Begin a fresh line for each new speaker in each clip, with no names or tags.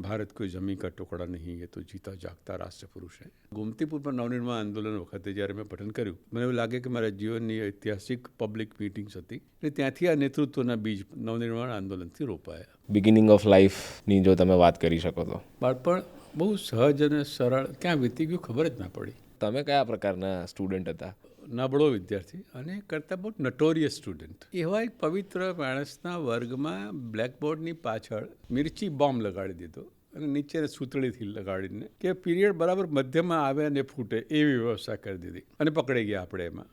ભારત કોઈ જમી કા ટુકડા નહીં, એ તો જીતા જાગતા રાષ્ટ્ર પુરુષ છે. ગોમતીપુર પર નવનિર્માણ આંદોલન વખતે જ્યારે મેં પઠન કર્યું, મને એવું લાગે કે મારા જીવનની ઐતિહાસિક પબ્લિક મિટિંગ્સ હતી અને ત્યાંથી આ નેતૃત્વના બીજ નવનિર્માણ આંદોલનથી રોપાયા.
બિગિનિંગ ઓફ લાઈફની જો તમે વાત કરી શકો તો?
બાળપણ બહુ સહજ અને સરળ, ક્યાં વીતી ગયું ખબર જ ના પડી.
તમે કયા પ્રકારના સ્ટુડન્ટ હતા?
નબળો વિદ્યાર્થી અને કરતાં બહુ નટોરિયસ સ્ટુડન્ટ. એવા એક પવિત્ર માણસના વર્ગમાં બ્લેકબોર્ડની પાછળ મિર્ચી બોમ્બ લગાડી દીધો અને નીચે સૂતળીથી લગાડીને કે પીરિયડ બરાબર મધ્યમાં આવે અને ફૂટે એવી વ્યવસ્થા કરી દીધી અને પકડાઈ ગયા આપણે એમાં.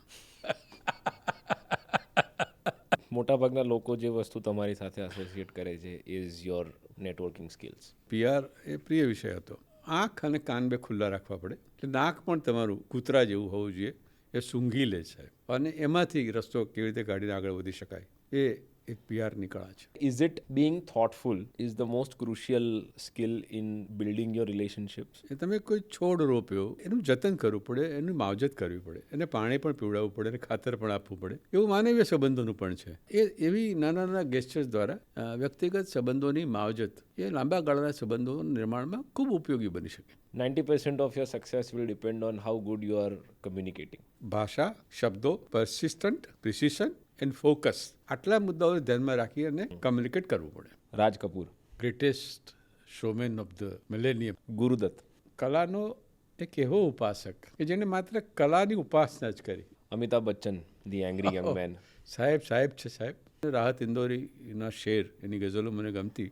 મોટાભાગના લોકો જે વસ્તુ તમારી સાથે એસોસિએટ કરે છે is your networking skills.
PR એ પ્રિય વિષય હતો. આંખ અને કાન બે ખુલ્લા રાખવા પડે. નાક પણ તમારું કૂતરા જેવું હોવું જોઈએ, એ સૂંઘી લે છે અને એમાંથી રસ્તો કેવી રીતે કાઢીને આગળ વધી શકાય, એ એક PRની કળા છે.
Is it being thoughtful is the most crucial skill in building your relationships?
એ તમે કોઈ છોડ રોપ્યો, એનું જતન કરવું પડે, એની માવજત કરવી પડે, એને પાણી પણ પીવડાવવું પડે, એને ખાતર પણ આપવું પડે. એવું માનવીય સંબંધોનું પણ છે. એવી નાના નાના ગેસ્ચર્સ દ્વારા વ્યક્તિગત સંબંધોની માવજત એ લાંબા ગાળાના સંબંધોના નિર્માણમાં ખૂબ ઉપયોગી બની શકે.
90% of your success will depend on how good you are communicating.
ભાષા, શબ્દો, persistent, precision એન્ડ ફોકસ, આટલા મુદ્દાઓ ધ્યાનમાં રાખી અને કમ્યુનિકેટ કરવું પડે.
Raj Kapoor.
Greatest showman of the millennium.
Guru Dutt.
કલાનો એક એવો ઉપાસક કે જેને માત્ર કલાની ઉપાસના જ કરી.
Amitabh Bachchan, the angry young man.
સાહેબ છે સાહેબ. રાહત ઇંદોરીના શેર, એની ગઝલો મને ગમતી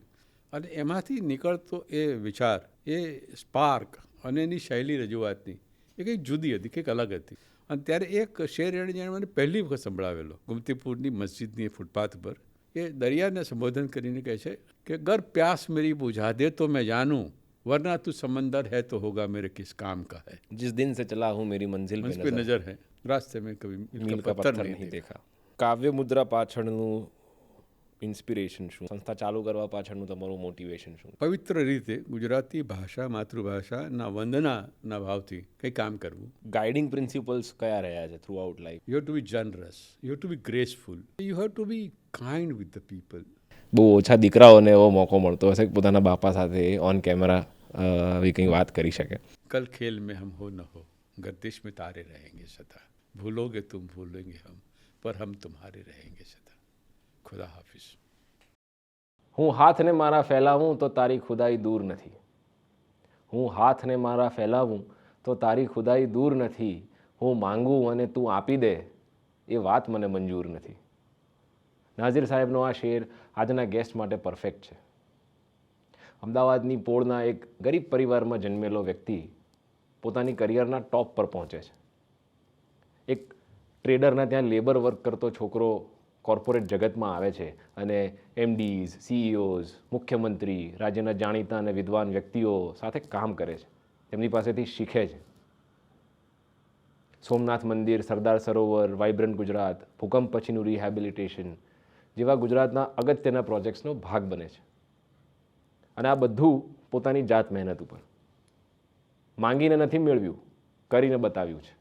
અને એમાંથી નીકળતો એ વિચાર, એ સ્પાર્ક અને એની શૈલી રજૂઆતની એ કંઈક જુદી હતી, કંઈક અલગ હતી. અને ત્યારે એક શેર એણે મને પહેલી વખત સંભળાવેલો ગોમતીપુરની મસ્જિદની ફૂટપાથ પર. એ દરિયાને સંબોધન કરીને કહે છે કે ગર પ્યાસ મેરી બુઝા દે તો મેં જાનું, વરના તું સમંદર है तो होगा मेरे किस काम का है.
जिस दिन से चला हूँ मेरी मंजिल पे
नजर है, रास्ते में कभी
मील का पत्थर नहीं देखा. કાવ્ય મુદ્રા પાછળનું ઇન્સ્પિરેશન શું? સંસ્થા ચાલુ કરવા પાછળનું તમારું મોટિવેશન શું?
પવિત્ર રીતે ગુજરાતી ભાષા, માતૃભાષાના વંદનાના ભાવથી કંઈ કામ કરવું.
ગાઈડિંગ પ્રિન્સિપલ્સ કયા રહ્યા છે throughout life?
You have to be generous, you have to be graceful, you have to be kind with the people.
બહુ ઓછા દીકરાઓને એવો મોકો મળતો હશે કે પોતાના બાપા સાથે ઓન કેમેરા આવી કંઈ વાત કરી શકે.
કલ ખેલ મેં હમ હો ન હો, ગર્દિશ મેં તારે રહેંગે સદા, ભૂલોગે તુમ ભૂલેંગે હમ, પર હમ તુમ્હારે રહેંગે સદા. ખુદા હાફિઝ.
હું હાથને મારા ફેલાવું તો તારી ખુદાઈ દૂર નથી. હું હાથને મારા ફેલાવું તો તારી ખુદાઈ દૂર નથી. હું માંગું અને તું આપી દે, એ વાત મને મંજૂર નથી. નાઝીર સાહેબનો આ શેર આજના ગેસ્ટ માટે પરફેક્ટ છે. અમદાવાદની પોળના એક ગરીબ પરિવારમાં જન્મેલો વ્યક્તિ પોતાની કરિયરના ટોપ પર પહોંચે છે. એક ટ્રેડરના ત્યાં લેબર વર્ક કરતો છોકરો કોર્પોરેટ જગતમાં આવે છે અને MDs, CEOs, મુખ્યમંત્રી, રાજ્યના જાણીતા અને વિદ્વાન વ્યક્તિઓ સાથે કામ કરે છે, તેમની પાસેથી શીખે છે. સોમનાથ મંદિર, સરદાર સરોવર, વાઇબ્રન્ટ ગુજરાત, ભૂકંપ પછીનું રિહેબિલિટેશન જેવા ગુજરાતના અગત્યના પ્રોજેક્ટ્સનો ભાગ બને છે. અને આ બધું પોતાની જાત મહેનત ઉપર. માંગીને નથી મેળવ્યું, કરીને બતાવ્યું છે.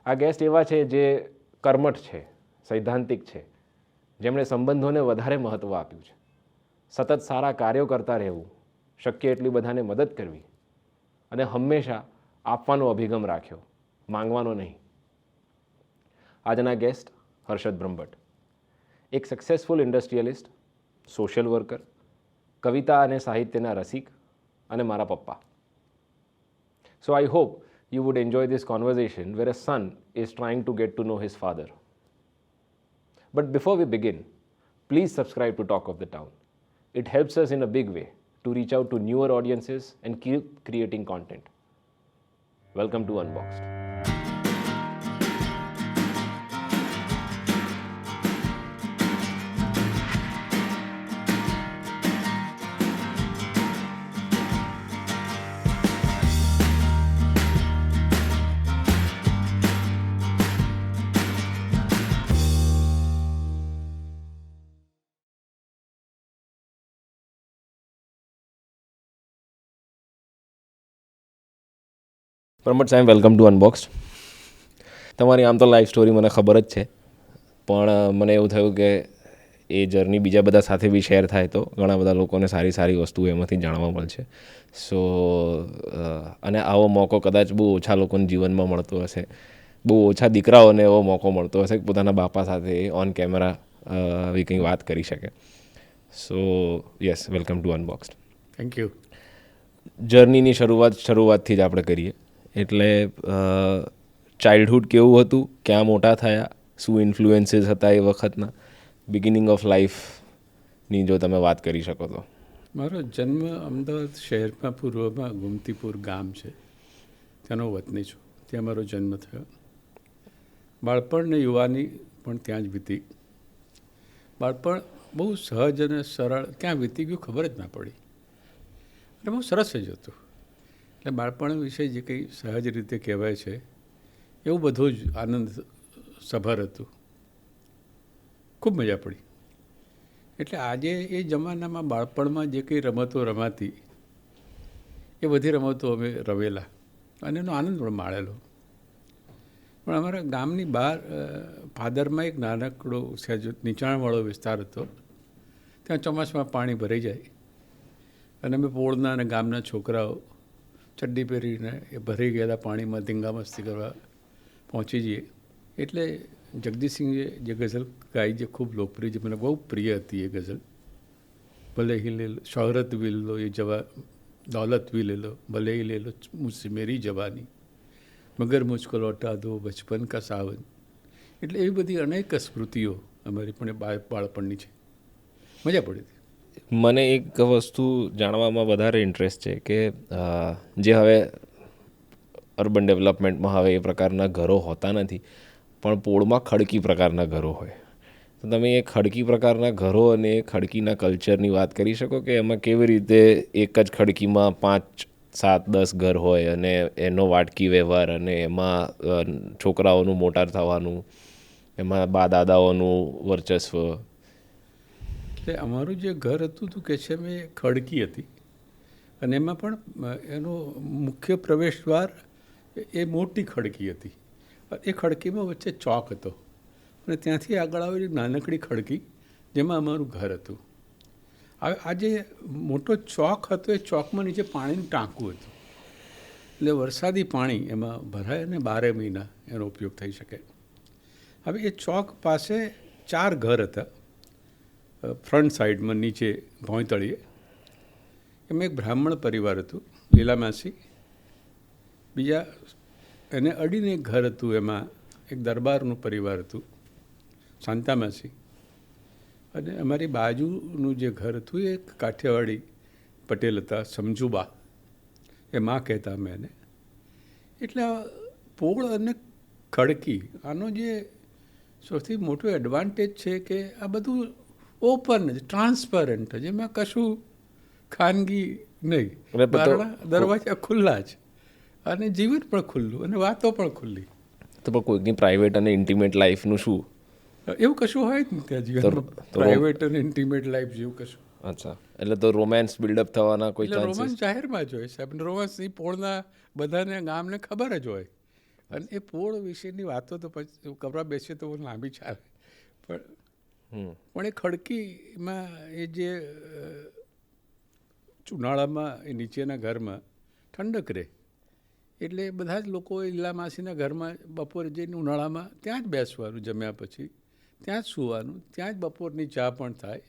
આ ગેસ્ટ એવા છે જે કર્મઠ છે, સૈદ્ધાંતિક છે, જેમણે સંબંધોને વધારે મહત્ત્વ આપ્યું છે. સતત સારા કાર્યો કરતા રહેવું, શક્ય એટલી બધાને મદદ કરવી અને હંમેશા આપવાનો અભિગમ રાખ્યો, માંગવાનો નહીં. આજના ગેસ્ટ હર્ષદ બ્રહ્મભટ્ટ, એક સક્સેસફુલ ઇન્ડસ્ટ્રીયલિસ્ટ, સોશિયલ વર્કર, કવિતા અને સાહિત્યના રસિક અને મારા પપ્પા. So I hope you would enjoy this conversation where a son is trying to get to know his father. But before we begin, please subscribe to Talk of the Town. It helps us in a big way to reach out to newer audiences and keep creating content. Welcome to Unboxed. Brahmbhatt સાહેબ, welcome to અનબોક્સ્ડ. તમારી આમ તો life story મને ખબર જ છે, પણ મને એવું થયું કે એ જર્ની બીજા બધા સાથે બી શેર થાય તો ઘણા બધા લોકોને સારી સારી વસ્તુઓ એમાંથી જાણવા મળશે. સો અને આવો મોકો કદાચ બહુ ઓછા લોકોને જીવનમાં મળતો હશે, બહુ ઓછા દીકરાઓને એવો મોકો મળતો હશે કે પોતાના બાપા સાથે ઓન કેમેરા આવી કંઈ વાત કરી શકે. So yes, welcome to Unboxed.
Thank you.
જર્નીની શરૂઆતથી જ આપણે કરીએ. એટલે ચાઇલ્ડહુડ કેવું હતું, ક્યાં મોટા થયા, શું ઇન્ફ્લુએન્સીસ હતા એ વખતના, બિગિનિંગ ઓફ લાઈફની જો તમે વાત કરી શકો તો.
મારો જન્મ અમદાવાદ શહેરમાં પૂર્વમાં ગુમતીપુર ગામ છે, ત્યાંનો વતની છું. ત્યાં મારો જન્મ થયો. બાળપણ ને યુવાની પણ ત્યાં જ વીતી. બાળપણ બહુ સહજ અને સરળ ક્યાં વીતી ગયું ખબર જ ના પડી, અને બહુ સરસ જ હતું. એટલે બાળપણ વિશે જે કંઈ સહજ રીતે કહેવાય છે એવું બધું જ આનંદ સભર હતું. ખૂબ મજા પડી. એટલે આજે એ જમાનામાં બાળપણમાં જે કંઈ રમતો રમાતી એ બધી રમતો અમે રમેલા અને એનો આનંદ પણ માણેલો. પણ અમારા ગામની બહાર ભાદરમાં એક નાનકડો સહેજ નીચાણવાળો વિસ્તાર હતો. ત્યાં ચોમાસામાં પાણી ભરાઈ જાય અને અમે પોળના અને ગામના છોકરાઓ ચડ્ડી પહેરીને એ ભરાઈ ગયેલા પાણીમાં ધીંગા મસ્તી કરવા પહોંચી જઈએ. એટલે જગદીશસિંહે જે ગઝલ ગાઈ, જે ખૂબ લોકપ્રિય, જે મને બહુ પ્રિય હતી એ ગઝલ, ભલે ही ले लो शोहरत भी ले लो ये जवा दौलत भी ले लो भले ही ले लो मुझसे मेरी जवानी मगर मुझको लौटा दो बचपन का सावन. એટલે એવી બધી અનેક સ્મૃતિઓ અમારી પણ બાળપણની છે. મજા પડી હતી.
મને એક વસ્તુ જાણવામાં વધારે ઇન્ટરેસ્ટ છે કે જે હવે અર્બન ડેવલપમેન્ટમાં હવે એ પ્રકારના ઘરો હોતા નથી, પણ પોળમાં ખડકી પ્રકારના ઘરો હોય. તો તમે એ ખડકી પ્રકારના ઘરો અને એ ખડકીના કલ્ચરની વાત કરી શકો કે એમાં કેવી રીતે એક જ ખડકીમાં 5, 7, 10 ઘર હોય અને એનો વાટકી વ્યવહાર અને એમાં છોકરાઓનું મોટા થવાનું, એમાં બા દાદાઓનું વર્ચસ્વ.
એટલે અમારું જે ઘર હતું તું કે છે મેં ખડકી હતી, અને એમાં પણ એનો મુખ્ય પ્રવેશ દ્વાર એ મોટી ખડકી હતી. એ ખડકીમાં વચ્ચે ચોક હતો અને ત્યાંથી આગળ આવેલી નાનકડી ખડકી જેમાં અમારું ઘર હતું. હવે આ જે મોટો ચોક હતો એ ચોકમાં નીચે પાણીનું ટાંકું હતું. એટલે વરસાદી પાણી એમાં ભરાય અને 12 મહિના એનો ઉપયોગ થઈ શકે. હવે એ ચોક પાસે 4 ઘર હતા. ફ્રન્ટ સાઈડમાં નીચે ભોંયતળીએ એમાં એક બ્રાહ્મણ પરિવાર હતું, લીલામાસી. બીજા એને અડીને એક ઘર હતું, એમાં એક દરબારનું પરિવાર હતું, શાંતામાસી. અને અમારી બાજુનું જે ઘર હતું એ કાઠિયાવાડી પટેલ હતા, સમજુબા, એ માં કહેતા અમે એને. એટલે પોળ અને ખડકી આનો જે સૌથી મોટો એડવાન્ટેજ છે કે આ બધું ઓપન જ, ટ્રાન્સપરન્ટ જ, એમાં કશું ખાનગી નહીં. દરવાજા ખુલ્લા જ, અને જીવન પણ ખુલ્લું અને વાતો પણ ખુલ્લી.
તો પણ કોઈકની પ્રાઇવેટ અને ઇન્ટિમેટ લાઈફનું શું?
એવું કશું હોય જ નહીં ત્યાં જીવનમાં. પ્રાઇવેટ અને ઇન્ટિમેટ લાઈફ જેવું કશું.
અચ્છા, એટલે તો રોમાન્સ બિલ્ડઅપ થવાના કોઈ
એટલે
ચાન્સીસ?
રોમાન્સ જાહેરમાં જ હોય સાહેબ. રોમાન્સ એ પોળના બધાને ગામને ખબર જ હોય. અને એ પોળ વિશેની વાતો તો પછી કરવા બેસીએ તો લાંબી ચાલે. પણ એ ખડકીમાં એ જે ઉનાળામાં એ નીચેના ઘરમાં ઠંડક રહે, એટલે બધા જ લોકો લીલામાસીના ઘરમાં બપોરે જઈને ઉનાળામાં ત્યાં જ બેસવાનું, જમ્યા પછી ત્યાં જ સૂવાનું, ત્યાં જ બપોરની ચા પણ થાય.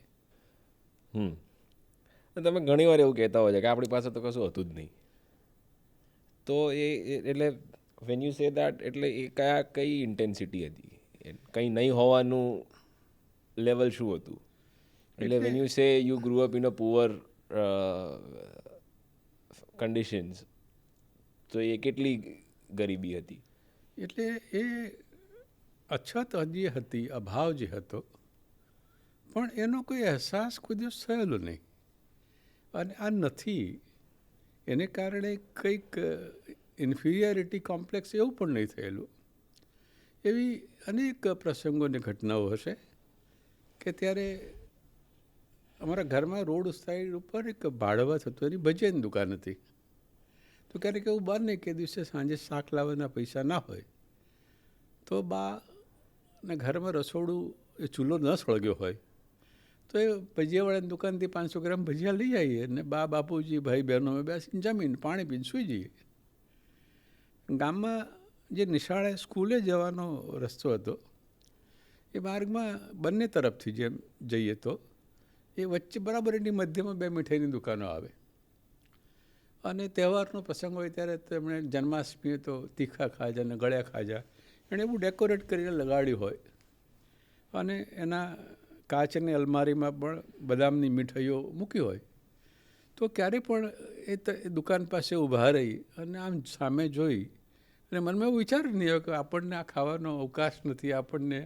તમે ઘણી વાર એવું કહેતા હોય છે કે આપણી પાસે તો કશું હતું જ નહીં. તો એ એટલે વેન યુ સે દેટ, એટલે એ કઈ ઇન્ટેન્સિટી હતી? કંઈ નહીં હોવાનું લેવલ શું હતું? એટલે when you say you ગ્રુ up in a poor conditions, તો એ કેટલી ગરીબી હતી?
એટલે એ અછત હજી હતી, અભાવ જે હતો, પણ એનો કોઈ અહેસાસ કોઈ દિવસ થયેલો નહીં. અને આ નથી એને કારણે કંઈક ઇન્ફિરિયરિટી કોમ્પ્લેક્સ એવું પણ નહીં થયેલું. એવી અનેક પ્રસંગોની ઘટનાઓ હશે કે ત્યારે અમારા ઘરમાં રોડ સાઈડ ઉપર એક ભાડવત હતું, એની ભજીયાની દુકાન હતી. તો ક્યારેક એવું બને કે દિવસે સાંજે શાક લાવવાના પૈસા ના હોય તો બાના ઘરમાં રસોડું, એ ચૂલો ન સળગ્યો હોય તો એ ભજીયાવાળાની દુકાનથી 500 ગ્રામ ભજીયા લઈ આવીએ અને બાપુજી ભાઈ બહેનો અમે બેસીને જમીને પાણી પીને સૂઈ જઈએ. ગામમાં જે નિશાળે સ્કૂલે જવાનો રસ્તો હતો એ માર્ગમાં બંને તરફથી જેમ જઈએ તો એ વચ્ચે બરાબર એની મધ્યમાં 2 મીઠાઈની દુકાનો આવે અને તહેવારનો પ્રસંગ હોય ત્યારે તો એમણે જન્માષ્ટમી તો તીખા ખાજા અને ગળ્યા ખાજા એણે એવું ડેકોરેટ કરીને લગાડ્યું હોય અને એના કાચની અલમારીમાં પણ બદામની મીઠાઈઓ મૂકી હોય તો ક્યારેય પણ એ દુકાન પાસે ઊભા રહી અને આમ સામે જોઈ અને મનમાં એવું વિચાર નહીં આવ્યો કે આપણને આ ખાવાનો અવકાશ નથી, આપણને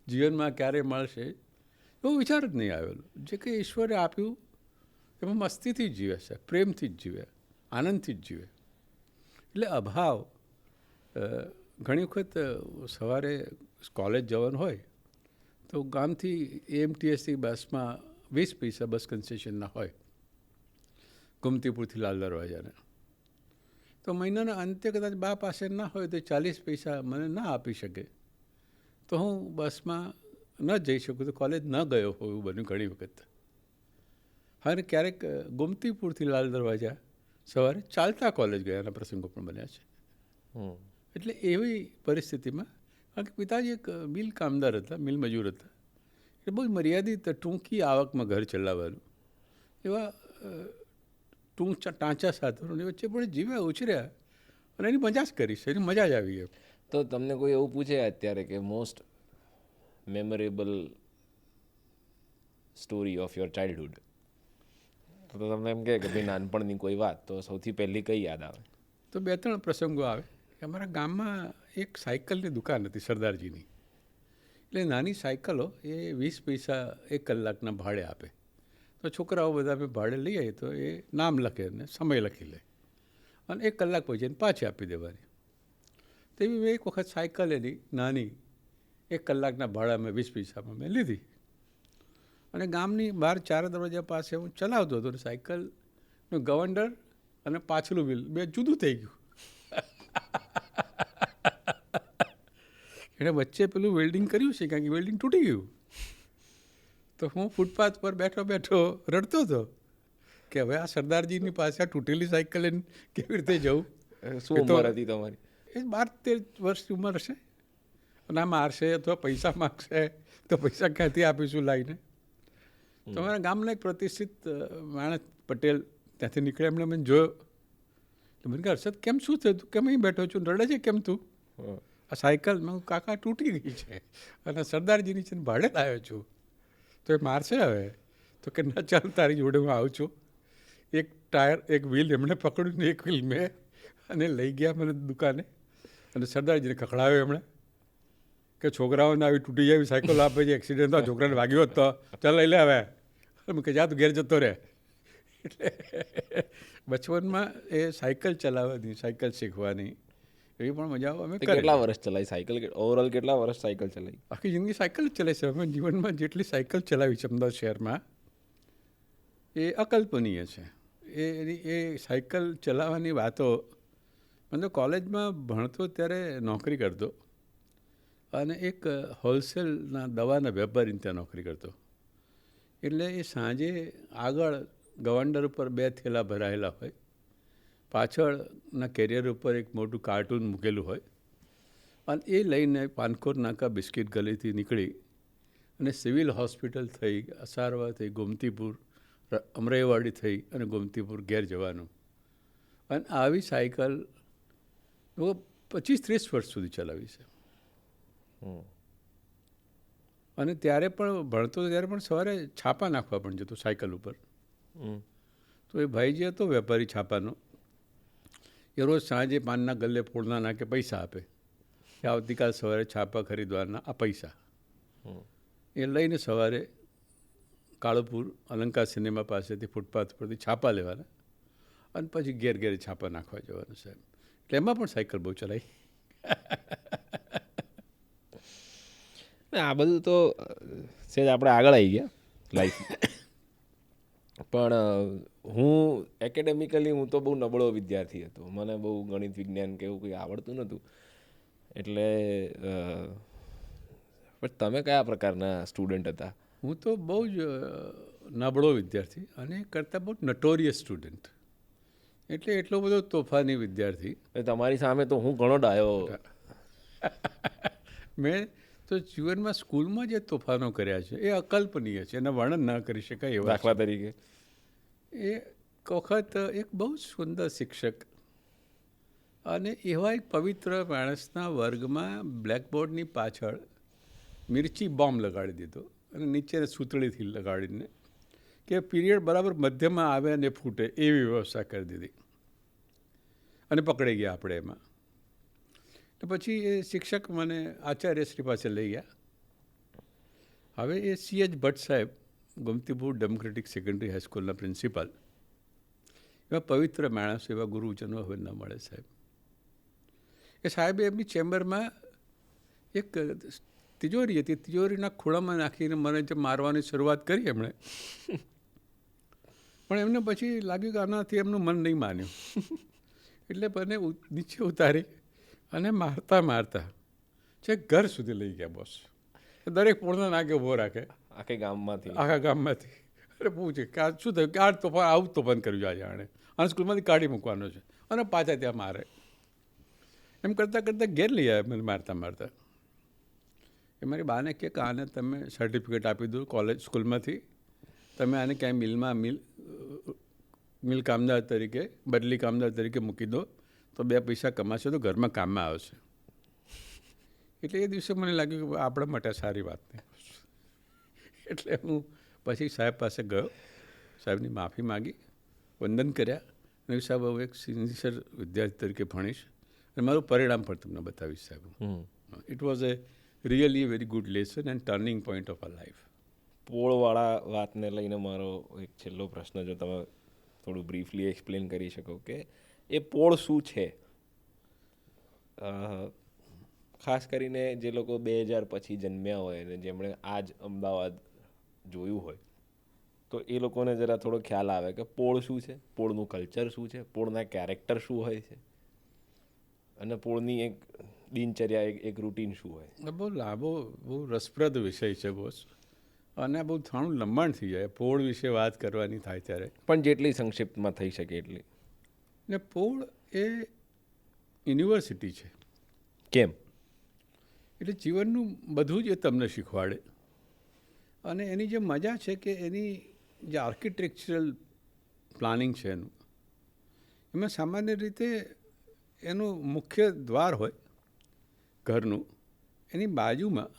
જીવનમાં ક્યારે મળશે, એવો વિચાર જ નહીં આવેલો. જે કંઈ ઈશ્વરે આપ્યું એમાં મસ્તીથી જ જીવે છે, પ્રેમથી જ જીવે, આનંદથી જ જીવે. એટલે અભાવ ઘણી વખત સવારે કોલેજ જવાનું હોય તો ગામથી એએમટીએસથી બસમાં 20 પૈસા બસ કન્સેશનના હોય ગોમતીપુરથી લાલ દરવાજાના. તો મહિનાના અંતે કદાચ બા પાસે ના હોય તો 40 પૈસા મને ના આપી શકે તો હું બસમાં ન જઈ શકું, તો કોલેજ ન ગયો હોય એવું બન્યું ઘણી વખત. હવે ક્યારેક ગોમતીપુરથી લાલ દરવાજા સવારે ચાલતા કોલેજ ગયાના પ્રસંગો પણ બન્યા છે. એટલે એવી પરિસ્થિતિમાં કારણ કે પિતાજી એક મિલ કામદાર હતા, મિલ મજૂર હતા, એટલે બહુ મર્યાદિત ટૂંકી આવકમાં ઘર ચલાવવાનું એવા ટાંચા સાધનોની વચ્ચે પણ જીવ્યા ઉછર્યા અને એની મજા જ કરી છે, એની મજા જ આવી એમ.
તો તમને કોઈ એવું પૂછે અત્યારે કે most memorable story of your childhood, તો તમને એમ કહે કે ભાઈ નાનપણની કોઈ વાત, તો સૌથી પહેલી કઈ યાદ આવે?
તો 2-3 પ્રસંગો આવે કે અમારા ગામમાં એક સાયકલની દુકાન હતી સરદારજીની. એટલે નાની સાયકલો એ 20 પૈસા 1 કલાકના ભાડે આપે. તો છોકરાઓ બધા અમે ભાડે લઈ આવીએ તો એ નામ લખે અને સમય લખી લે અને 1 કલાક પછી એને પાછી આપી દેવાની. તેવી મેં એક વખત સાયકલ એની નાની 1 કલાકના ભાડા મેં 20 પૈસામાં મેં લીધી અને ગામની બહાર 4 દરવાજા પાસે હું ચલાવતો હતો. સાયકલનું ગવંડર અને પાછલું વ્હીલ 2 જુદું થઈ ગયું. એણે વચ્ચે પેલું વેલ્ડિંગ કર્યું છે કારણ કે વેલ્ડિંગ તૂટી ગયું. તો હું ફૂટપાથ પર બેઠો રડતો હતો કે હવે આ સરદારજીની પાસે આ તૂટેલી સાયકલ લઈને કેવી રીતે જવું.
શું ઉંમર હતી તમારી?
એ 12-13 વર્ષની ઉંમર હશે. અને આ મારશે અથવા પૈસા માગશે તો પૈસા ક્યાંથી આપીશું લાવીને. તો અમારા ગામના એક પ્રતિષ્ઠિત માણસ પટેલ ત્યાંથી નીકળે, એમણે મને જોયો. તો મને કહે, હર્ષદ કેમ શું થયું, તું કેમ અહીં બેઠો છું, રડે છે કેમ તું? આ સાયકલ મેં કાકા તૂટી ગઈ છે અને સરદારજીની છે ભાડે લાવ્યો છું, તો એ મારશે હવે. તો કે ના ચાલ તારી જોડે હું આવું છું. એક ટાયર એક વ્હીલ એમણે પકડ્યું ને એક વ્હીલ મેં અને લઈ ગયા મને દુકાને અને સરદારજીને ખખડાવ્યો એમણે કે છોકરાઓને આવી તૂટી જાય સાયકલ આપે છે, એક્સિડન્ટ તો છોકરાને વાગ્યો હતો, ચાલ લઈ લે હવે. કે જા તું ઘેર જતો રહે. એટલે બચપનમાં એ સાયકલ ચલાવવાની, સાયકલ શીખવાની એવી પણ મજાઓ અમે કરી.
કેટલા વર્ષ ચલાવી સાયકલ? ઓવરઓલ કેટલા વર્ષ સાયકલ ચલાવી?
આખી જિંદગી સાયકલ જ ચલાવી છે. અમે જીવનમાં જેટલી સાયકલ ચલાવી છે અમદાવાદ શહેરમાં એ અકલ્પનીય છે. એ સાયકલ ચલાવવાની વાતો મને તો કોલેજમાં ભણતો ત્યારે નોકરી કરતો અને એક હોલસેલના દવાના વેપારીને ત્યાં નોકરી કરતો. એટલે એ સાંજે આગળ ગવંડર ઉપર 2 થેલા ભરાયેલા હોય, પાછળના કેરિયર ઉપર એક મોટું કાર્ટૂન મૂકેલું હોય અને એ લઈને પાનખોર નાકા બિસ્કિટ ગલીથી નીકળી અને સિવિલ હોસ્પિટલ થઈ, અસારવા થઈ, ગોમતીપુર, અમરાઈવાડી થઈ અને ગોમતીપુર ઘેર જવાનું. અને આવી સાયકલ 25-30 વર્ષ સુધી ચલાવી છે. અને ત્યારે પણ ભણતો ત્યારે પણ સવારે છાપા નાખવા પણ જતો સાયકલ ઉપર. તો એ ભાઈ જે હતો વેપારી છાપાનો, એ રોજ સાંજે પાનના ગલ્લે ફોડના નાખે પૈસા આપે કે આવતીકાલ સવારે છાપા ખરીદવાના આ પૈસા. એ લઈને સવારે કાળુપુર અલંકાર સિનેમા પાસેથી ફૂટપાથ પરથી છાપા લેવાના અને પછી ઘેર ઘેર છાપા નાખવા જવાનું સાહેબ. એટલે એમાં પણ સાયકલ બહુ ચલાવી.
આ બધું તો સેજ આપણે આગળ આવી ગયા લાઈફ. પણ હું એકેડેમિકલી હું તો બહુ નબળો વિદ્યાર્થી હતો. મને બહુ ગણિત વિજ્ઞાન કે એવું કંઈ આવડતું નહોતું. એટલે પણ તમે કયા પ્રકારના સ્ટુડન્ટ હતા?
હું તો બહુ જ નબળો વિદ્યાર્થી અને કરતાં બહુ નટોરિયસ સ્ટુડન્ટ, એટલે એટલો બધો તોફાની વિદ્યાર્થી.
તમારી સામે તો હું ઘણો ડાયો.
મેં તો જીવનમાં સ્કૂલમાં જે તોફાનો કર્યા છે એ અકલ્પનીય છે, એના વર્ણન ન કરી શકાય એવા.
દાખલા તરીકે
એક વખત એક બહુ સુંદર શિક્ષક અને એવા એક પવિત્ર માણસના વર્ગમાં બ્લેકબોર્ડની પાછળ મિર્ચી બોમ્બ લગાડી દીધો અને નીચે સૂતળીથી લગાડીને કે પીરિયડ બરાબર મધ્યમાં આવે અને ફૂટે એવી વ્યવસ્થા કરી દીધી અને પકડાઈ ગયા આપણે એમાં. તો પછી એ શિક્ષક મને આચાર્યશ્રી પાસે લઈ ગયા. હવે એ CH ભટ્ટ સાહેબ, ગોમતીપુર ડેમોક્રેટિક સેકન્ડરી હાઈસ્કૂલના પ્રિન્સિપાલ, એવા પવિત્ર માણસ, એવા ગુરુજનો હવે ન મળે સાહેબ. એ સાહેબે એમની ચેમ્બરમાં એક તિજોરી હતી, તિજોરીના ખૂણામાં નાખીને મને જે મારવાની શરૂઆત કરી એમણે. પણ એમને પછી લાગ્યું કે આનાથી એમનું મન નહીં માન્યું, એટલે મને નીચે ઉતારી અને મારતા મારતા છેક ઘર સુધી લઈ ગયા બોસ. દરેક પોળના નાકે ઊભો રાખે આખા ગામમાંથી. અરે પૂછે કે આ શું થયું, કે આ તોફાન, આવું તોફાન કર્યું આજે આણે, અને સ્કૂલમાંથી કાઢી મૂકવાનો છે, અને પાછા ત્યાં મારે. એમ કરતાં કરતાં ઘેર લઈ આવ્યા મને મારતા મારતા. એ મારી બાને કે આને તમે સર્ટિફિકેટ આપી દો કોલેજ સ્કૂલમાંથી, તમે આને ક્યાંય મિલ કામદાર તરીકે, બદલી કામદાર તરીકે મૂકી દો, તો 2 પૈસા કમાશે તો ઘરમાં કામમાં આવશે. એટલે એ દિવસે મને લાગ્યું કે આપણા માટે સારી વાત નહીં. એટલે હું પછી સાહેબ પાસે ગયો, સાહેબની માફી માગી, વંદન કર્યા, અને સાહેબ હવે એક સિન્સિયર વિદ્યાર્થી તરીકે ભણીશ અને મારું પરિણામ પણ તમને બતાવીશ સાહેબ. It was a really very good lesson and turning point of a life.
પોળવાળા વાતને લઈને મારો એક છેલ્લો પ્રશ્ન, જો તમે થોડું બ્રીફલી એક્સપ્લેન કરી શકો કે એ પોળ શું છે, ખાસ કરીને જે લોકો 2000 પછી જન્મ્યા હોય અને જેમણે આજ અમદાવાદ જોયું હોય, તો એ લોકોને જરા થોડો ખ્યાલ આવે કે પોળ શું છે, પોળનું કલ્ચર શું છે, પોળના કેરેક્ટર શું હોય છે, અને પોળની એક દિનચર્યા, એક રૂટીન શું હોય.
બહુ લાંબો, બહુ રસપ્રદ વિષય છે બોસ, અને બહુ થોડું લંબાણ થઈ જાય પોળ વિશે વાત કરવાની થાય ત્યારે.
પણ જેટલી સંક્ષિપ્તમાં થઈ શકે એટલી.
ને પોળ એ યુનિવર્સિટી છે.
કેમ?
એટલે જીવનનું બધું જ એ તમને શીખવાડે. અને એની જે મજા છે કે એની જે આર્કિટેક્ચરલ પ્લાનિંગ છે એનું, એમાં સામાન્ય રીતે એનું મુખ્ય દ્વાર હોય ઘરનું, એની બાજુમાં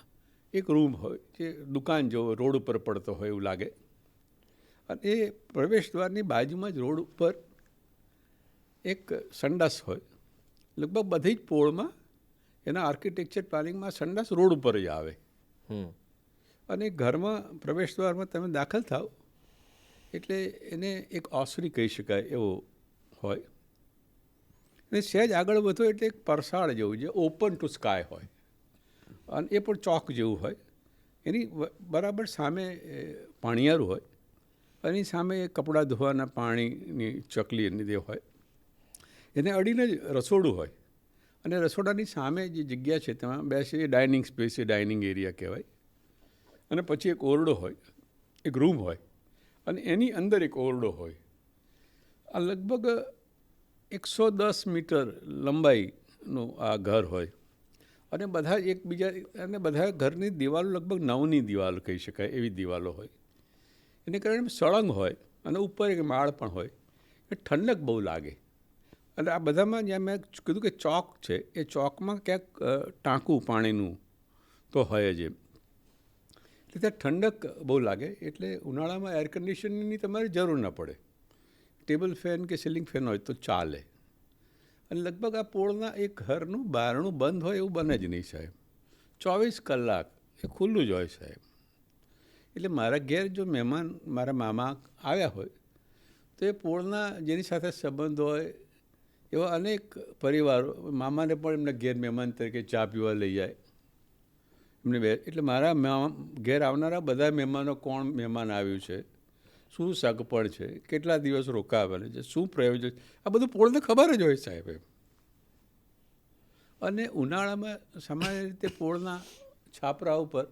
એક રૂમ હોય જે દુકાન જેવો રોડ ઉપર પડતો હોય એવું લાગે, અને એ પ્રવેશ દ્વારની બાજુમાં જ રોડ ઉપર એક સંડાસ હોય. લગભગ બધી જ પોળમાં એના આર્કિટેક્ચર પ્લાનિંગમાં સંડાસ રોડ ઉપર જ આવે. અને ઘરમાં પ્રવેશ દ્વારમાં તમે દાખલ થાવ એટલે એને એક ઓસરી કહી શકાય એવો હોય, અને સહેજ આગળ વધો એટલે એક પરસાળ જેવું છે, ઓપન ટુ સ્કાય હોય, અને એ પણ ચોક જેવું હોય. એની બરાબર સામે પાણીયારું હોય, એની સામે કપડાં ધોવાના પાણીની ચકલી એની જે હોય, એને અડીને જ રસોડું હોય, અને રસોડાની સામે જે જગ્યા છે તેમાં બેસી ડાઇનિંગ સ્પેસ, એ ડાઇનિંગ એરિયા કહેવાય. અને પછી એક ઓરડો હોય, એક રૂમ હોય, અને એની અંદર એક ઓરડો હોય. આ લગભગ 110 મીટર લંબાઈનું આ ઘર હોય, અને બધા એકબીજા, અને બધા ઘરની દિવાલો લગભગ 9ની દિવાલો કહી શકાય એવી દિવાલો હોય. એને કારણે સળંગ હોય, અને ઉપર એક માળ પણ હોય, એ ઠંડક બહુ લાગે. અને આ બધામાં જ્યાં મેં કીધું કે ચોક છે, એ ચોકમાં ક્યાંક ટાંકું પાણીનું તો હોય જ એમ, એટલે ત્યાં ઠંડક બહુ લાગે. એટલે ઉનાળામાં એર કન્ડિશનિંગની તમારે જરૂર ન પડે, ટેબલ ફેન કે સીલિંગ ફેન હોય તો ચાલે. અને લગભગ આ પોળના એક ઘરનું બારણું બંધ હોય એવું બને જ નહીં સાહેબ, 24 કલાક એ ખુલ્લું જ હોય સાહેબ. એટલે મારા ઘેર જો મહેમાન, મારા મામા આવ્યા હોય, તો એ પોળના જેની સાથે સંબંધ હોય એવા અનેક પરિવારો, મામાને પણ એમના ઘેર મહેમાન તરીકે ચા પીવા લઈ જાય એમને એટલે મારા ઘેર આવનારા બધા મહેમાનો, કોણ મહેમાન આવ્યું છે, શું સગપણ છે, કેટલા દિવસ રોકાવાના છે, શું પ્રયોજન, આ બધું પોળને ખબર જ હોય સાહેબ એમ. અને ઉનાળામાં સામાન્ય રીતે પોળના છાપરા ઉપર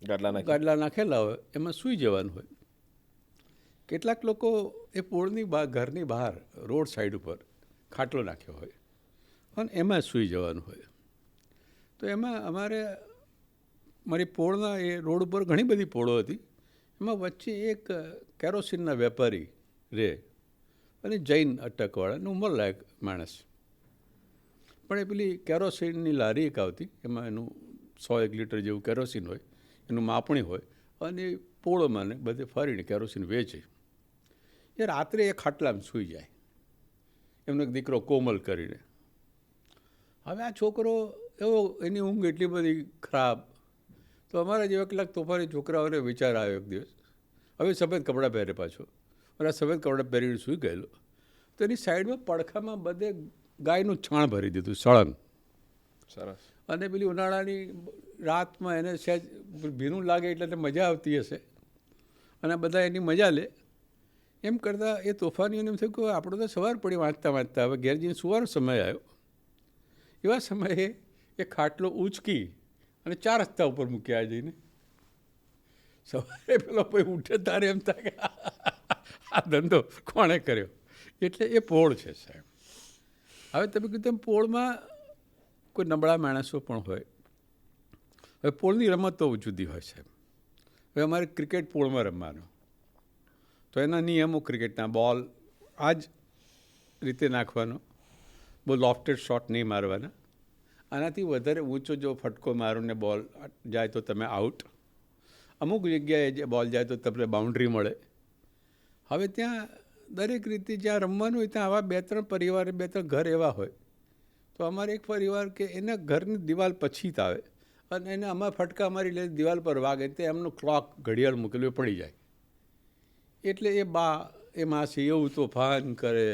ગાડલા નાખેલા હોય એમાં સૂઈ જવાનું હોય. કેટલાક લોકો એ પોળની ઘરની બહાર રોડ સાઈડ ઉપર ખાટલો નાખ્યો હોય અને એમાં સૂઈ જવાનું હોય. તો એમાં મારી પોળના એ રોડ ઉપર ઘણી બધી પોળો હતી. એમાં વચ્ચે એક કેરોસીનના વેપારી રહે અને જૈન અટકવાળા ઉંમરલાયક માણસ. પણ એ પેલી કેરોસીનની લારી એક આવતી, એમાં એનું 100 લીટર જેવું કેરોસીન હોય, એનું માપણી હોય અને પોળોમાં ને બધે ફરીને કેરોસીન વેચે. એ રાત્રે એ ખાટલામાં સૂઈ જાય, એમનો એક દીકરો કોમલ કરીને. હવે આ છોકરો એવો, એની ઊંઘ એટલી બધી ખરાબ. તો અમારા જેવા કેટલાક તોફાની છોકરાઓને વિચાર આવ્યો એક દિવસ, હવે સફેદ કપડાં પહેરે પાછો, અને આ સફેદ કપડાં પહેરીને સૂઈ ગયેલો. તો એની સાઈડમાં પડખામાં બધે ગાયનું છાણ ભરી દીધું, સળંગ.
સરસ.
અને પેલી ઉનાળાની રાતમાં એને સહેજ ભીનું લાગે એટલે એને મજા આવતી હશે, અને બધા એની મજા લે. એમ કરતાં એ તોફાનીઓને એમ થયું કે આપણે તો સવાર પડી વાંચતા હવે ઘેર જઈને સુવાનો સમય આવ્યો. એવા સમયે એ ખાટલો ઉંચકી અને 4 રસ્તા ઉપર મૂક્યા જઈને. સવારે પેલો ભાઈ ઉઠે તારે એમ થાય કે આ ધંધો કોણે કર્યો. એટલે એ પોળ છે સાહેબ. હવે તમે કીધું તેમ પોળમાં કોઈ નબળા માણસો પણ હોય. હવે પોળની રમતો જુદી હોય સાહેબ. હવે અમારે ક્રિકેટ પોળમાં રમવાનો, તો એના નિયમો ક્રિકેટના, બોલ આ જ રીતે નાખવાનો, બહુ લોફ્ટેડ શોટ નહીં મારવાના. આનાથી વધારે ઊંચો જો ફટકો મારો ને બોલ જાય તો તમે આઉટ. અમુક જગ્યાએ જે બોલ જાય તો તમને બાઉન્ડ્રી મળે. હવે ત્યાં દરેક રીતે જ્યાં રમવાનું હોય ત્યાં આવા 2-3 પરિવાર, 2-3 ઘર એવા હોય. તો અમારે એક પરિવાર કે એના ઘરની દિવાલ પછી જ આવે અને એને અમારા ફટકા મારી લે દિવાલ પર વાગે તે એમનું ક્લોક ઘડિયાળ મૂકેલું એ પડી જાય. એટલે એ માસી એવું તોફાન કરે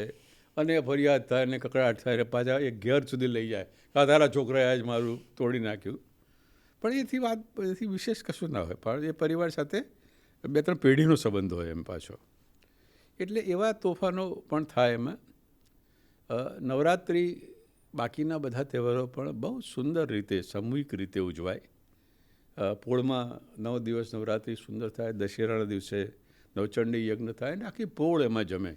અને ફરિયાદ થાય ને કકડાટ થાય ને પાછા એ ઘેર સુધી લઈ જાય. તારા છોકરાએ આજ મારું તોડી નાખ્યું. પણ એથી વિશેષ કશું ના હોય, પણ એ પરિવાર સાથે 2-3 પેઢીનો સંબંધ હોય એમ પાછો. એટલે એવા તોફાનો પણ થાય એમાં. નવરાત્રિ બાકીના બધા તહેવારો પણ બહુ સુંદર રીતે સામૂહિક રીતે ઉજવાય. પોળમાં 9 દિવસ નવરાત્રિ સુંદર થાય. દશેરાના દિવસે નવચંડી યજ્ઞ થાય અને આખી પોળ એમાં જમે.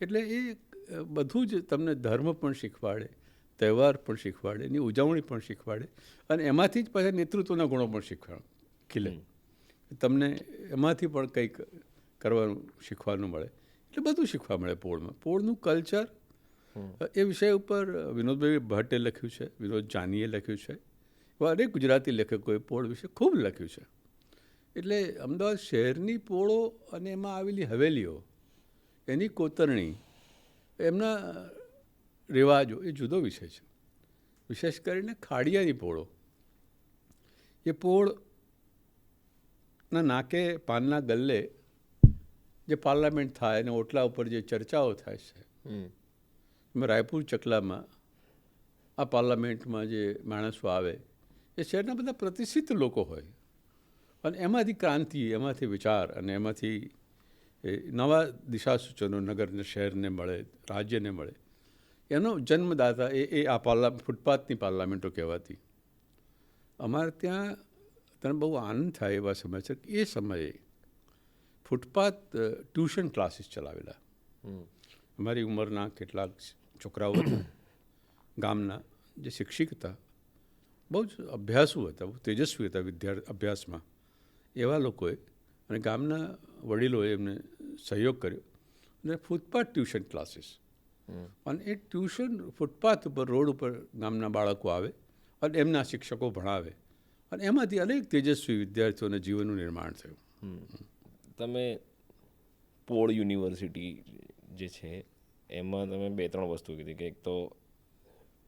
એટલે એ બધું જ તમને ધર્મ પણ શીખવાડે, તહેવાર પણ શીખવાડે, એની ઉજવણી પણ શીખવાડે, અને એમાંથી જ પાછા નેતૃત્વના ગુણો પણ ખીલે. તમને એમાંથી પણ કંઈક કરવાનું શીખવાનું મળે. એટલે બધું શીખવા મળે પોળમાં. પોળનું કલ્ચર એ વિષય ઉપર વિનોદભાઈ ભટ્ટે લખ્યું છે, વિનોદ જાનીએ લખ્યું છે, એવા અનેક ગુજરાતી લેખકોએ પોળ વિશે ખૂબ લખ્યું છે. એટલે અમદાવાદ શહેરની પોળો અને એમાં આવેલી હવેલીઓ, એની કોતરણી, એમના રિવાજો એ જુદો વિષય છે. વિશેષ કરીને ખાડિયાની પોળો, એ પોળના નાકે પાનના ગલ્લે જે પાર્લામેન્ટ થાય અને ઓટલા ઉપર જે ચર્ચાઓ થાય છે, એમાં રાયપુર ચકલામાં આ પાર્લામેન્ટમાં જે માણસો આવે એ શહેરના બધા પ્રતિષ્ઠિત લોકો હોય, અને એમાંથી ક્રાંતિ, એમાંથી વિચાર અને એમાંથી નવા દિશા સૂચનો નગરને, શહેરને મળે, રાજ્યને મળે. એનો જન્મદાતા આ ફૂટપાથની પાર્લામેન્ટો કહેવાતી. અમારે ત્યાં તને બહુ આનંદ થાય એવા સમય છે કે એ સમયે ફૂટપાથ ટ્યુશન ક્લાસીસ ચલાવેલા. અમારી ઉંમરના કેટલાક છોકરાઓ હતા ગામના, જે શિક્ષિત હતા, બહુ જ અભ્યાસુ હતા, બહુ તેજસ્વી હતા અભ્યાસમાં. એવા લોકોએ અને ગામના વડીલોએ એમને સહયોગ કર્યો અને ફૂટપાથ ટ્યુશન ક્લાસીસ. અને એ ટ્યુશન ફૂટપાથ ઉપર, રોડ ઉપર ગામના બાળકો આવે અને એમના શિક્ષકો ભણાવે, અને એમાંથી અનેક તેજસ્વી વિદ્યાર્થીઓના જીવનનું નિર્માણ થયું.
તમે પોળ યુનિવર્સિટી જે છે એમાં તમે 2-3 વસ્તુ કીધી કે એક તો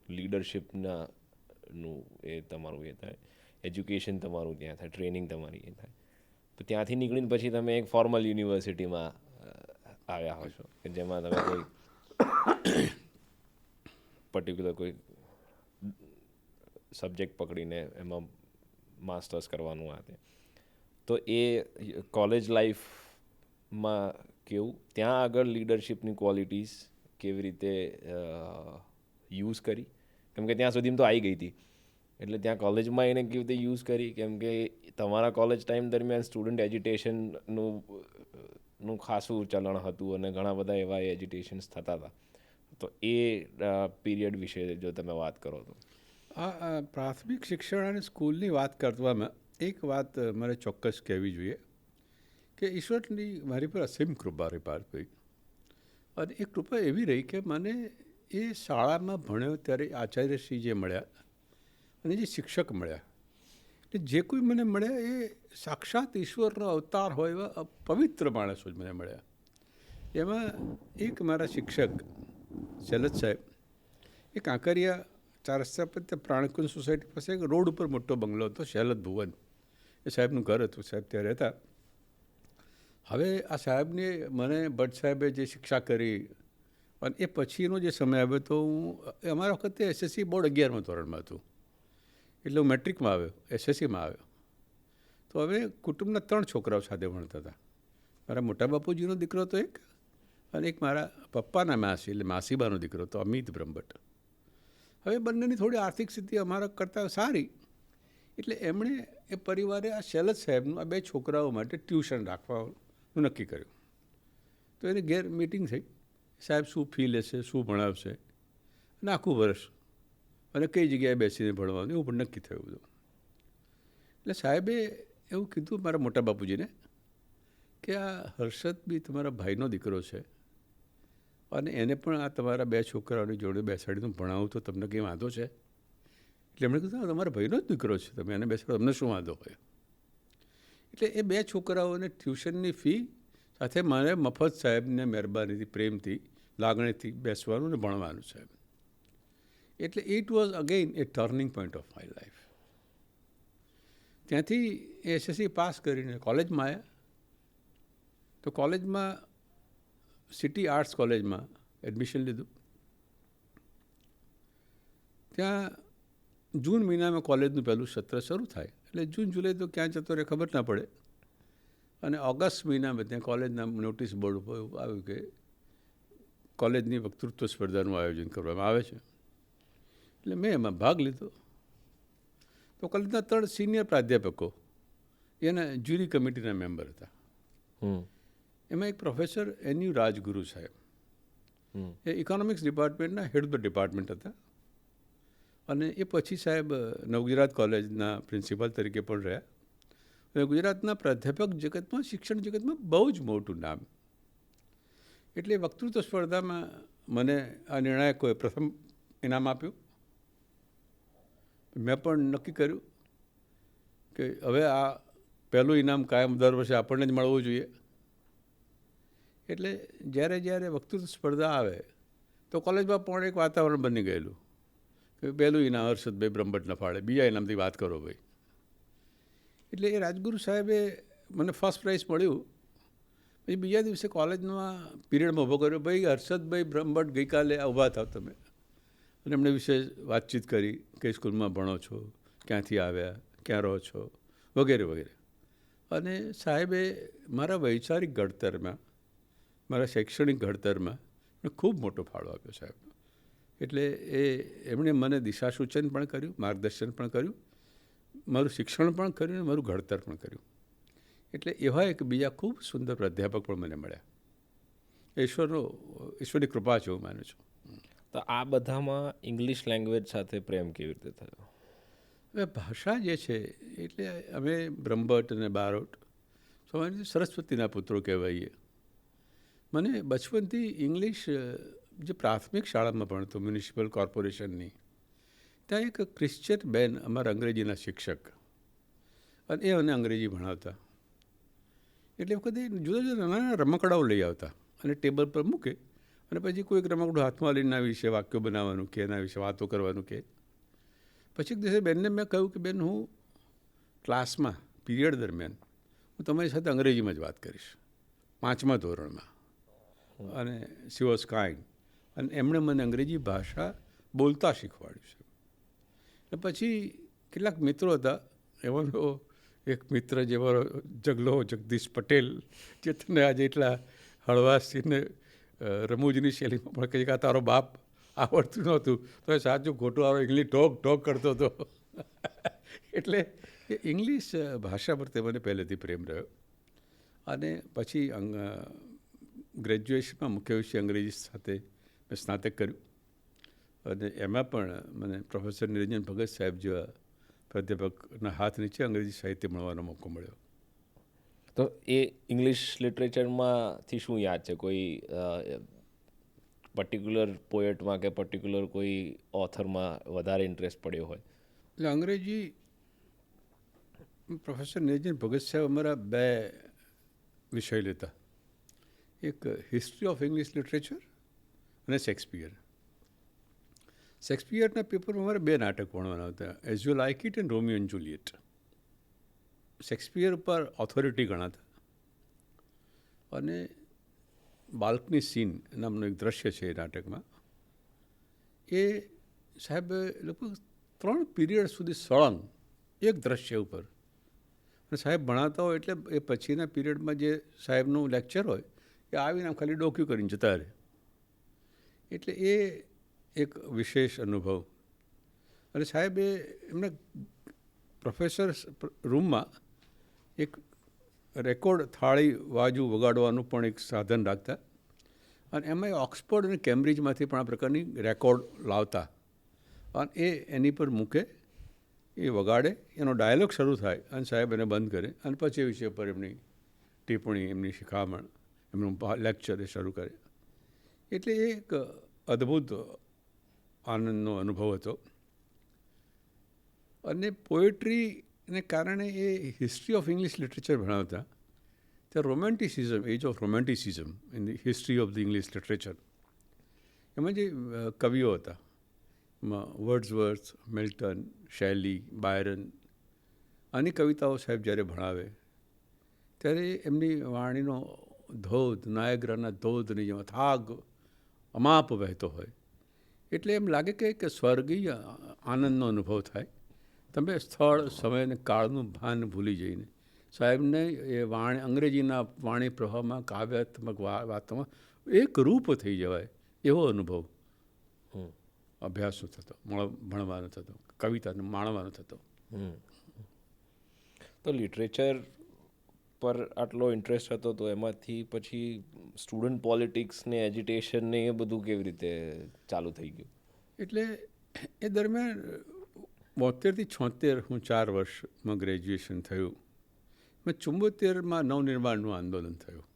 લીડરશિપનું એ તમારું એ થાય, એજ્યુકેશન તમારું ત્યાં થાય, ટ્રેનિંગ તમારી એ થાય. તો ત્યાંથી નીકળીને પછી તમે એક ફોર્મલ યુનિવર્સિટીમાં આવ્યા હશો કે જેમાં તમે કોઈ પર્ટિક્યુલર કોઈ સબ્જેક્ટ પકડીને એમાં માસ્ટર્સ કરવાનું આ તે. તો એ કોલેજ લાઈફમાં કેવું, ત્યાં આગળ લીડરશિપની ક્વોલિટીઝ કેવી રીતે યુઝ કરી? કેમ કે ત્યાં સુધીમાં તો આવી ગઈ હતી એટલે ત્યાં કોલેજમાં એને કેવી રીતે યુઝ કરી, કેમ કે તમારા કોલેજ ટાઈમ દરમિયાન સ્ટુડન્ટ એજ્યુટેશનનું ખાસું ચલણ હતું અને ઘણા બધા એવા એજ્યુટેશન્સ થતા હતા. તો એ પીરિયડ વિશે જો તમે વાત કરો તો.
આ પ્રાથમિક શિક્ષણ અને સ્કૂલની વાત કરવામાં એક વાત મારે ચોક્કસ કહેવી જોઈએ કે ઈશ્વરની મારી પર અસીમ કૃપા રહી પાર્થભાઈ. અને એ કૃપા એવી રહી કે મને એ શાળામાં ભણ્યો ત્યારે આચાર્યશ્રી જે મળ્યા અને જે શિક્ષક મળ્યા, એટલે જે કોઈ મને મળ્યા એ સાક્ષાત ઈશ્વરનો અવતાર હોય એવા પવિત્ર માણસો જ મને મળ્યા. એમાં એક મારા શિક્ષક શૈલજ સાહેબ, એ કાંકરિયા 4 રસ્તા પર ત્યાં પ્રાણકુંજ સોસાયટી પાસે એક રોડ ઉપર મોટો બંગલો હતો, શૈલજ ભુવન એ સાહેબનું ઘર હતું. સાહેબ ત્યાં રહેતા. હવે આ સાહેબને મને ભટ્ટ સાહેબે જે શિક્ષા કરી અને એ પછીનો જે સમય આવ્યો તો હું અમારા વખતે એસએસસી બોર્ડ 11મા ધોરણમાં હતું, એટલે હું મેટ્રિકમાં આવ્યો, એસએસસીમાં આવ્યો. તો હવે કુટુંબના 3 છોકરાઓ સાથે ભણતા હતા. મારા મોટા બાપુજીનો દીકરો હતો એક, અને એક મારા પપ્પાના માસી એટલે માસીબાનો દીકરો હતો અમિત બ્રહ્મભટ્ટ. હવે બંનેની થોડી આર્થિક સ્થિતિ અમારા કરતાં સારી, એટલે એમણે એ પરિવારે આ શૈલજ સાહેબનું આ 2 છોકરાઓ માટે ટ્યુશન રાખવાનું નક્કી કર્યું. તો એની ઘેર મિટિંગ થઈ, સાહેબ શું ફી લેશે, શું ભણાવશે અને આખું વર્ષ અને કઈ જગ્યાએ બેસીને ભણવાનું એવું પણ નક્કી થયું બધું. એટલે સાહેબે એવું કીધું મારા મોટા બાપુજીને કે આ હર્ષદ બી તમારા ભાઈનો દીકરો છે અને એને પણ આ તમારા 2 છોકરાઓની જોડે બેસાડીને ભણાવું તો તમને કંઈ વાંધો છે? એટલે એમણે કીધું તમારા ભાઈનો જ દીકરો છે, તમે એને બેસાડો, તમને શું વાંધો હોય? એટલે એ 2 છોકરાઓને ટ્યુશનની ફી સાથે મારે મફત સાહેબને મહેરબાનીથી, પ્રેમથી, લાગણીથી બેસવાનું ને ભણવાનું સાહેબ. એટલે it was again A turning point of my life. ત્યાંથી એસએસસી પાસ કરીને કોલેજમાં આવ્યા. તો કોલેજમાં સિટી આર્ટ્સ કોલેજમાં એડમિશન લીધું. ત્યાં જૂન મહિનામાં કોલેજનું પહેલું સત્ર શરૂ થાય, એટલે જૂન જુલાઈ તો ક્યાં જતો રહે ખબર ના પડે. અને ઓગસ્ટ મહિનામાં ત્યાં કોલેજના નોટિસ બોર્ડ ઉપર આવ્યું કે કોલેજની વક્તૃત્વ સ્પર્ધાનું આયોજન કરવામાં આવે છે. એટલે મેં એમાં ભાગ લીધો. તો કોલેજના 3 સિનિયર પ્રાધ્યાપકો એના જ્યુરી કમિટીના મેમ્બર હતા. એમાં એક પ્રોફેસર NU રાજગુરુ સાહેબ, એ ઇકોનોમિક્સ ડિપાર્ટમેન્ટના હેડ ઓફ ધ ડિપાર્ટમેન્ટ હતા. અને એ પછી સાહેબ નવગુજરાત કોલેજના પ્રિન્સિપાલ તરીકે પણ રહ્યા. અને ગુજરાતના પ્રાધ્યાપક જગતમાં, શિક્ષણ જગતમાં બહુ જ મોટું નામ. એટલે વક્તૃત્વ સ્પર્ધામાં મને આ નિર્ણાયકોએ પ્રથમ ઇનામ આપ્યું. મેં પણ નક્કી કર્યું કે હવે આ પહેલું ઇનામ કાયમ દર વર્ષે આપણને જ મળવું જોઈએ. એટલે જ્યારે જ્યારે વક્તૃત્વ સ્પર્ધા આવે તો કોલેજમાં પણ એક વાતાવરણ બની ગયેલું કે પહેલું ઇનામ હર્ષદભાઈ બ્રહ્મભટ્ટ ન ફાળે, બીજા ઇનામથી વાત કરો ભાઈ. એટલે એ રાજગુરુ સાહેબે મને ફર્સ્ટ પ્રાઇઝ મળ્યું. પછી બીજા દિવસે કોલેજમાં પીરિયડમાં ઊભો કર્યો, ભાઈ હર્ષદભાઈ બ્રહ્મભટ્ટ ગઈકાલે ઊભા થાવ તમે. અને એમણે વિશે વાતચીત કરી, કઈ સ્કૂલમાં ભણો છો, ક્યાંથી આવ્યા, ક્યાં રહો છો, વગેરે વગેરે. અને સાહેબે મારા વૈચારિક ઘડતરમાં, મારા શૈક્ષણિક ઘડતરમાં ખૂબ મોટો ફાળો આપ્યો સાહેબ. એટલે એમણે મને દિશા સૂચન પણ કર્યું, માર્ગદર્શન પણ કર્યું, મારું શિક્ષણ પણ કર્યું અને મારું ઘડતર પણ કર્યું. એટલે એવા એક બીજા ખૂબ સુંદર પ્રાધ્યાપક પણ મને મળ્યા. ઈશ્વરની કૃપા છે હું માનું છું.
તો આ બધામાં ઇંગ્લિશ લેંગ્વેજ સાથે પ્રેમ કેવી રીતે થયો?
હવે ભાષા જે છે, એટલે અમે બ્રહ્મભટ્ટ અને બારોટ સરસ્વતીના પુત્રો કહેવાઈએ. મને બચપનથી ઇંગ્લિશ, જે પ્રાથમિક શાળામાં ભણતો મ્યુનિસિપલ કોર્પોરેશનની, ત્યાં એક ક્રિશ્ચિયન બેન અમારા અંગ્રેજીના શિક્ષક, અને એ મને અંગ્રેજી ભણાવતા. એટલે વખતે જુદા જુદા નાના રમકડાઓ લઈ આવતા અને ટેબલ પર મૂકે, અને પછી કોઈક રમકડું હાથમાં લઈને એના વિશે વાક્યો બનાવવાનું કે એના વિશે વાતો કરવાનું કે. પછી એક દિવસે બેનને મેં કહ્યું કે બેન, હું ક્લાસમાં પીરિયડ દરમિયાન હું તમારી સાથે અંગ્રેજીમાં જ વાત કરીશ, 5મા ધોરણમાં. અને શી વોઝ કાઇન્ડ, અને એમણે મને અંગ્રેજી ભાષા બોલતા શીખવાડ્યું છે. અને પછી કેટલાક મિત્રો હતા, એવાનો એક મિત્ર જેવો જગલો જગદીશ પટેલ, જે તને આજે એટલા હળવાશથી રમૂજની શૈલીમાં પણ કહી કે તારો બાપ આવડતું નહોતું તો સાચું ખોટું આવે ઇંગ્લિશ ઢોક ઢોક કરતો હતો. એટલે એ ઇંગ્લિશ ભાષા પર મને પહેલેથી પ્રેમ રહ્યો અને પછી ગ્રેજ્યુએશનમાં મુખ્ય વિષય અંગ્રેજી સાથે મેં સ્નાતક કર્યું અને એમાં પણ મને પ્રોફેસર નિરંજન ભગત સાહેબ જેવા પ્રાધ્યાપકના હાથ નીચે અંગ્રેજી સાહિત્ય મળવાનો મોકો મળ્યો.
તો એ ઇંગ્લિશ લિટરેચરમાંથી શું યાદ છે? કોઈ પર્ટિક્યુલર પોએટમાં કે પર્ટિક્યુલર કોઈ ઓથરમાં વધારે ઇન્ટરેસ્ટ પડ્યો હોય?
એટલે અંગ્રેજી પ્રોફેસર નિરંજન ભગત સાહેબ અમારા બે વિષય લેતા, એક હિસ્ટ્રી ઓફ ઇંગ્લિશ લિટરેચર અને શેક્સપિયર. શેક્સપિયરના પેપરમાં અમારે બે નાટક ભણવાના હતા, as you like it and Romeo and Juliet. Shakespeare પર ઓથોરિટી ગણાતા અને બાલ્કની સીન નામનું એક દ્રશ્ય છે એ નાટકમાં. એ સાહેબ લગભગ 3 પીરિયડ સુધી સળંગ એક દ્રશ્ય ઉપર અને સાહેબ ભણાવતા હોય એટલે એ પછીના પીરિયડમાં જે સાહેબનું લેક્ચર હોય એ આવીને આમ ખાલી ડોક્યુ કરીને જતા રહે. એટલે એ એક વિશેષ અનુભવ. અને સાહેબ એમના પ્રોફેસર રૂમમાં એક રેકોર્ડ થાળી વાજુ વગાડવાનું પણ એક સાધન રાખતા અને એમાં ઓક્સફોર્ડ અને કેમ્બ્રિજમાંથી પણ આ પ્રકારની રેકોર્ડ લાવતા અને એની પર મૂકે, એ વગાડે, એનો ડાયલોગ શરૂ થાય અને સાહેબ એને બંધ કરે અને પછી એ વિષય પર એમની ટિપ્પણી, એમની શિખામણ, એમનું લેક્ચર એ શરૂ કરે. એટલે એ એક અદ્ભુત આનંદનો અનુભવ હતો. અને પોએટ્રીને કારણે એ હિસ્ટ્રી ઓફ ઇંગ્લિશ લિટરેચર ભણાવતા. ત્યાં romanticism, age of romanticism in the history of the English literature, એમાં જે કવિઓ હતા એમાં વર્ડ્સવર્થ, મિલ્ટન, શેલી, બાયરન આની કવિતાઓ સાહેબ જ્યારે ભણાવે ત્યારે એમની વાણીનો ધોધ નાયગ્રાના ધોધની જેમ થાગ અમાપ વહેતો હોય. એટલે એમ લાગે કે સ્વર્ગીય આનંદનો અનુભવ થાય. તમે સ્થળ, સમય અને કાળનું ભાન ભૂલી જઈને સાહેબને એ અંગ્રેજીના વાણી પ્રવાહમાં, કાવ્યાત્મક વાતોમાં એક રૂપ થઈ જવાય એવો અનુભવ અભ્યાસનો થતો, ભણવાનો થતો, કવિતાનો માણવાનો થતો.
તો લિટરેચર પર આટલો ઇન્ટરેસ્ટ હતો તો એમાંથી પછી સ્ટુડન્ટ પોલિટિક્સ ને એજ્યુટેશન ને એ બધું કેવી રીતે ચાલુ થઈ ગયું?
એટલે એ દરમિયાન 72 થી 76 હું 4 વર્ષમાં ગ્રેજ્યુએશન થયું. મેં 74માં નવનિર્માણનું આંદોલન થયું.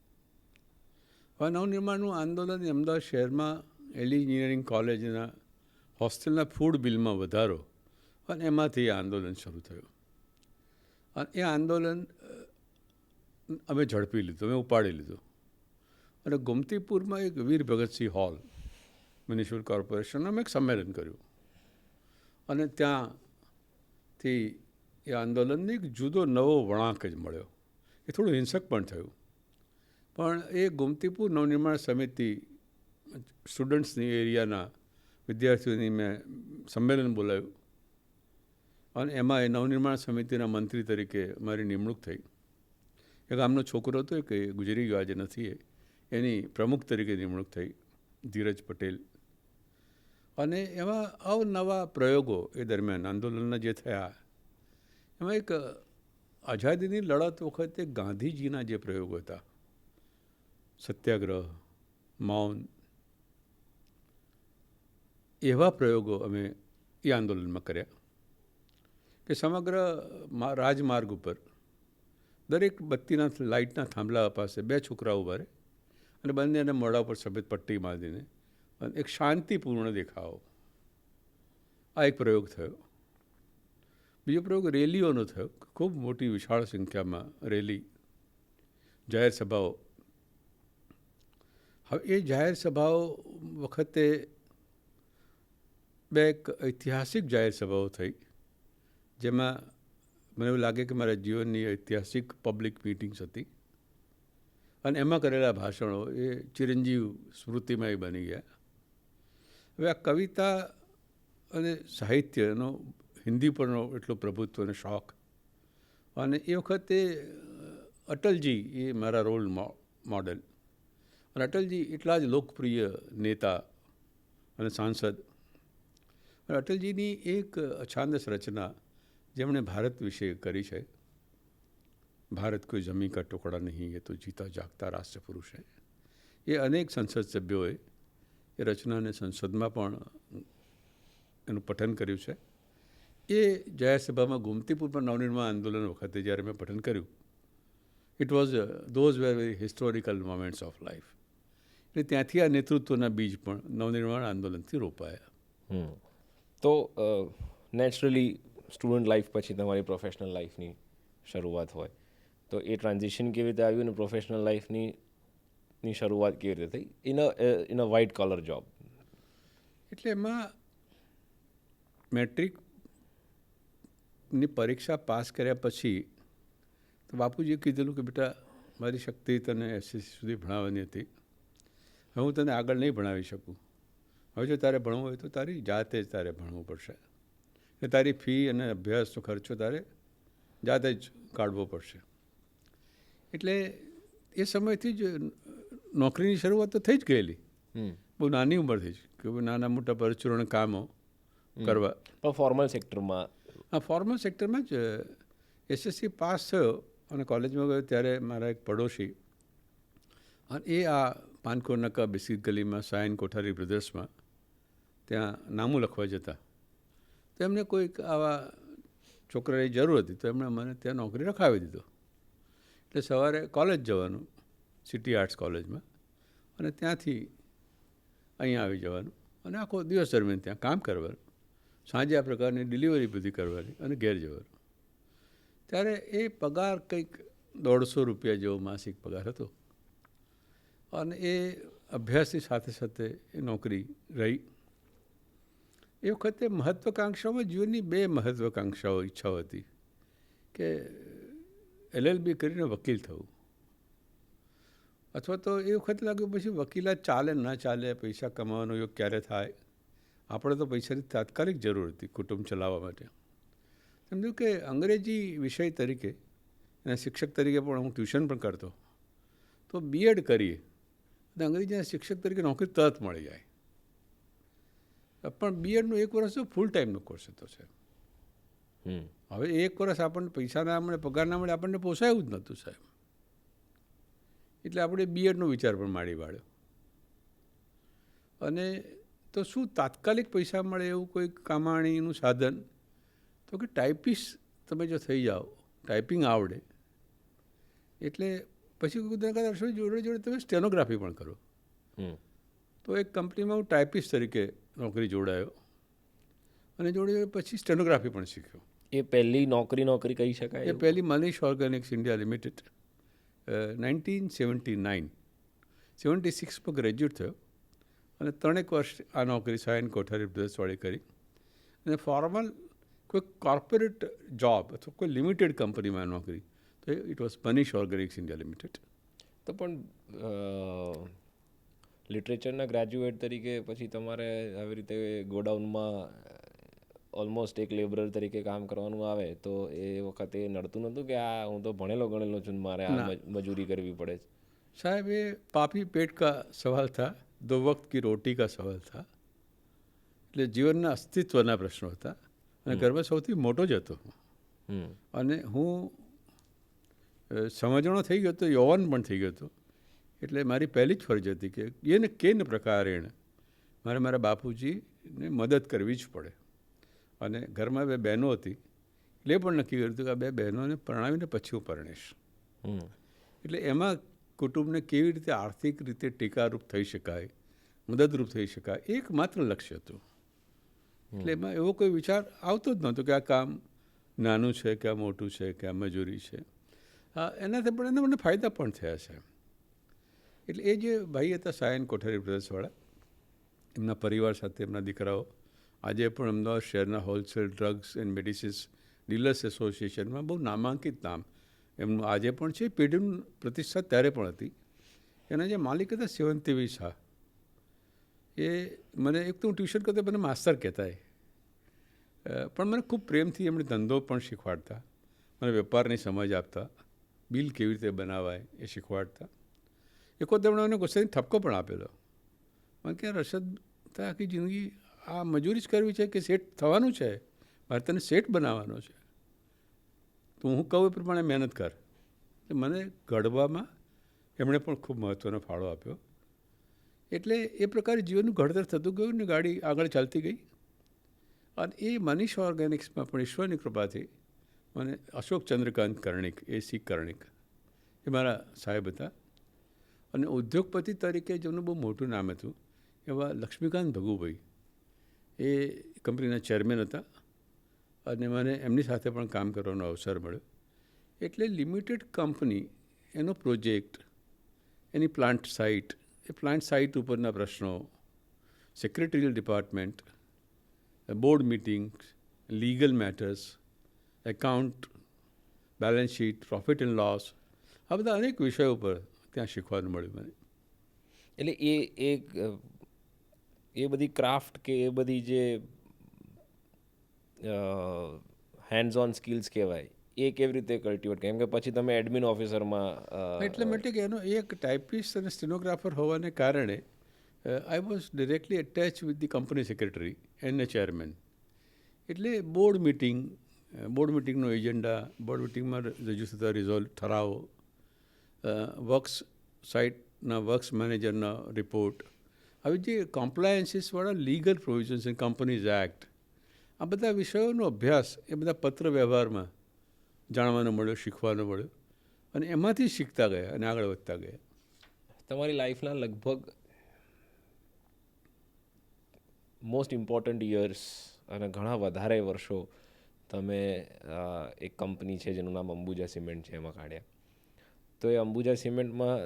હવે નવનિર્માણનું આંદોલન અમદાવાદ શહેરમાં એન્જિનિયરિંગ કોલેજના હોસ્ટેલના ફૂડ બિલમાં વધારો અને એમાંથી એ આંદોલન શરૂ થયું. અને એ આંદોલન અમે ઝડપી લીધું, અમે ઉપાડી લીધું અને ગોમતીપુરમાં એક વીર ભગતસિંહ હોલ મ્યુનિસિપલ કોર્પોરેશનનું અમે એક સંમેલન કર્યું અને ત્યાંથી એ આંદોલનને એક જુદો નવો વળાંક જ મળ્યો. એ થોડું હિંસક પણ થયું, પણ એ ગોમતીપુર નવનિર્માણ સમિતિ સ્ટુડન્ટ્સની એરિયાના વિદ્યાર્થીઓની મેં સંમેલન બોલાવ્યું અને એમાં એ નવનિર્માણ સમિતિના મંત્રી તરીકે મારી નિમણૂક થઈ. એક ગામનો છોકરો હતો કે ગુજરી ગયો, આજે નથી, એની પ્રમુખ તરીકે નિમણૂક થઈ, ધીરજ પટેલ. અને એમાં અવનવા પ્રયોગો એ દરમિયાન આંદોલનના જે થયા એમાં એક આઝાદીની લડત વખતે ગાંધીજીના જે પ્રયોગો હતા, સત્યાગ્રહ, મૌન, એવા પ્રયોગો અમે એ આંદોલનમાં કર્યા કે સમગ્ર રાજમાર્ગ ઉપર દરેક બત્તીના લાઇટના થાંભલા પાસે 2 છોકરા ઊભા રહે અને બંનેના મોઢા પર સફેદ પટ્ટી બાંધીને અને એક શાંતિપૂર્ણ દેખાવો. આ એક પ્રયોગ થયો. બીજો પ્રયોગ રેલીઓનો થયો. ખૂબ મોટી વિશાળ સંખ્યામાં રેલી, જાહેર સભાઓ. હવે એ જાહેર સભાઓ વખતે એક ઐતિહાસિક જાહેર સભાઓ થઈ જેમાં મને એવું લાગે કે મારા જીવનની ઐતિહાસિક પબ્લિક મિટિંગ્સ હતી અને એમાં કરેલા ભાષણો એ ચિરંજીવ સ્મૃતિમય બની ગયા. હવે આ કવિતા અને સાહિત્યનો હિન્દી પરનો એટલો પ્રભુત્વ અને શોખ, અને એ વખતે અટલજી એ મારા રોલ મોડેલ, અને અટલજી એટલા જ લોકપ્રિય નેતા અને સાંસદ. અટલજીની એક છાંદસ રચના જેમણે ભારત વિશે કરી છે, ભારત કોઈ જમી કા ટુકડા નહીં, એ તો જીતા જાગતા રાષ્ટ્ર પુરુષ છે. એ અનેક સંસદ સભ્યોએ એ રચનાને સંસદમાં પણ એનું પઠન કર્યું છે. એ જાહેર સભામાં ગોમતીપુરમાં નવનિર્માણ આંદોલન વખતે જ્યારે મેં પઠન કર્યું, it was those wear very historical moments of life. એટલે ત્યાંથી આ નેતૃત્વના બીજ પણ નવનિર્માણ આંદોલનથી રોપાયા.
તો નેચરલી સ્ટુડન્ટ લાઈફ પછી તમારી પ્રોફેશનલ લાઈફની શરૂઆત હોય, તો એ ટ્રાન્ઝિશન કેવી રીતે આવ્યું અને પ્રોફેશનલ લાઈફની શરૂઆત કેવી રીતે થઈ in a white collar job?
એટલે એમાં મેટ્રિકની પરીક્ષા પાસ કર્યા પછી તો બાપુજીએ કીધેલું કે બેટા, મારી શક્તિ તને એસએસસી સુધી ભણાવવાની હતી, હવે હું તને આગળ નહીં ભણાવી શકું. હવે જો તારે ભણવું હોય તો તારી જાતે જ તારે ભણવું પડશે, એટલે તારી ફી અને અભ્યાસનો ખર્ચો તારે જાતે જ કાઢવો પડશે. એટલે એ સમયથી જ નોકરીની શરૂઆત તો થઈ જ ગયેલી, બહુ નાની ઉંમરથી જ, કે નાના મોટા પરચુરણ કામો કરવા.
પણ ફોર્મલ સેક્ટરમાં?
હા, ફોર્મલ સેક્ટરમાં જ. એસએસસી પાસ થયો અને કોલેજમાં ગયો ત્યારે મારા એક પડોશી, અને એ આ પાનકોર નકા બિસ્કિટ ગલીમાં સાયન કોઠારી બ્રધર્સમાં ત્યાં નામું લખવા જતા. તો એમને કોઈક આવા છોકરાની જરૂર હતી, તો એમણે મને ત્યાં નોકરી રખાવી દીધો. એટલે સવારે કોલેજ જવાનું, સિટી આર્ટ્સ કોલેજમાં, અને ત્યાંથી અહીંયા આવી જવાનું અને આખો દિવસ દરમિયાન ત્યાં કામ કરવાનું, સાંજે આ પ્રકારની ડિલિવરી બધી કરવાની અને ઘેર જવાનું. ત્યારે એ પગાર કંઈક 150 રૂપિયા જેવો માસિક પગાર હતો, અને એ અભ્યાસની સાથે સાથે એ નોકરી રહી. એ વખતે મહત્ત્વાકાંક્ષાઓમાં જીવનની 2 મહત્ત્વાકાંક્ષાઓ, ઈચ્છાઓ હતી કે LLB કરીને વકીલ થવું, અથવા તો એ વખતે લાગ્યું પછી વકીલાત ચાલે ના ચાલે, પૈસા કમાવાનો યોગ ક્યારે થાય, આપણે તો પૈસાની તાત્કાલિક જરૂર હતી કુટુંબ ચલાવવા માટે. સમજ્યું કે અંગ્રેજી વિષય તરીકે અને શિક્ષક તરીકે પણ હું ટ્યુશન પણ કરતો, તો BEd કરીએ અને અંગ્રેજીના શિક્ષક તરીકે નોકરી તરત મળી જાય. પણ BEdનું 1 વર્ષ તો ફૂલ ટાઈમનો કોર્સ હતો છે. હવે 1 વર્ષ આપણને પૈસા ના મળે, પગાર ના મળે, આપણને પોસાયું જ નહોતું સાહેબ. એટલે આપણે BEdનો વિચાર પણ માંડી વાળ્યો. અને તો શું તાત્કાલિક પૈસા મળે એવું કોઈ કમાણીનું સાધન? તો કે ટાઈપિસ્ટ તમે જો થઈ જાઓ, ટાઈપિંગ આવડે, એટલે પછી જોડે જોડે તમે સ્ટેનોગ્રાફી પણ કરો. તો એક કંપનીમાં હું ટાઈપિસ્ટ તરીકે નોકરી જોડાયો અને જોડે જોડે પછી સ્ટેનોગ્રાફી પણ શીખ્યો.
એ પહેલી નોકરી કહી શકાય?
એ પહેલી મનીષ ઓર્ગેનિક્સ ઇન્ડિયા લિમિટેડ, 1979. 76માં ગ્રેજ્યુએટ થયો અને 3 વર્ષ આ નોકરી સાયન કોઠારી બ્રધર્સવાળી કરી. અને ફોર્મલ કોઈ કોર્પોરેટ જોબ અથવા કોઈ લિમિટેડ કંપનીમાં નોકરી, તો it was Manish organics India limited.
તો પણ લિટરેચરના ગ્રેજ્યુએટ તરીકે પછી તમારે આવી રીતે ગોડાઉનમાં ઓલમોસ્ટ એક લેબરર તરીકે કામ કરવાનું આવે, તો એ વખતે નડતું નહોતું કે આ હું તો ભણેલો ગણેલો છું, મારે આ મજૂરી કરવી પડે છે?
साहब ये पापी पेट का सवाल था, 2 वक्त की रोटी का सवाल था. એટલે જીવનના અસ્તિત્વના પ્રશ્નો હતા અને ઘરમાં સૌથી મોટો જ હતો. અને હું સમજણો થઈ ગયો હતો, યૌવન પણ થઈ ગયો હતો. એટલે મારી પહેલી જ ફરજ હતી કે એને કેન પ્રકારેણ મારે મારા બાપુજીને મદદ કરવી જ પડે. અને ઘરમાં 2 બહેનો હતી, એટલે એ પણ નક્કી કર્યું હતું કે આ 2 બહેનોને પરણાવીને પછી હું પરણીશ. એટલે એમાં કુટુંબને કેવી રીતે આર્થિક રીતે ટેકારૂપ થઈ શકાય, મદદરૂપ થઈ શકાય, એકમાત્ર લક્ષ્ય હતું. એટલે એમાં એવો કોઈ વિચાર આવતો જ નહોતો કે આ કામ નાનું છે કે આ મોટું છે કે આ મજૂરી છે. એનાથી પણ એના મને ફાયદા પણ થયા છે. એટલે એ જે ભાઈ હતા સાયન કોઠારી બ્રધર્સવાળા, એમના પરિવાર સાથે એમના દીકરાઓ આજે પણ અમદાવાદ શહેરના wholesale drugs and medicines dealers એસોસિએશનમાં બહુ નામાંકિત નામ એમનું આજે પણ છે. પેઢીનું પ્રતિષ્ઠા ત્યારે પણ હતી. એના જે માલિક હતા સેવંતીવી શાહ, એ મને એક તો હું ટ્યુશન કરતો મને માસ્તર કહેતા, પણ મને ખૂબ પ્રેમથી એમણે ધંધો પણ શીખવાડતા, મને વેપારની સમજ આપતા, બિલ કેવી રીતે બનાવાય એ શીખવાડતા. એક વખત એમણે મને ગુસ્સાથી ઠપકો પણ આપેલો. મને કે રશદ, તો આખી જિંદગી આ મજૂરી જ કરવી છે કે સેટ થવાનું છે? મારે તને સેટ બનાવવાનો છે. તો હું કહું એ પ્રમાણે મહેનત કર. એટલે મને ઘડવામાં એમણે પણ ખૂબ મહત્ત્વનો ફાળો આપ્યો. એટલે એ પ્રકારે જીવનનું ઘડતર થતું ગયું ને ગાડી આગળ ચાલતી ગઈ. અને એ મનીષ ઓર્ગેનિક્સમાં પણ ઈશ્વરની કૃપાથી મને અશોક ચંદ્રકાંત કર્ણિક, એસી કર્ણિક, એ મારા સાહેબ હતા. અને ઉદ્યોગપતિ તરીકે જેમનું બહુ મોટું નામ હતું એવા લક્ષ્મીકાંત ભગુભાઈ, એ કંપનીના ચેરમેન હતા. અને મને એમની સાથે પણ કામ કરવાનો અવસર મળ્યો. એટલે લિમિટેડ કંપની, એનો પ્રોજેક્ટ, એની પ્લાન્ટ સાઇટ, એ પ્લાન્ટ સાઇટ ઉપરના પ્રશ્નો, secretarial department, board meetings, legal matters, account, balance sheet, profit and loss, આ બધા અનેક વિષયો પર ત્યાં શીખવાનું મળ્યું મને.
એટલે એ બધી ક્રાફ્ટ કે એ બધી જે હેન્ડ્સ ઓન સ્કિલ્સ કહેવાય એ કેવી રીતે કલ્ટિવેટ, કેમ કે પછી તમે એડમિન ઓફિસરમાં
એટલે માટે કે એનો એક ટાઈપિસ્ટ અને સ્ટેનોગ્રાફર હોવાને કારણે I was directly attach with the company secretary and chairman. એટલે બોર્ડ મિટિંગનો એજન્ડા, બોર્ડ મિટિંગમાં રજૂ થતા રિઝોલ્વ ઠરાવો, વર્ક્સ સાઇટના વર્ક્સ મેનેજરના રિપોર્ટ, આવી જે કોમ્પ્લાયન્સીસવાળા legal provisions in companies act, આ બધા વિષયોનો અભ્યાસ એ બધા પત્ર વ્યવહારમાં જાણવાનો મળ્યો, શીખવાનો મળ્યો. અને એમાંથી શીખતા ગયા અને આગળ વધતા ગયા.
તમારી લાઈફના લગભગ મોસ્ટ ઇમ્પોર્ટન્ટ યર્સ અને ઘણા વધારે વર્ષો તમે એક કંપની છે જેનું નામ અંબુજા સિમેન્ટ છે એમાં કાઢ્યા. તો એ અંબુજા સિમેન્ટમાં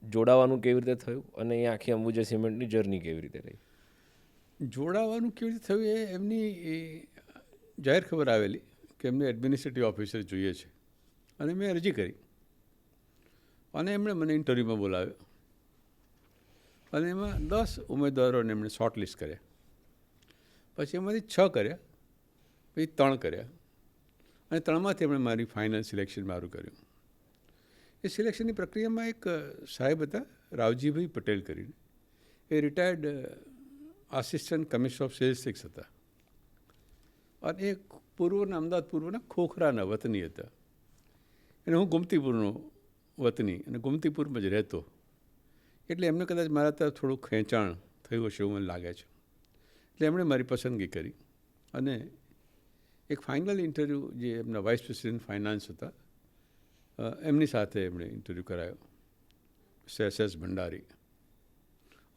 જોડાવાનું કેવી રીતે થયું અને એ આખી અંબુજા સિમેન્ટની જર્ની કેવી રીતે રહી?
જોડાવાનું કેવી રીતે થયું એ એમની જાહેર ખબર આવેલી કે એમને એડમિનિસ્ટ્રેટિવ ઓફિસર જોઈએ છે. અને મેં અરજી કરી અને એમણે મને ઇન્ટરવ્યૂમાં બોલાવ્યો. અને એમાં 10 ઉમેદવારોને એમણે શોર્ટલિસ્ટ કર્યા. પછી એમાંથી 6 કર્યા, પછી 3 કર્યા, અને 3માંથી એમણે મારી ફાઇનલ સિલેક્શન મારું કર્યું. એ સિલેક્શનની પ્રક્રિયામાં એક સાહેબ હતા, રાવજીભાઈ પટેલ કરીને, એ retired assistant commissioner of sales tax હતા. અને એ અમદાવાદ પૂર્વના ખોખરાના વતની હતા. અને હું ગોમતીપુરનો વતની અને ગોમતીપુરમાં જ રહેતો. એટલે એમને કદાચ મારા તરફ થોડું ખેંચાણ થયું હશે એવું મને લાગે છે. એટલે એમણે મારી પસંદગી કરી અને એક ફાઇનલ ઇન્ટરવ્યૂ જે એમના વાઇસ પ્રેસિડેન્ટ ફાઇનાન્સ હતા એમની સાથે એમણે ઇન્ટરવ્યૂ કરાયો, એસ ભંડારી.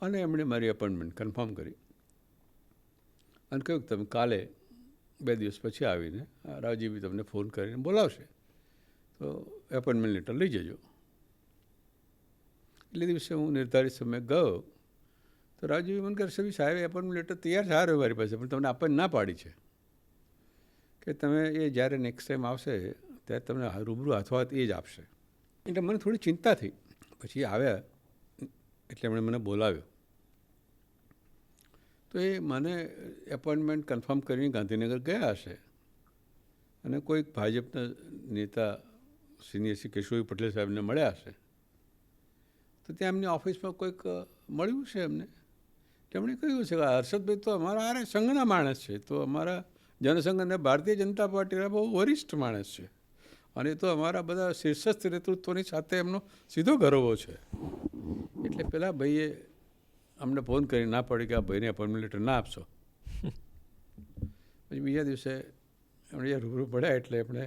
અને એમણે મારી અપોઇન્ટમેન્ટ કન્ફર્મ કરી અને કહ્યું કે તમે કાલે 2 દિવસ પછી આવીને રાવજીભાઈ તમને ફોન કરીને બોલાવશે, તો એપોઇન્ટમેન્ટ લેટર લઈ જજો. એટલે દિવસે હું નિર્ધારિત સમયે ગયો તો રાવજીભાઈ મને કહે, સાહેબ એપોઇન્ટમેન્ટ લેટર તૈયાર છે, આવ્યો મારી પાસે, પણ તમને આપણને ના પાડી છે કે તમે એ જ્યારે નેક્સ્ટ ટાઈમ આવશે ત્યારે તમને રૂબરૂ હાથોહાથ એ જ આપશે. એટલે મને થોડી ચિંતા થઈ. પછી આવ્યા એટલે એમણે મને બોલાવ્યો. તો એ મને એપોઇન્ટમેન્ટ કન્ફર્મ કરીને ગાંધીનગર ગયા હશે અને કોઈક ભાજપના નેતા સિનિયર શ્રી કેશુભાઈ પટેલ સાહેબને મળ્યા હશે. તો ત્યાં એમની ઓફિસમાં કોઈક મળ્યું છે એમને. તેમણે કહ્યું છે કે હર્ષદભાઈ તો અમારા આરે સંઘના માણસ છે, તો અમારા જનસંઘ અને ભારતીય જનતા પાર્ટીના બહુ વરિષ્ઠ માણસ છે અને એ તો અમારા બધા શીર્ષસ્થ નેતૃત્વની સાથે એમનો સીધો ગરવો છે. એટલે પેલા ભાઈએ અમને ફોન કરી ના પડી કે આ ભાઈને એપોઇન્ટમેન્ટ લેટર ના આપશો. પછી બીજા દિવસે એમણે જ્યાં રૂબરૂ પડ્યા એટલે એમણે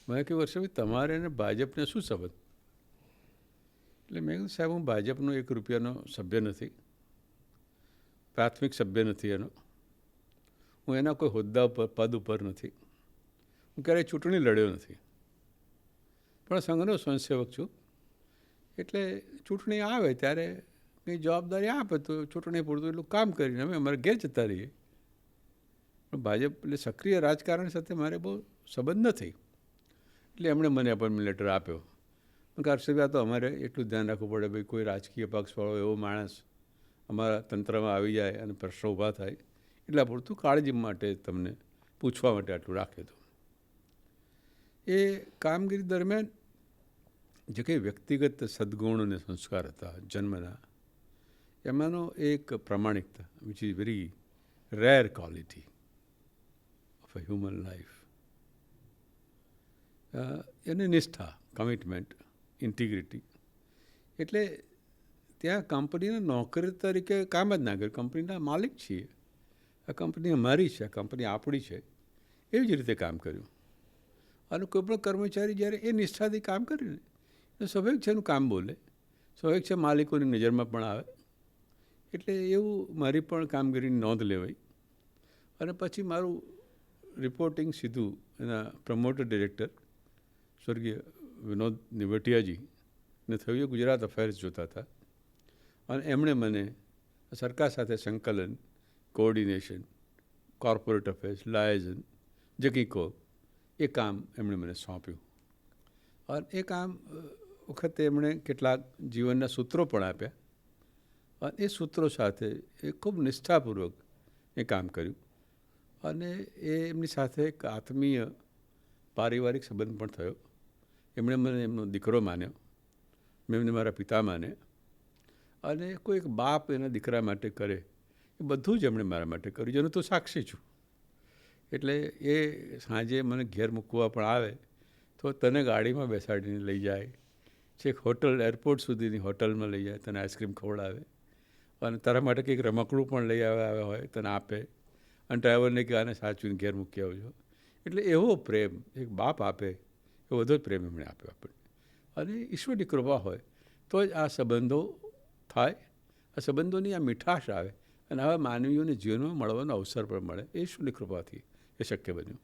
મને કહ્યું, હર્ષભાઈ તમારે એને ભાજપને શું સંબંધ? એટલે મેં કીધું, સાહેબ હું ભાજપનો 1 રૂપિયાનો સભ્ય નથી, પ્રાથમિક સભ્ય નથી એનો, હું એના કોઈ હોદ્દા ઉપર પદ ઉપર નથી, હું ક્યારેય ચૂંટણી લડ્યો નથી, પણ સંઘનો સ્વયંસેવક છું. એટલે ચૂંટણી આવે ત્યારે કંઈ જવાબદારી આપે તો ચૂંટણી પૂરતું એટલું કામ કરીને અમે અમારે ઘેર જતા રહીએ. પણ ભાજપ એટલે સક્રિય રાજકારણ સાથે મારે બહુ સંબંધ નથી. એટલે એમણે મને એપોઇન્ટમેન્ટ લેટર આપ્યો. હર્ષભાઈ આ તો અમારે એટલું ધ્યાન રાખવું પડે, ભાઈ કોઈ રાજકીય પક્ષવાળો એવો માણસ અમારા તંત્રમાં આવી જાય અને પ્રશ્નો ઊભા થાય, એટલા પૂરતું કાળજી માટે તમને પૂછવા માટે આટલું રાખ્યું હતું. એ કામગીરી દરમિયાન જે કંઈ વ્યક્તિગત સદ્ગુણ અને સંસ્કાર હતા જન્મના, એમાંનો એક પ્રામાણિકતા, which is very rare quality of a human life. એને નિષ્ઠા, કમિટમેન્ટ, ઇન્ટિગ્રિટી. એટલે ત્યાં કંપનીના નોકરી તરીકે કામ જ ના કર્યું. કંપનીના માલિક છીએ, આ કંપની અમારી છે, આ કંપની આપણી છે, એવી જ રીતે કામ કર્યું. અને કોઈ પણ કર્મચારી જ્યારે એ નિષ્ઠાથી કામ કરે ને તો સ્વાભાવિક છે એનું કામ બોલે, સ્વાભાવિક છે માલિકોની નજરમાં પણ આવે. એટલે એવું મારી પણ કામગીરીની નોંધ લેવાઈ. અને પછી મારું રિપોર્ટિંગ સીધું એના પ્રમોટર ડિરેક્ટર સ્વર્ગીય વિનોદ નિવટિયાજીને થયું. એ ગુજરાત અફેર્સ જોતા હતા અને એમણે મને સરકાર સાથે સંકલન, કોઓર્ડિનેશન, કોર્પોરેટ અફેર્સ, લાયઝન, જકીકો, એ કામ એમણે મને સોંપ્યું. અને એ કામ વખતે એમણે કેટલાક જીવનના સૂત્રો પણ આપ્યા અને એ સૂત્રો સાથે એ ખૂબ નિષ્ઠાપૂર્વક એ કામ કર્યું. અને એ એમની સાથે એક આત્મીય પારિવારિક સંબંધ પણ થયો. એમણે મને એમનો દીકરો માન્યો, મેં એમને મારા પિતા માન્યા. અને કોઈ એક બાપ એના દીકરા માટે કરે એ બધું જ એમણે મારા માટે કર્યું, જેનું તો સાક્ષી છું. એટલે એ સાંજે મને ઘેર મૂકવા પણ આવે તો તને ગાડીમાં બેસાડીને લઈ જાય, છેક હોટલ, એરપોર્ટ સુધીની હોટલમાં લઈ જાય, તને આઈસ્ક્રીમ ખવડાવે અને તારા માટે કંઈક રમકડું પણ લઈ આવ્યા હોય તને આપે અને ડ્રાઈવરને કે આને સાચવીને ઘેર મૂકી આવજો. એટલે એવો પ્રેમ એક બાપ આપે એવો બધો જ પ્રેમ એમણે આપ્યો આપણને. અને ઈશ્વરની કૃપા હોય તો જ આ સંબંધો થાય, આ સંબંધોની આ મીઠાશ આવે અને આવા માનવીઓને જીવનમાં મળવાનો અવસર પણ મળે. એ ઈશ્વરની કૃપાથી એ શક્ય બન્યું.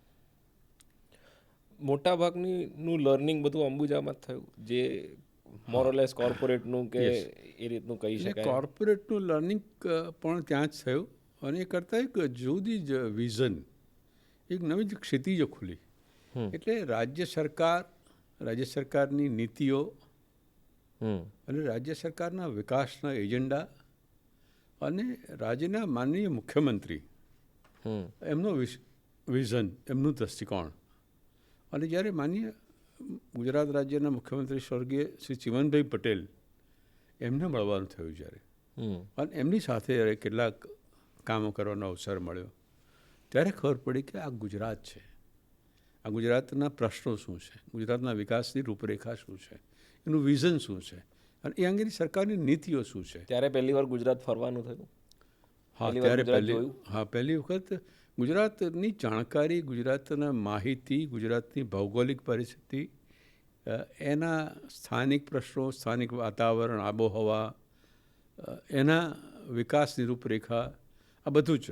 મોટાભાગનું લર્નિંગ બધું અંબુજામાં જ થયું, જે મોરલેસ કોર્પોરેટનું કે એ રીતનું કહી શકાય.
કોર્પોરેટનું લર્નિંગ પણ ત્યાં જ થયું અને એ કરતાં એક જુદી જ વિઝન, એક નવી જ ક્ષિતિજો ખુલી. એટલે રાજ્ય સરકારની નીતિઓ અને રાજ્ય સરકારના વિકાસના એજન્ડા અને રાજ્યના માનનીય મુખ્યમંત્રી એમનો વિઝન, એમનું દ્રષ્ટિકોણ. અને જ્યારે માનનીય ગુજરાત રાજ્યના મુખ્યમંત્રી સ્વર્ગીય શ્રી ચિમનભાઈ પટેલ એમને મળવાનું થયું જ્યારે, અને એમની સાથે જ્યારે કેટલાક કામો કરવાનો અવસર મળ્યો ત્યારે ખબર પડી કે આ ગુજરાત છે, આ ગુજરાતના પ્રશ્નો શું છે, ગુજરાતના વિકાસની રૂપરેખા શું છે, એનું વિઝન શું છે અને એ અંગેની સરકારની નીતિઓ શું છે.
ત્યારે પહેલી વાર ગુજરાત ફરવાનું થયું.
પહેલી વખત ગુજરાતની જાણકારી, ગુજરાતના માહિતી, ગુજરાતની ભૌગોલિક પરિસ્થિતિ, એના સ્થાનિક પ્રશ્નો, સ્થાનિક વાતાવરણ, આબોહવા, એના વિકાસની રૂપરેખા, આ બધું જ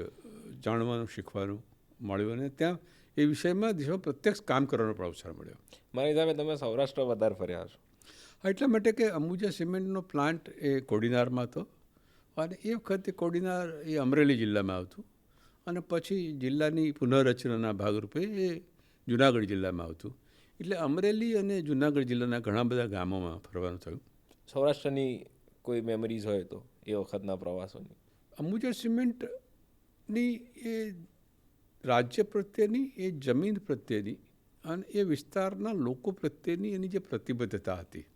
જાણવાનું, શીખવાનું મળ્યું. અને ત્યાં એ વિષયમાં પ્રત્યક્ષ કામ કરવાનો પણ અવસર મળ્યો.
મારા હિસાબે તમે સૌરાષ્ટ્ર વધારે ફર્યા છો.
એટલા માટે કે અંબુજા સિમેન્ટનો પ્લાન્ટ એ કોડીનારમાં હતો અને એ વખતે કોડીનાર એ અમરેલી જિલ્લામાં આવતું અને પછી જિલ્લાની પુનઃરચનાના ભાગરૂપે એ જુનાગઢ જિલ્લામાં આવતું. એટલે અમરેલી અને જુનાગઢ જિલ્લાના ઘણા બધા ગામોમાં ફરવાનું થયું.
સૌરાષ્ટ્રની કોઈ મેમરીઝ હોય તો એ વખતના પ્રવાસોની?
અંબુજા સિમેન્ટની એ રાજ્ય પ્રત્યેની, એ જમીન પ્રત્યેની અને એ વિસ્તારના લોકો પ્રત્યેની એની જે પ્રતિબદ્ધતા હતી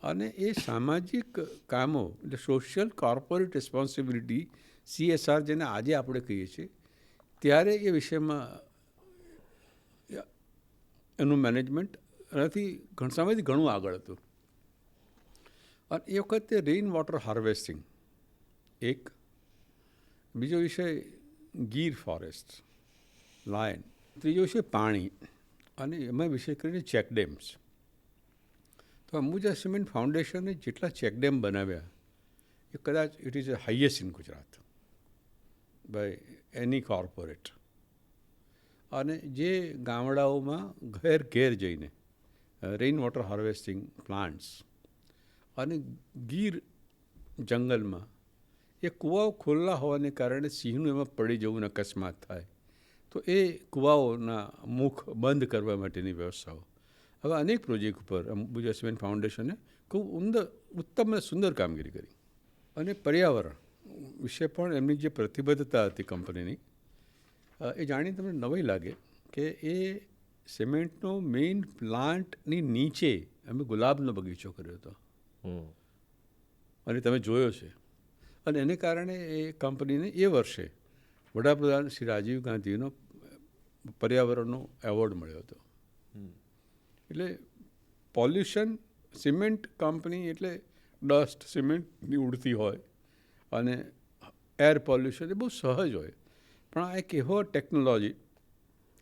અને એ સામાજિક કામો એટલે સોશિયલ કોર્પોરેટ રિસ્પોન્સિબિલિટી, CSR જેને આજે આપણે કહીએ છીએ, ત્યારે એ વિષયમાં એનું મેનેજમેન્ટ એનાથી સમયથી ઘણું આગળ હતું. અને એ વખતે રેઇન વોટર હાર્વેસ્ટિંગ એક, બીજો વિષય ગીર ફોરેસ્ટ, લાયન, ત્રીજો વિષય પાણી અને એમાં વિશેષ કરીને ચેકડેમ્સ. તો અંબુજા સિમેન્ટ ફાઉન્ડેશને જેટલા ચેકડેમ બનાવ્યા એ કદાચ it is highest in Gujarat by any corporate. અને જે ગામડાઓમાં ઘેર ઘેર જઈને રેઇન વોટર હાર્વેસ્ટિંગ પ્લાન્ટ્સ અને ગીર જંગલમાં એ કૂવાઓ ખુલ્લા હોવાને કારણે સિંહનું એમાં પડી જવું અકસ્માત થાય તો એ કૂવાઓના મુખ બંધ કરવા માટેની વ્યવસ્થાઓ. હવે અનેક પ્રોજેક્ટ ઉપર અંબુજા સિમેન્ટ ફાઉન્ડેશને ખૂબ ઉત્તમ અને સુંદર કામગીરી કરી. અને પર્યાવરણ વિશે પણ એમની જે પ્રતિબદ્ધતા હતી કંપનીની, એ જાણીને તમને નવાઈ લાગે કે એ સિમેન્ટનો મેઇન પ્લાન્ટની નીચે અમે ગુલાબનો બગીચો કર્યો હતો અને તમે જોયો છે. અને એને કારણે એ કંપનીને એ વર્ષે વડાપ્રધાન શ્રી રાજીવ ગાંધીનો પર્યાવરણનો એવોર્ડ મળ્યો હતો. એટલે પોલ્યુશન, સિમેન્ટ કંપની એટલે ડસ્ટ સિમેન્ટની ઉડતી હોય અને એર પોલ્યુશન એ બહુ સહજ હોય, પણ આ એક એવો ટેકનોલોજી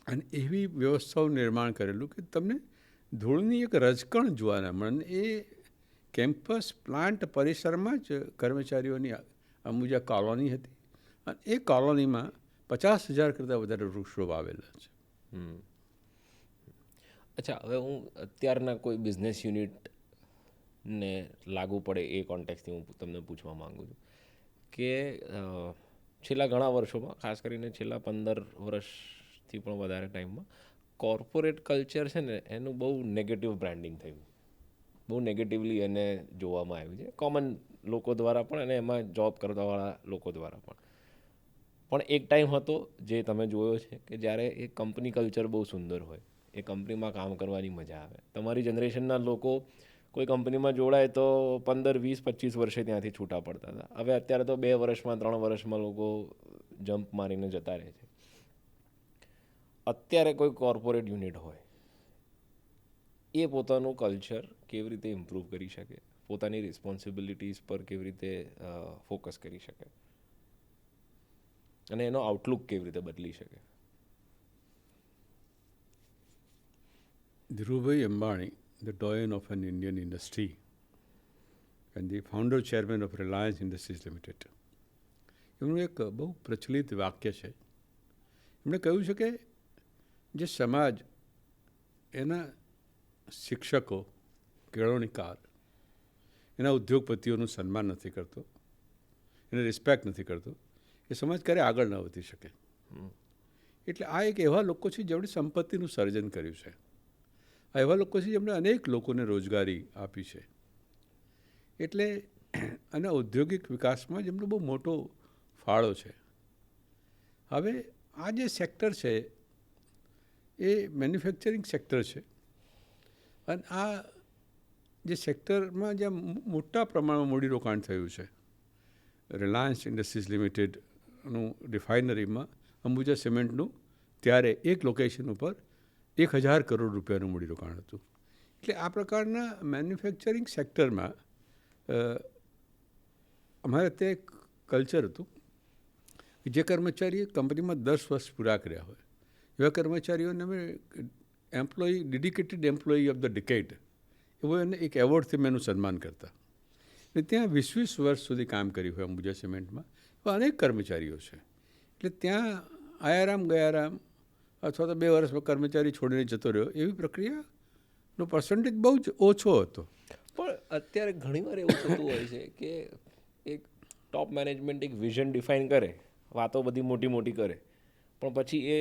અને એવી વ્યવસ્થાઓ નિર્માણ કરેલું કે તમને ધૂળની એક રજકણ જોવા ના મળે. એ કેમ્પસ પ્લાન્ટ પરિસરમાં જ કર્મચારીઓની અંબુજા કોલોની હતી અને એ કોલોનીમાં 50,000 કરતાં વધારે વૃક્ષો વાવેલા છે.
અચ્છા, હવે હું અત્યારના કોઈ બિઝનેસ યુનિટને લાગુ પડે એ કોન્ટેક્સથી હું તમને પૂછવા માગું છું કે છેલ્લા ઘણા વર્ષોમાં, ખાસ કરીને છેલ્લા 15 વર્ષથી પણ વધારે ટાઈમમાં કોર્પોરેટ કલ્ચર છે ને એનું બહુ નેગેટિવ બ્રાન્ડિંગ થયું, બહુ નેગેટિવલી એને જોવામાં આવ્યું છે કોમન લોકો દ્વારા પણ અને એમાં જોબ કરતાવાળા લોકો દ્વારા પણ એક ટાઈમ હતો જે તમે જોયો છે કે જ્યારે એ કંપની કલ્ચર બહુ સુંદર હોય, એ કંપનીમાં કામ કરવાની મજા આવે. તમારી જનરેશનના લોકો કોઈ કંપનીમાં જોડાય તો 15, 20, 25 વર્ષે ત્યાંથી છૂટા પડતા હતા. હવે અત્યારે તો 2 વર્ષમાં 3 વર્ષમાં લોકો જમ્પ મારીને જતા રહે છે. અત્યારે કોઈ કોર્પોરેટ યુનિટ હોય એ પોતાનું કલ્ચર કેવી રીતે ઇમ્પ્રૂવ કરી શકે, પોતાની રિસ્પોન્સિબિલિટીઝ પર કેવી રીતે ફોકસ કરી શકે અને એનો આઉટલુક કેવી રીતે બદલી શકે?
Dhirubhai Ambani, the doyen of an Indian industry and the founder chairman of Reliance Industries Limited, એમનું એક બહુ પ્રચલિત વાક્ય છે. એમણે કહ્યું છે કે જે સમાજ એના શિક્ષકો, કેળવણીકાર, એના ઉદ્યોગપતિઓનું સન્માન નથી કરતો, એને રિસ્પેક્ટ નથી કરતો, એ સમાજ ક્યારે આગળ ન વધી શકે. એટલે આ એક એવા લોકો છે જેમણે સંપત્તિનું સર્જન કર્યું છે. આ એવા લોકો છે જેમણે અનેક લોકોને રોજગારી આપી છે. એટલે અને ઔદ્યોગિક વિકાસમાં જેમનો બહુ મોટો ફાળો છે. હવે આ જે સેક્ટર છે એ મેન્યુફેક્ચરિંગ સેક્ટર છે અને આ જે સેક્ટરમાં જ્યાં મોટા પ્રમાણમાં મૂડીરોકાણ થયું છે, રિલાયન્સ ઇન્ડસ્ટ્રીઝ લિમિટેડનું રિફાઇનરીમાં અંબુજા સિમેન્ટનું ત્યારે એક લોકેશન ઉપર 1,000 કરોડ રૂપિયાનું મૂડીરોકાણ હતું. એટલે આ પ્રકારના મેન્યુફેક્ચરિંગ સેક્ટરમાં અમારે ત્યાં એક કલ્ચર હતું કે જે કર્મચારીએ કંપનીમાં 10 વર્ષ પૂરા કર્યા હોય એવા કર્મચારીઓને અમે dedicated employee of the decade એવો એને એક એવોર્ડથી મેં એનું સન્માન કરતા. અને ત્યાં 20 વર્ષ સુધી કામ કર્યું હોય અંબુજા સિમેન્ટમાં એવા અનેક કર્મચારીઓ છે. એટલે ત્યાં આયારામ ગયારામ અથવા તો 2 વર્ષમાં કર્મચારી છોડીને જતો રહ્યો એવી પ્રક્રિયાનો પર્સન્ટેજ બહુ જ ઓછો હતો.
પણ અત્યારે ઘણીવાર એવું થતું હોય છે કે એક ટોપ મેનેજમેન્ટ એક વિઝન ડિફાઇન કરે, વાતો બધી મોટી મોટી કરે, પણ પછી એ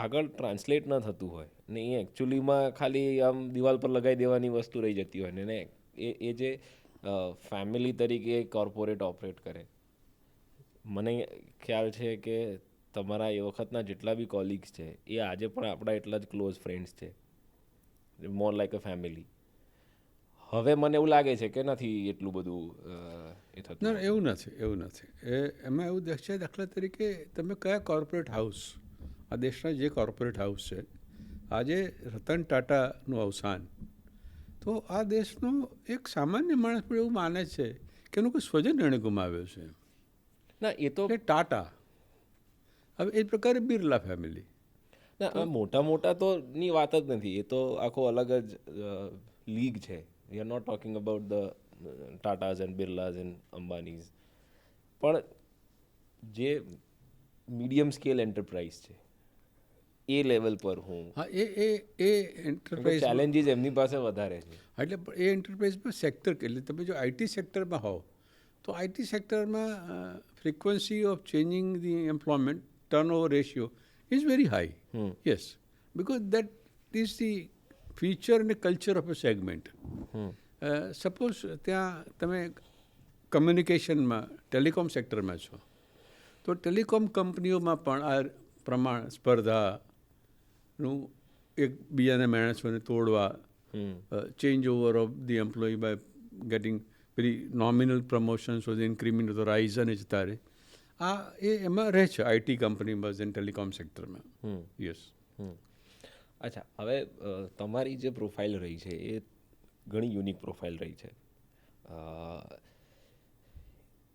આગળ ટ્રાન્સલેટ ન થતું હોય ને એ એકચ્યુઅલીમાં ખાલી આમ દિવાલ પર લગાવી દેવાની વસ્તુ રહી જતી હોય ને એ જે ફેમિલી તરીકે કોર્પોરેટ ઓપરેટ કરે. મને ખ્યાલ છે કે તમારા એ વખતના જેટલા બી કોલિગ્સ છે એ આજે પણ આપણા એટલા જ ક્લોઝ ફ્રેન્ડ્સ છે, મોર લાઈક અ ફેમિલી. હવે મને એવું લાગે છે કે નથી એટલું બધું એ થતું.
ના, એવું નથી. એમાં એવું છે, દાખલા તરીકે તમે કયા કોર્પોરેટ હાઉસ, આ દેશના જે કોર્પોરેટ હાઉસ છે, આજે રતન ટાટાનું અવસાન, તો આ દેશનો એક સામાન્ય માણસ પણ એવું માને છે કે એનું કોઈ સ્વજન એણે ગુમાવ્યો છે.
ના, એ તો
ટાટા, હવે એ પ્રકારે બિરલા ફેમિલી.
ના, મોટા મોટા તો ની વાત જ નથી, એ તો આખો અલગ જ લીગ છે. We are not talking about the Tatas and Birlas and Ambanis. પણ જે મીડિયમ સ્કેલ એન્ટરપ્રાઇઝ છે એ લેવલ પર હું,
હા, એ એન્ટરપ્રાઇઝ
ચેલેન્જીસ એમની પાસે વધારે છે.
એટલે એ એન્ટરપ્રાઇઝમાં સેક્ટર, એટલે તમે જો આઈટી સેક્ટરમાં હોવ તો આઈટી સેક્ટરમાં frequency of changing the employment turnover ratio is very high. Yes, because that is the feature અને culture of a segment. Suppose ત્યાં તમે કમ્યુનિકેશનમાં ટેલિકોમ સેક્ટરમાં છો તો ટેલિકોમ કંપનીઓમાં પણ આ પ્રમાણ સ્પર્ધાનું એકબીજાના માણસોને તોડવા, change over of the employ by getting very nominal promotions or increment તો રાઇઝ અને જતા રહે, આ એમાં રહે છે આઈટી કંપનીમાં અને ટેલિકોમ સેક્ટરમાં. યસ.
અચ્છા, હવે તમારી જે પ્રોફાઇલ રહી છે એ ઘણી યુનિક પ્રોફાઇલ રહી છે. અ,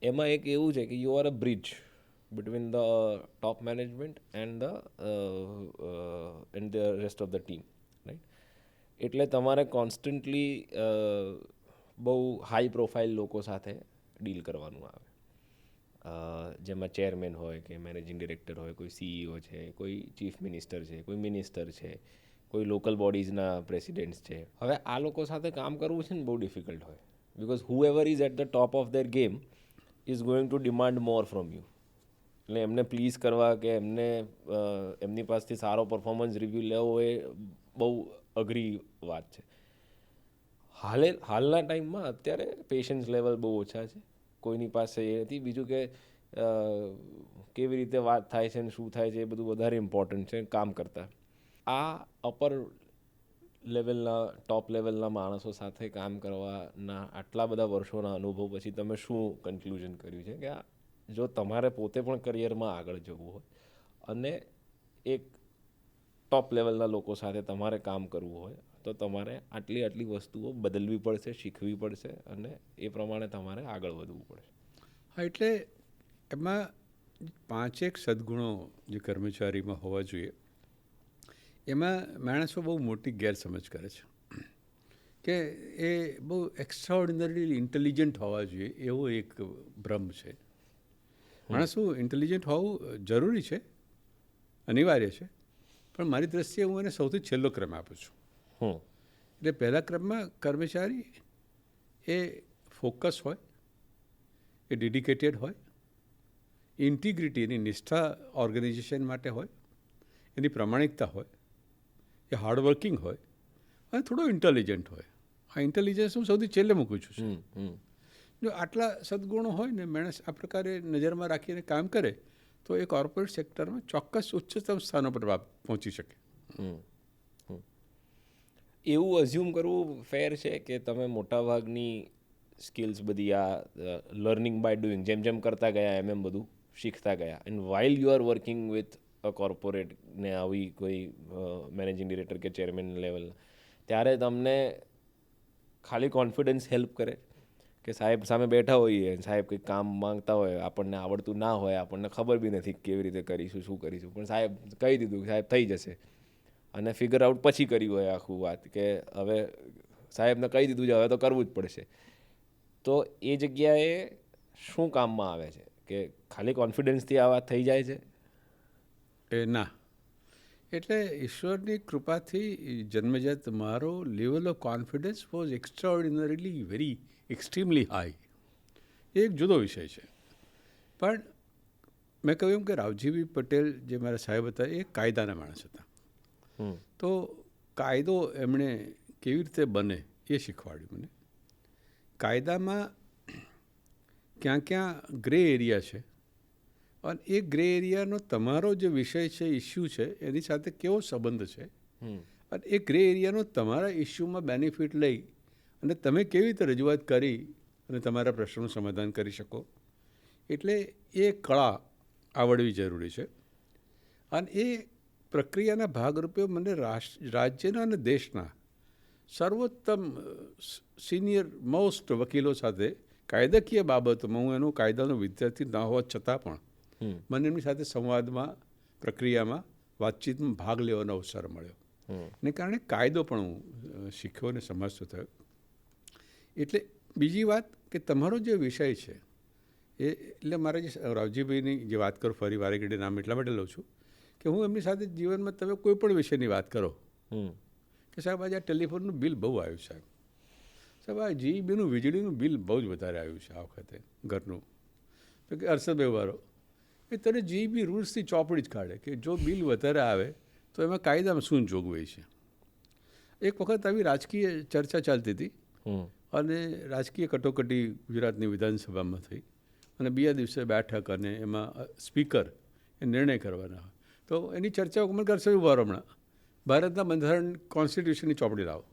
એમાં એક એવું છે કે you are a bridge between the top management and the rest of the team, right? એટલે તમારે કોન્સ્ટન્ટલી બહુ હાઈ પ્રોફાઇલ લોકો સાથે ડીલ કરવાનું આવે. જેમાં ચેરમેન હોય કે મેનેજિંગ ડિરેક્ટર હોય, કોઈ સીઈઓ છે, કોઈ ચીફ મિનિસ્ટર છે, કોઈ મિનિસ્ટર છે, કોઈ લોકલ બોડીઝના પ્રેસિડેન્ટ્સ છે. હવે આ લોકો સાથે કામ કરવું છે ને બહુ ડિફિકલ્ટ હોય, because whoever is at the top of their game is going to demand more from you. એટલે એમને પ્લીઝ કરવા કે એમની પાસેથી સારો પરફોર્મન્સ રિવ્યૂ લેવો એ બહુ અઘરી વાત છે. હાલના ટાઈમમાં અત્યારે પેશન્સ લેવલ બહુ ઓછા છે, કોઈની પાસે એ નથી. બીજું કે કેવી રીતે વાત થાય છે ને શું થાય છે એ બધું વધારે ઇમ્પોર્ટન્ટ છે કામ કરતાં. આ અપર લેવલના ટોપ લેવલના માણસો સાથે કામ કરવાના આટલા બધા વર્ષોના અનુભવ પછી તમે શું કન્ક્લુઝન કર્યું છે કે જો તમારે પોતે પણ કરિયરમાં આગળ જવું હોય અને એક ટોપ લેવલના લોકો સાથે તમારે કામ કરવું હોય તો તમારે આટલી વસ્તુઓ બદલવી પડશે, શીખવી પડશે અને એ પ્રમાણે તમારે આગળ વધવું પડશે.
હા, એટલે એમાં 5 સદ્ગુણો જે કર્મચારીમાં હોવા જોઈએ, એમાં માણસો બહુ મોટી ગેરસમજ કરે છે કે એ બહુ એક્સ્ટ્રાઓર્ડિનરી ઇન્ટેલિજન્ટ હોવા જોઈએ એવો એક ભ્રમ છે. માણસો ઇન્ટેલિજન્ટ હોવું જરૂરી છે, અનિવાર્ય છે, પણ મારી દ્રષ્ટિએ હું એને સૌથી છેલ્લો ક્રમ આપું છું. એટલે પહેલા ક્રમમાં કર્મચારી એ ફોકસ હોય, એ ડેડિકેટેડ હોય, ઇન્ટિગ્રિટી એની નિષ્ઠા ઓર્ગેનાઇઝેશન માટે હોય, એની પ્રામાણિકતા હોય, એ હાર્ડવર્કિંગ હોય અને થોડો ઇન્ટેલિજન્ટ હોય. આ ઇન્ટેલિજન્સ હું સૌથી છેલ્લે મૂકું છું. જો આટલા સદગુણો હોય ને માણસ આ પ્રકારે નજરમાં રાખીને કામ કરે તો એ કોર્પોરેટ સેક્ટરમાં ચોક્કસ ઉચ્ચતમ સ્થાનો પર પહોંચી શકે.
એવું અઝ્યુમ કરવું ફેર છે કે તમે મોટાભાગની સ્કિલ્સ બધી આ લર્નિંગ બાય ડુઈંગ જેમ કરતા ગયા એમ બધું શીખતા ગયા and while you are working with a corporate ને આવી કોઈ મેનેજિંગ ડિરેક્ટર કે ચેરમેન લેવલ, ત્યારે તમને ખાલી કોન્ફિડન્સ હેલ્પ કરે કે સાહેબ સામે બેઠા હોઈએ, સાહેબ કંઈક કામ માંગતા હોય, આપણને આવડતું ના હોય, આપણને ખબર બી નથી કેવી રીતે કરીશું, શું કરીશું, પણ સાહેબ કહી દીધું કે સાહેબ થઈ જશે અને ફિગર આઉટ પછી કર્યું હોય આખું વાત કે હવે સાહેબને કહી દીધું છે હવે તો કરવું જ પડશે. તો એ જગ્યાએ શું કામમાં આવે છે કે ખાલી કોન્ફિડન્સથી આ વાત થઈ જાય છે?
એ ના, એટલે ઈશ્વરની કૃપાથી જન્મજાત મારો level of confidence was extraordinarily very extremely high. એ એક જુદો વિષય છે. પણ મેં કહ્યું એમ કે રાવજીભાઈ પટેલ જે મારા સાહેબ હતા એ કાયદાના માણસ હતા. તો કાયદો એમણે કેવી રીતે બને એ શીખવાડ્યું મને. કાયદામાં ક્યાં ગ્રે એરિયા છે અને એ ગ્રે એરિયાનો તમારો જે વિષય છે, ઇસ્યુ છે, એની સાથે કેવો સંબંધ છે અને એ ગ્રે એરિયાનો તમારા ઇસ્યુમાં બેનિફિટ લઈ અને તમે કેવી રીતે રજૂઆત કરી અને તમારા પ્રશ્નનું સમાધાન કરી શકો. એટલે એ કળા આવડવી જરૂરી છે. અને એ પ્રક્રિયાના ભાગરૂપે મને રાજ્યના અને દેશના સર્વોત્તમ સિનિયર મોસ્ટ વકીલો સાથે કાયદાકીય બાબતોમાં, હું એનો કાયદાનો વિદ્યાર્થી ના હોવા છતાં પણ મને એમની સાથે સંવાદમાં, પ્રક્રિયામાં, વાતચીતમાં ભાગ લેવાનો અવસર મળ્યો. એને કારણે કાયદો પણ હું શીખ્યો અને સમજતો થયો. એટલે બીજી વાત કે તમારો જે વિષય છે એ, એટલે મારા જે રાવજીભાઈની જે વાત કરું, ફરી વારે ઘડી નામ એટલા માટે લઉં છું કે હું એમની સાથે જીવનમાં તમે કોઈ પણ વિષયની વાત કરો કે સાહેબ આજે આ ટેલિફોનનું બિલ બહુ આવ્યું, સાહેબ આ જીબીનું વીજળીનું બિલ બહુ જ વધારે આવ્યું છે આ વખતે ઘરનું. તો કે અરસદભાઈ વારો એ તને જીબી રૂલ્સથી ચોપડી જ કાઢે કે જો બિલ વધારે આવે તો એમાં કાયદામાં શું જોગવાઈ છે. એક વખત આવી રાજકીય ચર્ચા ચાલતી હતી અને રાજકીય કટોકટી ગુજરાતની વિધાનસભામાં થઈ અને બીજા દિવસે બેઠક અને એમાં સ્પીકર એ નિર્ણય કરવાના હોય તો એની ચર્ચાઓ મને કરશે ઉભા હમણાં ભારતના બંધારણ કોન્સ્ટિટ્યુશનની ચોપડી લાવો.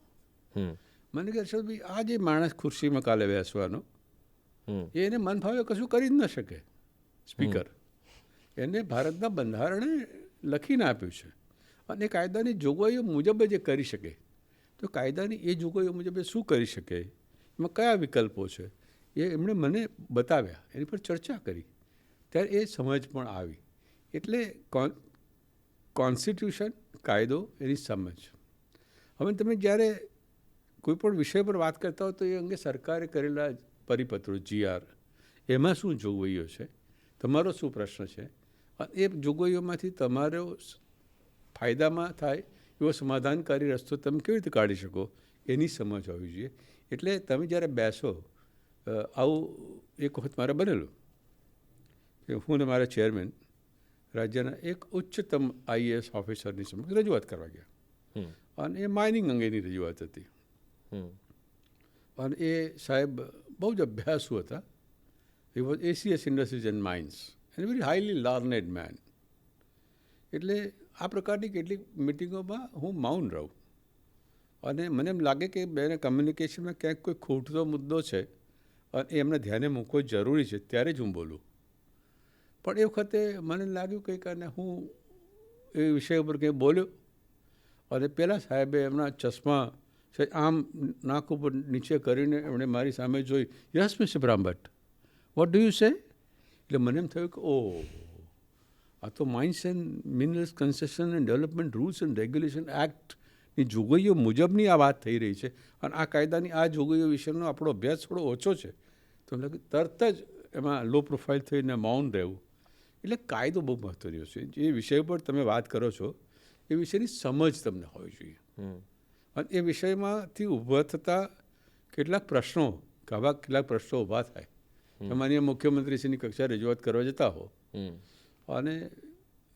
મને કે હર્ષદભાઈ આ જે માણસ ખુરશીમાં કાલે બેસવાનો એને મન ફાવે કશું કરી જ ન શકે. સ્પીકર એને ભારતના બંધારણે લખીને આપ્યું છે અને કાયદાની જોગવાઈઓ મુજબ જ એ કરી શકે. તો કાયદાની એ જોગવાઈઓ મુજબ એ શું કરી શકે, એમાં કયા વિકલ્પો છે, એ એમણે મને બતાવ્યા, એની પર ચર્ચા કરી, ત્યારે એ સમજ પણ આવી. એટલે કોન્સ્ટિટ્યુશન, કાયદો, એની સમજ. હવે તમે જ્યારે કોઈ પણ વિષય પર વાત કરતા હો તો એ અંગે સરકારે કરેલા પરિપત્રો, GR, એમાં શું જોગવાઈઓ છે, તમારો શું પ્રશ્ન છે, અને એ જોગવાઈઓમાંથી તમારો ફાયદામાં થાય એવો સમાધાનકારી રસ્તો તમે કેવી રીતે કાઢી શકો, એની સમજ હોવી જોઈએ. એટલે તમે જ્યારે બેસો, આવું એક વખત મારે બનેલું કે હું ને મારા ચેરમેન રાજ્યના એક ઉચ્ચતમ IAS ઓફિસરની સમક્ષ રજૂઆત કરવા ગયા, અને એ માઇનિંગ અંગેની રજૂઆત હતી. અને એ સાહેબ બહુ જ અભ્યાસુ હતા. એ was ACS industries and mines and very highly learned man. એટલે આ પ્રકારની કેટલીક મિટિંગોમાં હું મૌન રહું, અને મને એમ લાગે કે બેને કમ્યુનિકેશનમાં ક્યાંક કોઈ ખૂટતો મુદ્દો છે અને એ એમને ધ્યાને મૂકવો જરૂરી છે, ત્યારે જ હું બોલું. પણ એ વખતે મને લાગ્યું કંઈક, અને હું એ વિષય ઉપર કંઈ બોલ્યો, અને પેલા સાહેબે એમના ચશ્મા આમ નાક ઉપર નીચે કરીને એમણે મારી સામે જોઈ, yes mister Brahmbhatt, what do you say? એટલે મને એમ થયું કે આ તો mines and minerals concession and development rules and regulation એક્ટની જોગવાઈઓ મુજબની આ વાત થઈ રહી છે, અને આ કાયદાની આ જોગવાઈઓ વિશેનો આપણો અભ્યાસ થોડો ઓછો છે. તો લાગે તરત જ એમાં લો પ્રોફાઇલ થઈને મૌન રહેવું. એટલે કાયદો બહુ મહત્વનો છે. જે વિષય પર તમે વાત કરો છો એ વિષયની સમજ તમને હોવી જોઈએ, અને એ વિષયમાંથી ઊભા થતા કેટલાક પ્રશ્નો, કેટલાક પ્રશ્નો ઊભા થાય. માનીય મુખ્યમંત્રીશ્રીની કક્ષાએ રજૂઆત કરવા જતા હો, અને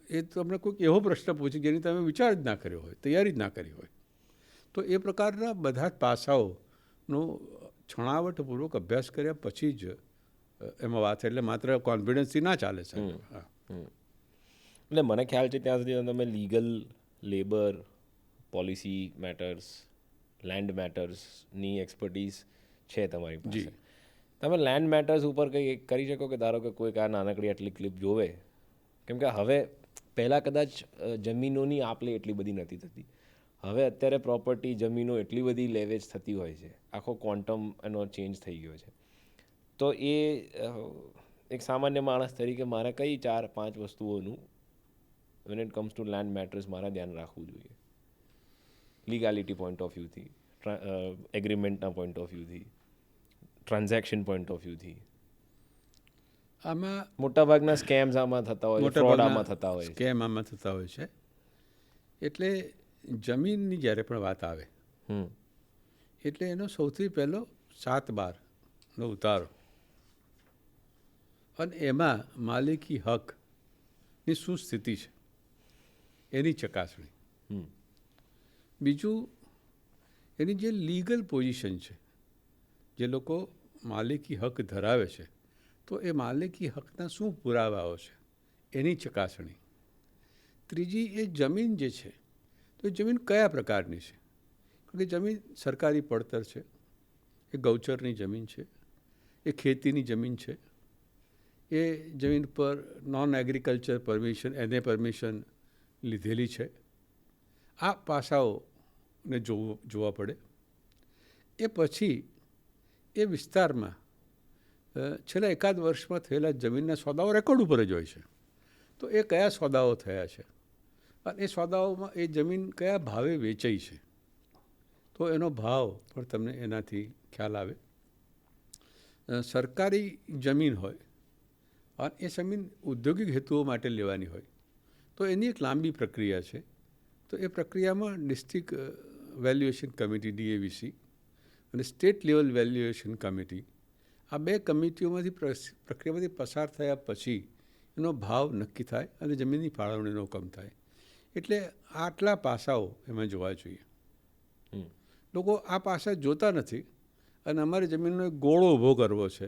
એ તમને કોઈક એવો પ્રશ્ન પૂછે જેની તમે વિચાર જ ના કર્યો હોય, તૈયારી જ ના કરી હોય, તો એ પ્રકારના બધા જ પાસાઓનો છણાવટપૂર્વક અભ્યાસ કર્યા પછી જ એમાં વાત. એટલે માત્ર કોન્ફિડન્સથી ના ચાલે સાહેબ.
એટલે મને ખ્યાલ છે ત્યાં સુધી તમે legal, labour, policy matters, land મેટર્સની એક્સપર્ટીઝ છે તમારી પાસે. તમે લેન્ડ મેટર્સ ઉપર કંઈ કરી શકો કે ધારો કે કોઈક આ નાનકડી આટલી ક્લિપ જોવે, કેમ કે હવે પહેલાં કદાચ જમીનોની આપ-લે એટલી બધી નથી થતી, હવે અત્યારે પ્રોપર્ટી, જમીનો એટલી બધી લેવેજ થતી હોય છે, આખો ક્વોન્ટમ એનો ચેન્જ થઈ ગયો છે. તો એ એક સામાન્ય માણસ તરીકે મારે કઈ 4-5 વસ્તુઓનું when it comes to land matters મારે ધ્યાન રાખવું જોઈએ, લીગાલિટી પોઈન્ટ ઓફ વ્યૂથી, એગ્રીમેન્ટના પોઈન્ટ ઓફ વ્યૂથી, ટ્રાન્ઝેક્શન પોઈન્ટ ઓફ વ્યૂથી?
આમાં
મોટાભાગના સ્કેમ્સ આમાં થતા હોય, ફ્રોડ આમાં થતા હોય,
સ્કેમ આમાં થતા હોય છે. એટલે જમીનની જ્યારે પણ વાત આવે એટલે એનો સૌથી પહેલો 7/12નો ઉતારો, અને એમાં માલિકી હકની શું સ્થિતિ છે એની ચકાસણી. બીજું, એની જે લીગલ પોઝિશન છે, જે લોકો માલિકી હક ધરાવે છે, તો એ માલિકી હકના શું પુરાવાઓ છે એની ચકાસણી. ત્રીજી, એ જમીન જે છે તો એ જમીન કયા પ્રકારની છે, કારણ કે જમીન સરકારી પડતર છે, એ ગૌચરની જમીન છે, એ ખેતીની જમીન છે, એ જમીન પર નોન એગ્રીકલ્ચર પરમિશન, એને પરમિશન લીધેલી છે. આ પાસાઓને જોવા પડે. એ પછી એ વિસ્તારમાં છેલ્લા એકાદ વર્ષમાં થયેલા જમીનના સોદાઓ રેકોર્ડ ઉપર જ હોય છે. તો એ કયા સોદાઓ થયા છે, અને એ સોદાઓમાં એ જમીન કયા ભાવે વેચાઈ છે, તો એનો ભાવ પણ તમને એનાથી ખ્યાલ આવે. સરકારી જમીન હોય અને એ જમીન ઔદ્યોગિક હેતુઓ માટે લેવાની હોય તો એની એક લાંબી પ્રક્રિયા છે. તો એ પ્રક્રિયામાં ડિસ્ટ્રિક્ટ વેલ્યુએશન કમિટી, DAVC, અને સ્ટેટ લેવલ વેલ્યુએશન કમિટી, આ 2 કમિટીઓમાંથી પ્રક્રિયામાંથી પસાર થયા પછી એનો ભાવ નક્કી થાય અને જમીનની ફાળવણીનો હુકમ થાય. એટલે આટલા પાસાઓ એમાં જોવા જોઈએ. લોકો આ પાસા જોતા નથી, અને અમારી જમીનનો એક ગોળો ઊભો કરવો છે,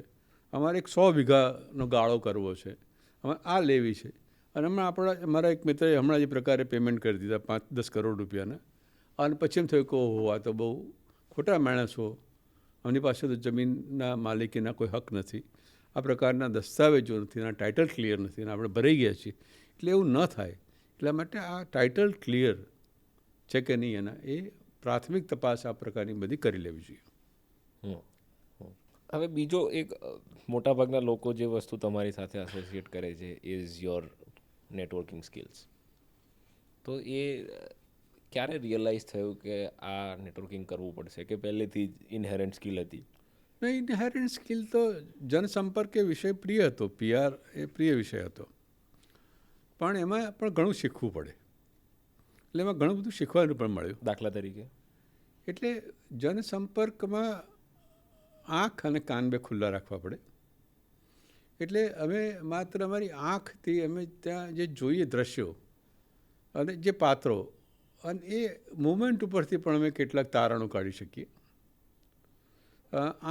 અમારે એક 100 વીઘાનો ગાળો કરવો છે, અમારે આ લેવી છે. અને હમણાં અમારા એક મિત્રએ હમણાં જે પ્રકારે પેમેન્ટ કરી દીધા 5-10 કરોડ રૂપિયાના, અને પછી એમ થયું કે ઓહો, આ તો બહુ ખોટા માણસો, આમની પાસે તો જમીનના માલિકીના કોઈ હક નથી, આ પ્રકારના દસ્તાવેજો નથી, એના ટાઇટલ ક્લિયર નથી, અને આપણે ભરાઈ ગયા છીએ. એટલે એવું ન થાય એટલા માટે આ ટાઇટલ ક્લિયર છે કે નહીં એના, એ પ્રાથમિક તપાસ આ પ્રકારની બધી કરી લેવી જોઈએ.
હવે બીજો એક મોટાભાગના લોકો જે વસ્તુ તમારી સાથે એસોસિએટ કરે છે ઇઝ યોર નેટવર્કિંગ સ્કિલ્સ. તો એ ક્યારે રિયલાઇઝ થયું કે આ નેટવર્કિંગ કરવું પડશે, કે પહેલેથી જ ઇનહેરન્ટ સ્કિલ હતી?
નહીં, ઇનહેરન્ટ સ્કિલ તો જનસંપર્ક એ વિષય પ્રિય હતો, PR એ પ્રિય વિષય હતો, પણ એમાં પણ ઘણું શીખવું પડે. એટલે એમાં ઘણું બધું શીખવાનું પણ મળ્યું.
દાખલા તરીકે
એટલે જનસંપર્કમાં આંખ અને કાન બે ખુલ્લા રાખવા પડે. એટલે અમે માત્ર અમારી આંખથી અમે ત્યાં જે જોઈએ દ્રશ્યો અને જે પાત્રો અને એ મુમેન્ટ ઉપરથી પણ અમે કેટલાક તારણો કાઢી શકીએ.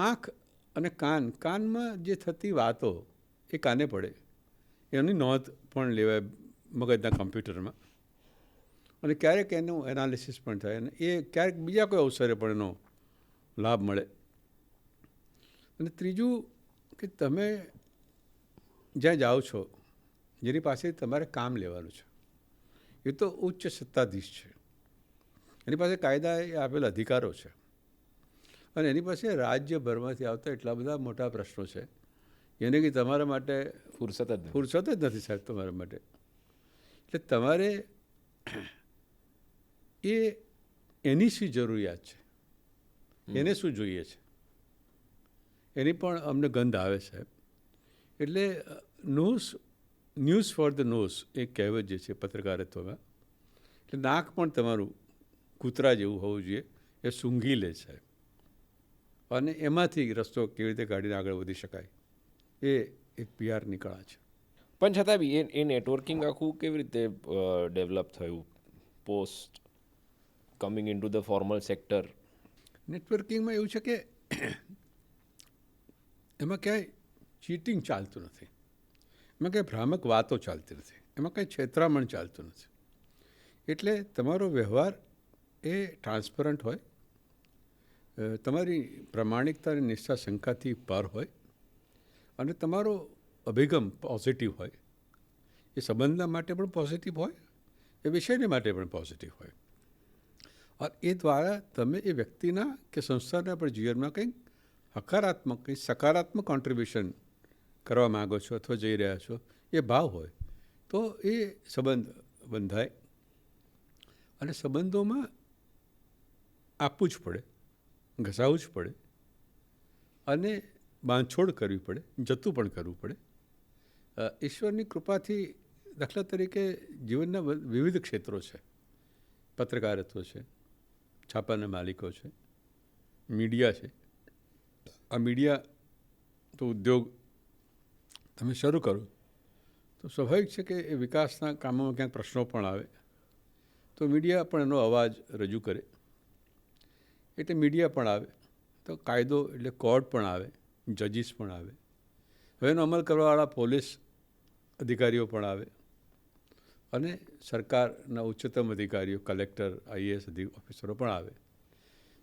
આંખ અને કાનમાં જે થતી વાતો એ કાને પડે, એની નોંધ પણ લેવાય મગજના કમ્પ્યુટરમાં, અને ક્યારેક એનું એનાલિસિસ પણ થાય, અને એ ક્યારેક બીજા કોઈ અવસરે પણ એનો લાભ મળે. અને ત્રીજું કે તમે જ્યાં જાઓ છો, જેની પાસે તમારે કામ લેવાનું છે, એ તો ઉચ્ચ સત્તાધીશ છે, એની પાસે કાયદાએ આપેલા અધિકારો છે, અને એની પાસે રાજ્યભરમાંથી આવતા એટલા બધા મોટા પ્રશ્નો છે એને કે તમારા માટે
ફુરસત જ
નથી સાહેબ તમારા માટે. એટલે તમારે એની શી જરૂરિયાત છે, એને શું જોઈએ છે, એની પણ અમને ગંધ આવે સાહેબ. એટલે ન્યૂઝ ફોર ધ નોઝ એક કહેવત જે છે પત્રકારત્વમાં, એટલે નાક પણ તમારું કૂતરા જેવું હોવું જોઈએ, એ સૂંઘી લે સાહેબ, અને એમાંથી રસ્તો કેવી રીતે કાઢીને આગળ વધી શકાય, એ એક PRની કળા છે.
પણ છતાં બી એ નેટવર્કિંગ આખું કેવી રીતે ડેવલપ થયું post coming into the formal sector?
નેટવર્કિંગમાં એવું છે કે એમાં ક્યાંય ચીટિંગ ચાલતું નથી, એમાં કંઈ ભ્રામક વાતો ચાલતી નથી, એમાં કંઈ છેતરામણ ચાલતું નથી. એટલે તમારો વ્યવહાર એ ટ્રાન્સપરન્ટ હોય, તમારી પ્રામાણિકતા અને નિષ્ઠા શંકાથી પાર હોય, અને તમારો અભિગમ પોઝિટિવ હોય. એ સંબંધના માટે પણ પોઝિટિવ હોય, એ વિષયને માટે પણ પોઝિટિવ હોય. અને એ દ્વારા તમે એ વ્યક્તિના કે સંસ્થાના પણ જીવનમાં કંઈક હકારાત્મક, કંઈક સકારાત્મક કોન્ટ્રીબ્યુશન કરવા માગો છો અથવા જઈ રહ્યા છો, એ ભાવ હોય તો એ સંબંધ બંધાય. અને સંબંધોમાં આપવું જ પડે, ઘસાવવું જ પડે, અને બાંધછોડ કરવી પડે, જતું પણ કરવું પડે. ઈશ્વરની કૃપાથી દાખલા તરીકે જીવનના વિવિધ ક્ષેત્રો છે, પત્રકારત્વ છે, છાપાના માલિકો છે, મીડિયા છે. આ મીડિયા તો ઉદ્યોગ તમે શરૂ કરો તો સ્વાભાવિક છે કે એ વિકાસના કામોમાં ક્યાંક પ્રશ્નો પણ આવે, તો મીડિયા પણ એનો અવાજ રજૂ કરે. એટલે મીડિયા પણ આવે તો કાયદો એટલે કોર્ટ પણ આવે, જજીસ પણ આવે, હવે એનો અમલ કરવાવાળા પોલીસ અધિકારીઓ પણ આવે, અને સરકારના ઉચ્ચતમ અધિકારીઓ, કલેક્ટર, IAS ઓફિસરો પણ આવે.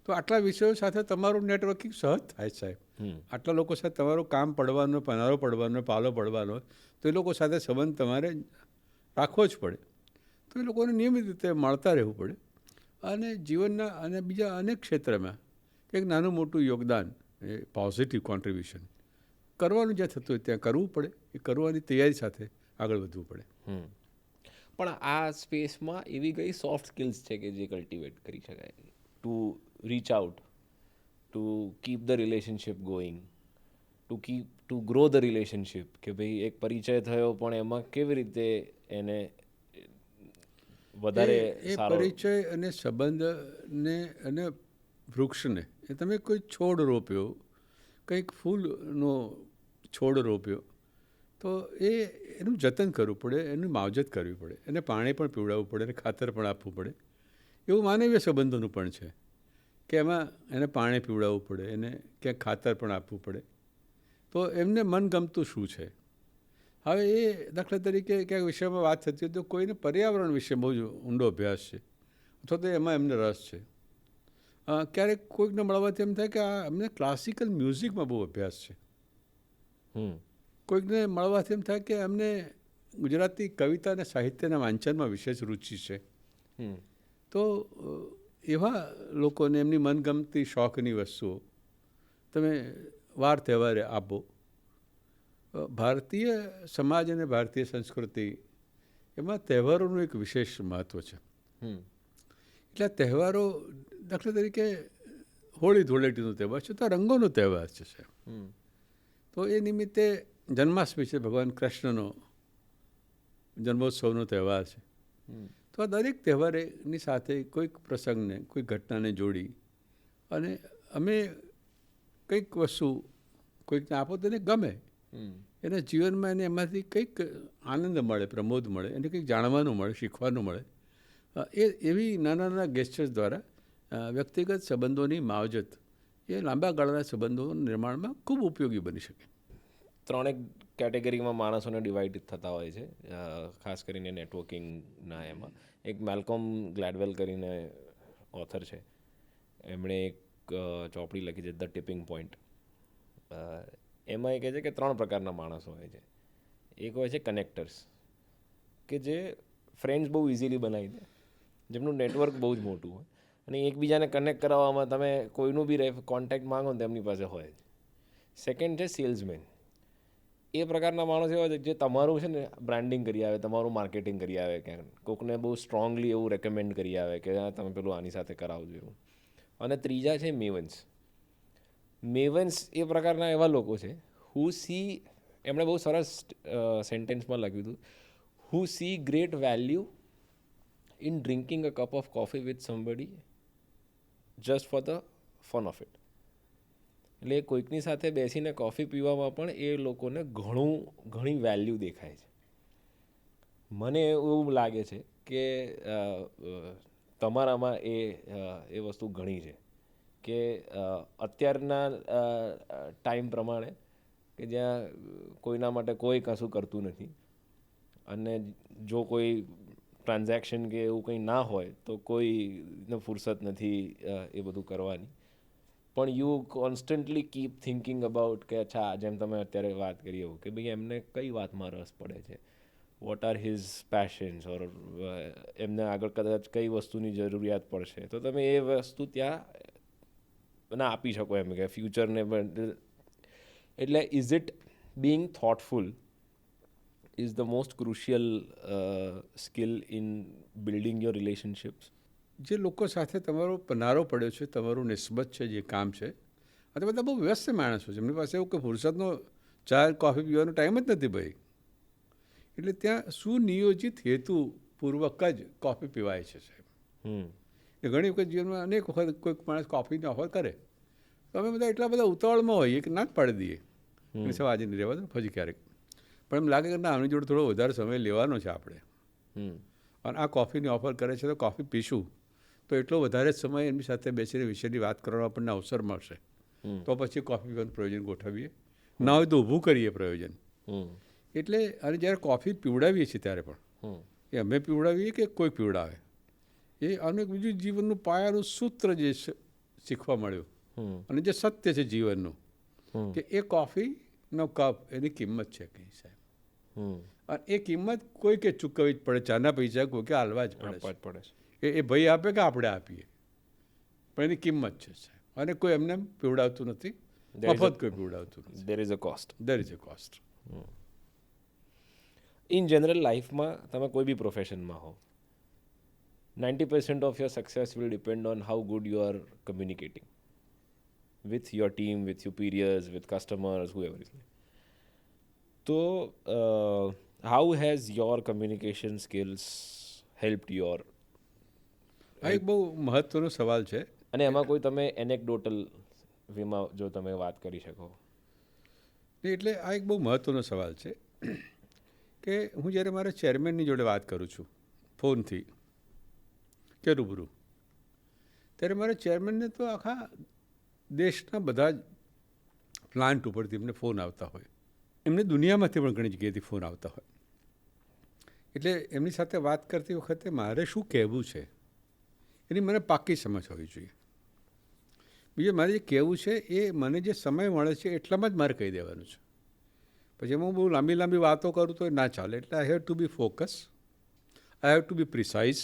તો આટલા વિષયો સાથે તમારું નેટવર્કિંગ સહજ થાય સાહેબ. આટલા લોકો સાથે તમારું કામ પડવાનું, પનારો પડવાનો, પાલો પડવાનો, તો એ લોકો સાથે સંબંધ તમારે રાખવો જ પડે. તો એ લોકોને નિયમિત રીતે મળતા રહેવું પડે, અને જીવનના અને બીજા અનેક ક્ષેત્રમાં કંઈક નાનું મોટું યોગદાન, એ પોઝિટિવ કોન્ટ્રીબ્યુશન કરવાનું જ્યાં થતું હોય ત્યાં કરવું પડે. એ કરવાની તૈયારી સાથે આગળ વધવું પડે.
પણ આ સ્પેસમાં એવી કઈ સોફ્ટ સ્કિલ્સ છે કે જે કલ્ટિવેટ કરી શકાય to reach out, to keep the relationship going, two grow the relationship? કે ભાઈ એક પરિચય થયો પણ એમાં કેવી રીતે એને વધારે સારો
પરિચય અને સંબંધને અને વૃક્ષને, એ તમે કોઈ છોડ રોપ્યો, કંઈક ફૂલનો છોડ રોપ્યો, તો એનું જતન કરવું પડે, એની માવજત કરવી પડે, એને પાણી પણ પીવડાવવું પડે, એને ખાતર પણ આપવું પડે. એવું માનવીય સંબંધોનું પણ છે કે એમાં એને પાણી પીવડાવવું પડે, એને ક્યાંક ખાતર પણ આપવું પડે, તો એમને મનગમતું શું છે. હવે એ દાખલા તરીકે ક્યાંક વિષયમાં વાત થતી હોય તો કોઈને પર્યાવરણ વિશે બહુ જ ઊંડો અભ્યાસ છે, અથવા તો એમાં એમને રસ છે. ક્યારેક કોઈકને મળવાથી એમ થાય કે આ એમને ક્લાસિકલ મ્યુઝિકમાં બહુ અભ્યાસ છે. કોઈકને મળવાથી એમ થાય કે એમને ગુજરાતી કવિતા અને સાહિત્યના વાંચનમાં વિશેષ રુચિ છે. તો તો એવા લોકોને એમની મનગમતી શોખની વસ્તુઓ તમે વાર તહેવારે આપો. ભારતીય સમાજ અને ભારતીય સંસ્કૃતિ એમાં તહેવારોનું એક વિશેષ મહત્ત્વ છે. એટલે આ તહેવારો દાખલા તરીકે હોળી ધૂળેટીનો તહેવાર છે તો રંગોનો તહેવાર છે સાહેબ. તો એ નિમિત્તે જન્માષ્ટમી છે, ભગવાન કૃષ્ણનો જન્મોત્સવનો તહેવાર છે. તો આ દરેક તહેવારની સાથે કોઈક પ્રસંગને કોઈક ઘટનાને જોડી અને અમે કંઈક વસ્તુ કોઈકને આપો તેને ગમે, એના જીવનમાં એને એમાંથી કંઈક આનંદ મળે, પ્રમોદ મળે, એને કંઈક જાણવાનું મળે, શીખવાનું મળે. એવી નાના નાના ગેસ્ચર્સ દ્વારા વ્યક્તિગત સંબંધોની માવજત એ લાંબા ગાળાના સંબંધોના નિર્માણમાં ખૂબ ઉપયોગી બની શકે.
ત્રણેક કેટેગરીમાં માણસોને ડિવાઈડ થતા હોય છે, ખાસ કરીને નેટવર્કિંગના એમાં. એક મેલ્કોમ ગ્લેડવેલ કરીને ઓથર છે, એમણે એક ચોપડી લખી છે ધ ટિપિંગ પોઈન્ટ. એમાં એ કહે છે કે 3 પ્રકારના માણસો હોય છે. એક હોય છે કનેક્ટર્સ, કે જે ફ્રેન્ડ્સ બહુ ઇઝીલી બનાવી દે, જેમનું નેટવર્ક બહુ જ મોટું હોય અને એકબીજાને કનેક્ટ કરાવવામાં તમે કોઈનું બી કોન્ટેક્ટ માંગો ને તેમની પાસે હોય. સેકન્ડ છે સેલ્સમેન. એ પ્રકારના માણસ એવા છે જે તમારું છે ને બ્રાન્ડિંગ કરી આવે, તમારું માર્કેટિંગ કરી આવે, ક્યાંક કોકને બહુ સ્ટ્રોંગલી એવું રેકમેન્ડ કરી આવે કે તમે પેલું આની સાથે કરાવજો એવું. અને ત્રીજા છે મેવન્સ. મેવન્સ એ પ્રકારના એવા લોકો છે હુ સી, એમણે બહુ સરસ સેન્ટેન્સમાં લખ્યું હતું, who see great value in drinking a cup of coffee with somebody just for the fun of it. એટલે કોઈકની સાથે બેસીને કોફી પીવામાં પણ એ લોકોને ઘણી વેલ્યુ દેખાય છે. મને એવું લાગે છે કે તમારામાં એ વસ્તુ ઘણી છે કે અત્યારના ટાઈમ પ્રમાણે કે જ્યાં કોઈના માટે કોઈ કશું કરતું નથી અને જો કોઈ ટ્રાન્ઝેક્શન કે એવું કંઈ ના હોય તો કોઈને ફુરસત નથી એ બધું કરવાની. પણ you constantly keep thinking about કે અચ્છા, જેમ તમે અત્યારે વાત કરી એવું કે ભાઈ એમને કઈ વાતમાં રસ પડે છે, વોટ આર હિઝ પેશન્સ, ઓર એમને આગળ કદાચ કઈ વસ્તુની જરૂરિયાત પડશે તો તમે એ વસ્તુ ત્યાં ના આપી શકો એમ કે ફ્યુચરને પણ. એટલે is it Bing thoughtful is the most crucial skill in building your relationships.
જે લોકો સાથે તમારો પનારો પડ્યો છે, તમારું નિસ્બત છે, જે કામ છે, આ તો બધા બહુ વ્યસ્ત માણસો છે. એમની પાસે એવું કે ફુરસદનો ચા કોફી પીવાનો ટાઈમ જ નથી ભાઈ. એટલે ત્યાં સુનિયોજિત હેતુપૂર્વક જ કોફી પીવાય છે સાહેબ. એ ઘણી વખત જીવનમાં અનેક વખત કોઈક માણસ કોફીની ઓફર કરે તો અમે બધા એટલા બધા ઉતાવળમાં હોઈએ કે ના જ પાડી દઈએ એટલે સાહેબ આજે નહીં રહેવા દો, પછી ક્યારેક. પણ એમ લાગે કે ના, આની જોડે થોડો વધારે સમય લેવાનો છે આપણે, અને આ કોફીની ઓફર કરે છે તો કોફી પીશું તો એટલો વધારે સમય એમની સાથે બેસીને વિષયની વાત કરવાનો આપણને અવસર મળશે. તો પછી કોફી પીવાનું પ્રયોજન ગોઠવીએ, ના હોય તો ઊભું કરીએ પ્રયોજન. એટલે અને જ્યારે કોફી પીવડાવીએ છીએ ત્યારે પણ એ અમે પીવડાવીએ કે કોઈ પીવડાવે, એ અનેક બીજું જીવનનું પાયાનું સૂત્ર જે શીખવા મળ્યું અને જે સત્ય છે જીવનનું, કે એ કોફીનો કપ એની કિંમત છે કંઈ સાહેબ. અને એ કિંમત કોઈ કે ચૂકવવી જ પડે, ચાના પૈસા કોઈ કે હાલવા જ પડે. એ ભાઈ આપે કે આપણે આપીએ, પણ એની કિંમત છે સાહેબ. અને કોઈ એમને પીવડાવતું નથી, મફત કોઈ પીવડાવતું નથી.
There is a cost.
There is a cost.
In general લાઈફમાં તમે કોઈ બી પ્રોફેશનમાં હો, 90% of your success will depend on how good you are communicating with your team, with superiors, with customers, whoever is there. તો how has your communication skills helped your?
આ એક બહુ મહત્ત્વનો સવાલ છે.
અને એમાં કોઈ તમે એનેક્ડોટલ વીમાં જો તમે વાત કરી શકો.
એટલે આ એક બહુ મહત્ત્વનો સવાલ છે કે હું જ્યારે મારા ચેરમેનની જોડે વાત કરું છું ફોનથી કે રૂબરૂ, ત્યારે મારા ચેરમેનને તો આખા દેશના બધા જ પ્લાન્ટ ઉપરથી એમને ફોન આવતા હોય, એમને દુનિયામાંથી પણ ઘણી જગ્યાએથી ફોન આવતા હોય. એટલે એમની સાથે વાત કરતી વખતે મારે શું કહેવું છે એની મને પાક્કી સમજ હોવી જોઈએ. બીજું મારે જે કહેવું છે એ મને જે સમય મળે છે એટલામાં જ મારે કહી દેવાનું છે. પછી એમાં હું બહુ લાંબી લાંબી વાતો કરું તો એ ના ચાલે. એટલે I have to be focus, I have to be precise,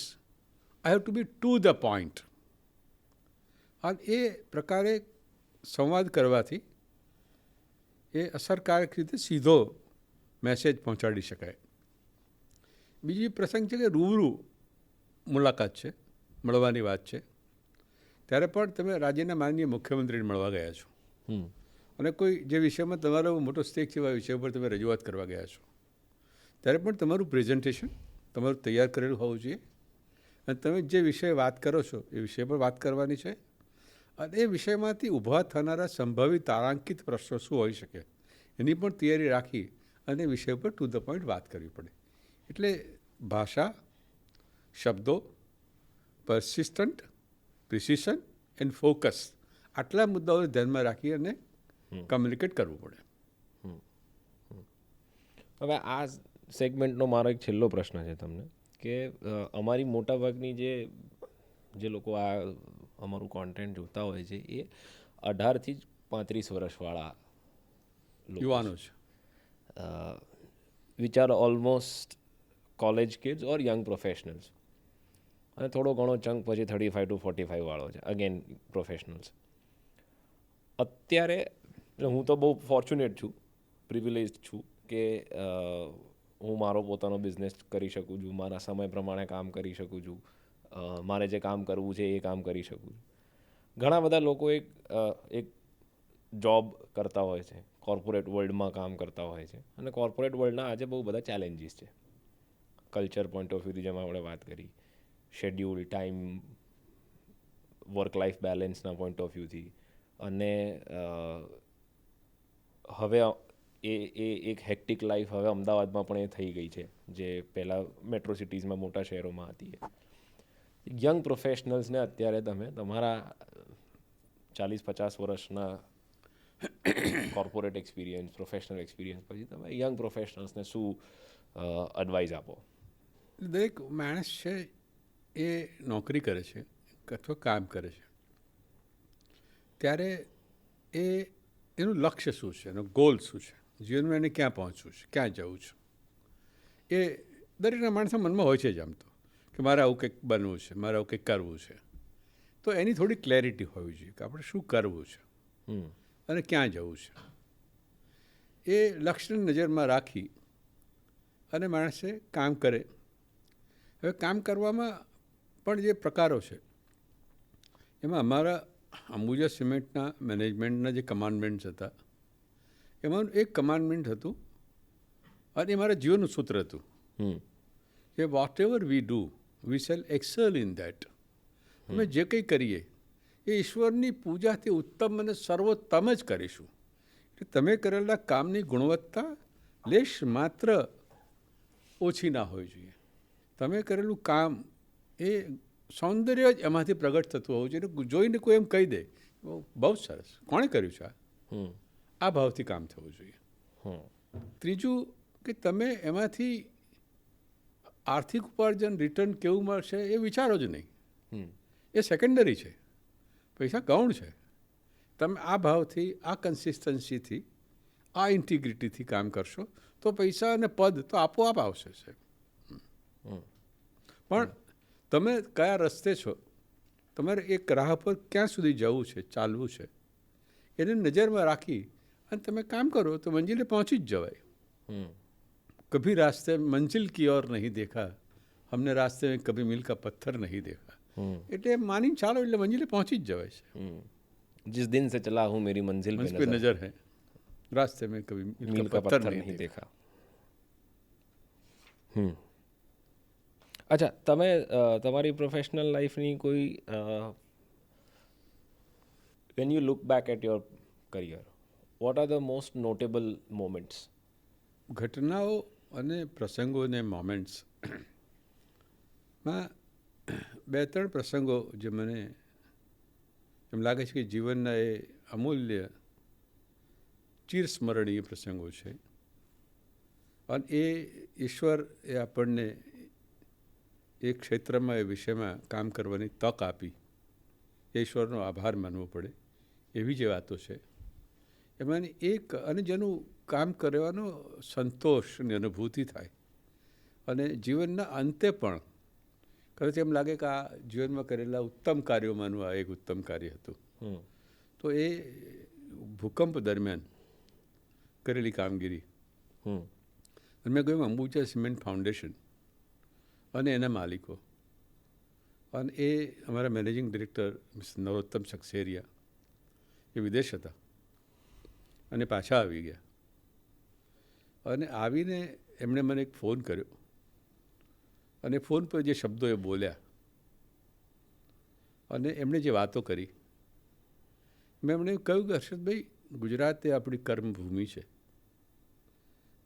I have to be to the point. અને એ પ્રકારે સંવાદ કરવાથી એ અસરકારક રીતે સીધો મેસેજ પહોંચાડી શકાય. બીજી પ્રસંગ છે કે રૂબરૂ મુલાકાત છે, મળવાની વાત છે. ત્યારે પણ તમે રાજ્યના માનનીય મુખ્યમંત્રીને મળવા ગયા છો અને કોઈ જે વિષયમાં તમારો મોટો સ્ટેક છે એવા વિષય પર તમે રજૂઆત કરવા ગયા છો, ત્યારે પણ તમારું પ્રેઝન્ટેશન તમારું તૈયાર કરેલું હોવું જોઈએ અને તમે જે વિષય વાત કરો છો એ વિષય પર વાત કરવાની છે અને એ વિષયમાંથી ઊભા થનારા સંભવિત તારાંકિત પ્રશ્નો શું હોઈ શકે એની પણ તૈયારી રાખી અને વિષય પર ટુ ધ પોઈન્ટ વાત કરવી પડે. એટલે ભાષા, શબ્દો, પરસિસ્ટન્ટ, પ્રિસિશન એન્ડ ફોકસ, આટલા મુદ્દાઓને ધ્યાનમાં રાખી અને કમ્યુનિકેટ કરવું પડે.
હવે આ સેગમેન્ટનો મારો એક છેલ્લો પ્રશ્ન છે તમને કે અમારી મોટાભાગની જે લોકો આ અમારું કોન્ટેન્ટ જોતા હોય છે એ 18થી 35 વર્ષવાળા
યુવાનો છે.
Which are almost college kids or young professionals, અને થોડો ઘણો ચંક પછી 35 to 45 વાળો છે, અગેન પ્રોફેશનલ્સ. અત્યારે હું તો બહુ ફોર્ચ્યુનેટ છું, પ્રિવિલેજ છું કે હું મારો પોતાનો બિઝનેસ કરી શકું છું, મારા સમય પ્રમાણે કામ કરી શકું છું, મારે જે કામ કરવું છે એ કામ કરી શકું છું. ઘણા બધા લોકો એક જોબ કરતા હોય છે, કોર્પોરેટ વર્લ્ડમાં કામ કરતા હોય છે, અને કોર્પોરેટ વર્લ્ડના આજે બહુ બધા ચેલેન્જીસ છે. કલ્ચર પોઈન્ટ ઓફ વ્યૂથી જેમાં આપણે વાત કરી, શેડ્યુલ, ટાઈમ, વર્ક લાઈફ બેલેન્સના પોઈન્ટ ઓફ વ્યૂથી, અને હવે એ એક હેક્ટિક લાઈફ હવે અમદાવાદમાં પણ એ થઈ ગઈ છે જે પહેલાં મેટ્રો સિટીઝમાં મોટા શહેરોમાં હતી. યંગ પ્રોફેશનલ્સને અત્યારે તમે તમારા 40-50 વર્ષના કોર્પોરેટ એક્સપિરિયન્સ, પ્રોફેશનલ એક્સપિરિયન્સ પછી તમે યંગ પ્રોફેશનલ્સને શું એડવાઇસ આપો?
દરેક માણસ છે એ નોકરી કરે છે અથવા કામ કરે છે ત્યારે એનું લક્ષ્ય શું છે, એનો ગોલ શું છે, જીવનમાં એને ક્યાં પહોંચવું છે, ક્યાં જવું છે, એ દરેકના માણસના મનમાં હોય છે જ આમ તો, કે મારે આવું કંઈક બનવું છે, મારે આવું કંઈક કરવું છે. તો એની થોડી ક્લેરિટી હોવી જોઈએ કે આપણે શું કરવું છે અને ક્યાં જવું છે. એ લક્ષ્યને નજરમાં રાખી અને માણસે કામ કરે. હવે કામ કરવામાં પણ જે પ્રકારો છે એમાં અમારા અંબુજા સિમેન્ટના મેનેજમેન્ટના જે કમાન્ડમેન્ટ્સ હતા એમાં એક કમાન્ડમેન્ટ હતું અને એ મારા જીવનનું સૂત્ર હતું કે whatever we do we shall excel in that. અમે જે કંઈ કરીએ એ ઈશ્વરની પૂજાથી ઉત્તમ અને સર્વોત્તમ જ કરીશું. એટલે તમે કરેલા કામની ગુણવત્તા લેશ માત્ર ઓછી ના હોવી જોઈએ. તમે કરેલું કામ એ સૌંદર્ય જ એમાંથી પ્રગટ થતું હોવું જોઈએ. જોઈને કોઈ એમ કહી દે બહુ સરસ, કોણે કર્યું છે આ ભાવથી કામ થવું જોઈએ. ત્રીજું કે તમે એમાંથી આર્થિક ઉપાર્જન, રિટર્ન કેવું મળશે એ વિચારો જ નહીં, એ સેકન્ડરી છે, પૈસા ગૌણ છે. તમે આ ભાવથી, આ કન્સિસ્ટન્સીથી, આ ઇન્ટિગ્રિટીથી કામ કરશો તો પૈસા અને પદ તો આપોઆપ આવશે સાહેબ. પણ તમે કયા રસ્તે છો, તમારે એક રાહ પર ક્યાં સુધી જવું છે, ચાલવું છે, એને નજરમાં રાખી અને તમે કામ કરો તો મંજિલે પહોંચી જ જવાય. કભી રાસ્તે મંજિલ કી ઓર નહીં દેખા, હમને રાસ્તે મેં કભી મિલ કા પથ્થર નહીં દેખા. એટલે માનીને ચાલો એટલે મંજિલે પહોંચી જ જવાય છે.
जिस दिन से चला हूँ मेरी मंजिल
पे नजर है, रास्ते में कभी मिल का पत्थर नहीं
देखा. અચ્છા, તમે તમારી પ્રોફેશનલ લાઈફની કોઈ when you look back at your career, what are the most notable moments?
ઘટનાઓ અને પ્રસંગો અને મોમેન્ટ્સમાં 2-3 પ્રસંગો જે મને એમ લાગે છે કે જીવનના એ અમૂલ્ય ચિરસ્મરણીય પ્રસંગો છે અને એ ઈશ્વર એ આપણને એ ક્ષેત્રમાં, એ વિષયમાં કામ કરવાની તક આપી, એ ઈશ્વરનો આભાર માનવો પડે એવી જે વાતો છે એમાંની એક, અને જેનું કામ કરવાનો સંતોષની અનુભૂતિ થાય અને જીવનના અંતે પણ કદાચ એમ લાગે કે આ જીવનમાં કરેલા ઉત્તમ કાર્યોમાંનું આ એક ઉત્તમ કાર્ય હતું. તો એ ભૂકંપ દરમિયાન કરેલી કામગીરી અને મેં કહ્યું અંબુજા સિમેન્ટ ફાઉન્ડેશન અને એના માલિકો અને એ અમારા મેનેજિંગ ડિરેક્ટર મિસ્ટર નરોત્તમ સક્સેરિયા એ વિદેશ હતા અને પાછા આવી ગયા અને આવીને એમણે મને એક ફોન કર્યો અને ફોન પર જે શબ્દો એ બોલ્યા અને એમણે જે વાતો કરી મેં એમણે કહ્યું કે હર્ષદભાઈ, ગુજરાત એ આપણી કર્મભૂમિ છે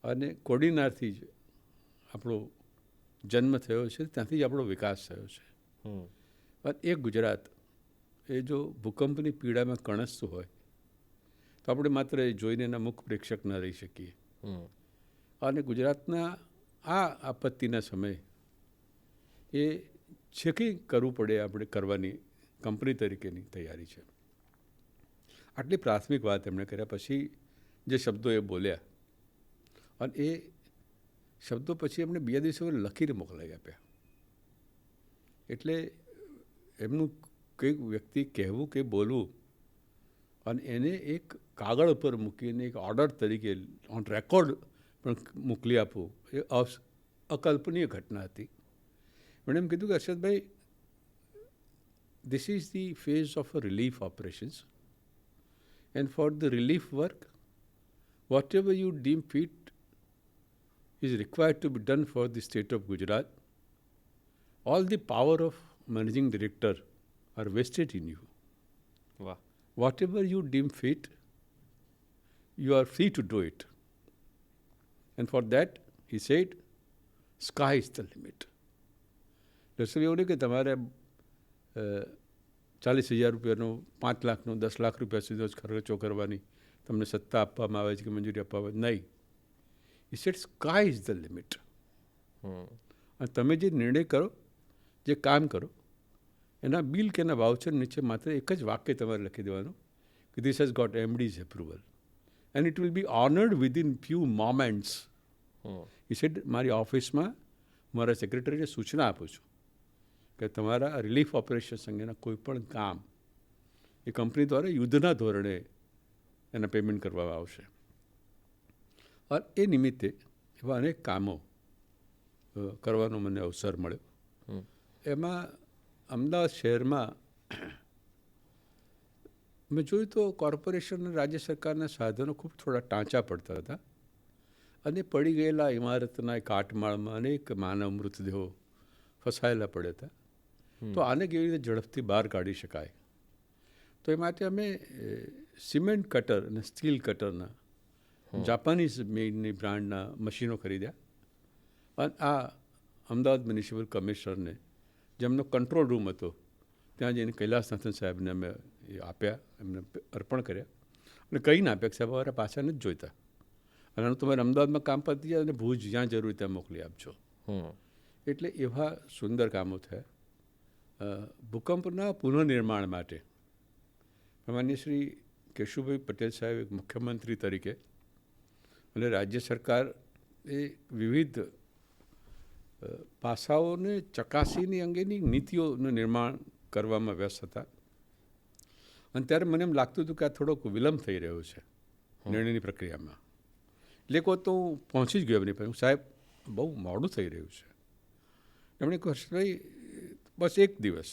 અને કોડીનારથી જ આપણો જન્મ થયો છે, ત્યાંથી જ આપણો વિકાસ થયો છે. અને એ ગુજરાત એ જો ભૂકંપની પીડામાં કણસતું હોય તો આપણે માત્ર એ જોઈને એના મુખ પ્રેક્ષક ન રહી શકીએ. અને ગુજરાતના આ આપત્તિના સમયે એ છે કંઈ કરવું પડે આપણે કરવાની કંપની તરીકેની તૈયારી છે. આટલી પ્રાથમિક વાત એમણે કર્યા પછી જે શબ્દો એ બોલ્યા અને એ શબ્દો પછી એમણે 2 દિવસો લખીને મોકલાવી આપ્યા. એટલે એમનું કંઈક વ્યક્તિ કહેવું કે બોલવું અને એને એક કાગળ ઉપર મૂકીને એક ઓર્ડર તરીકે ઓન રેકોર્ડ પણ મોકલી આપવું એ અકલ્પનીય ઘટના હતી. એમણે એમ કીધું કે Harshadbhai, this is the phase of a relief operations and for the relief work whatever you deem fit is required to be done for the state of Gujarat. All the power of managing director are vested in you.
વાહ.
Whatever you deem fit, you are free to do it. And for that, he said, sky is the limit. દર્શક એવું નહીં કે તમારે 40,000 રૂપિયાનો 5 લાખનો 10 લાખ રૂપિયા સુધી જ ખર્ચો કરવાની તમને સત્તા આપવામાં આવે છે કે મંજૂરી આપવામાં આવે નહીં. he said sky is the limit. અને તમે જે નિર્ણય કરો, જે કામ કરો, એના બિલ કે એના વાઉચર નીચે માત્ર એક જ વાક્ય તમારે લખી દેવાનું કે this has got MD's approval and it will be honored within few moments. he said મારી ઓફિસમાં મારા સેક્રેટરીને સૂચના આપું છું કે તમારા રિલીફ ઓપરેશન્સ અંગેના કોઈ પણ કામ એ કંપની દ્વારા યુદ્ધના ધોરણે એના પેમેન્ટ કરવામાં આવશે. અને એ નિમિત્તે એવા અનેક કામો કરવાનો મને અવસર મળ્યો. એમાં અમદાવાદ શહેરમાં મેં જોયું તો કોર્પોરેશન અને રાજ્ય સરકારના સાધનો ખૂબ થોડા ટાંચા પડતા હતા અને પડી ગયેલા ઇમારતના કાટમાળમાં અનેક માનવ મૃતદેહો ફસાયેલા પડ્યા હતા. તો આને કેવી રીતે ઝડપથી બહાર કાઢી શકાય, તો એ માટે અમે સિમેન્ટ કટર અને સ્ટીલ કટરના જાપાનીઝ મેડની બ્રાન્ડના મશીનો ખરીદ્યા અને આ અમદાવાદ મ્યુનિસિપલ કમિશનરને જેમનો કંટ્રોલ રૂમ હતો ત્યાં જઈને કૈલાસનાથન સાહેબને અમે એ આપ્યા, એમને અર્પણ કર્યા અને કહીને આપ્યા કે સાહેબ અમારા પાછા નથી જોઈતા અને આનું તમારે અમદાવાદમાં કામ પતી જાય અને ભુજ જ્યાં જરૂર ત્યાં મોકલી આપજો. એટલે એવા સુંદર કામો થયા. ભૂકંપના પુનઃનિર્માણ માટે માનનીય શ્રી કેશુભાઈ પટેલ સાહેબ એક મુખ્યમંત્રી તરીકે અને રાજ્ય સરકાર એ વિવિધ પાસાઓને ચકાસીની અંગેની નીતિઓનું નિર્માણ કરવામાં વ્યસ્ત હતા. અને ત્યારે મને એમ લાગતું હતું કે આ થોડોક વિલંબ થઈ રહ્યો છે નિર્ણયની પ્રક્રિયામાં. એટલે એક વખત તો હું પહોંચી જ ગયો એમની પાસે, સાહેબ બહુ મોડું થઈ રહ્યું છે. એમણે કહ્યું હર્ષભાઈ બસ એક દિવસ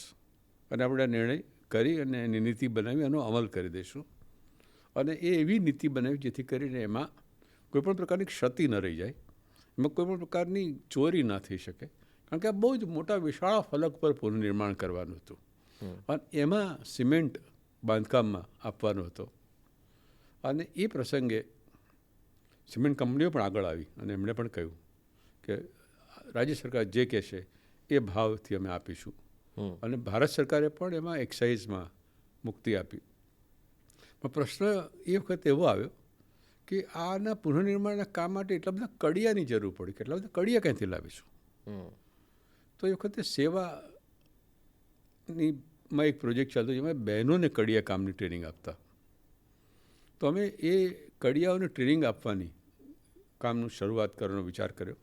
અને આપણે નિર્ણય કરી અને એની નીતિ બનાવી એનો અમલ કરી દઈશું. અને એ એવી નીતિ બનાવી જેથી કરીને એમાં કોઈપણ પ્રકારની ક્ષતિ ન રહી જાય, એમાં કોઈપણ પ્રકારની ચોરી ન થઈ શકે, કારણ કે આ બહુ જ મોટા વિશાળ ફલક પર પુનઃનિર્માણ કરવાનું હતું અને એમાં સિમેન્ટ બાંધકામમાં આપવાનો હતો. અને એ પ્રસંગે સિમેન્ટ કંપનીઓ પણ આગળ આવી અને એમણે પણ કહ્યું કે રાજ્ય સરકાર જે કહેશે એ ભાવથી અમે આપીશું. અને ભારત સરકારે પણ એમાં એક્સાઇઝમાં મુક્તિ આપી. પણ પ્રશ્ન એ વખત એવો આવ્યો કે આના પુનઃનિર્માણના કામ માટે એટલા બધા કડિયાની જરૂર પડી, કેટલા બધા કડિયા ક્યાંથી લાવીશું. તો એ વખતે સેવામાં એક પ્રોજેક્ટ ચાલતો જેમાં બહેનોને કડિયા કામની ટ્રેનિંગ આપતા. તો અમે એ કડિયાઓને ટ્રેનિંગ આપવાની કામનું શરૂઆત કરવાનો વિચાર કર્યો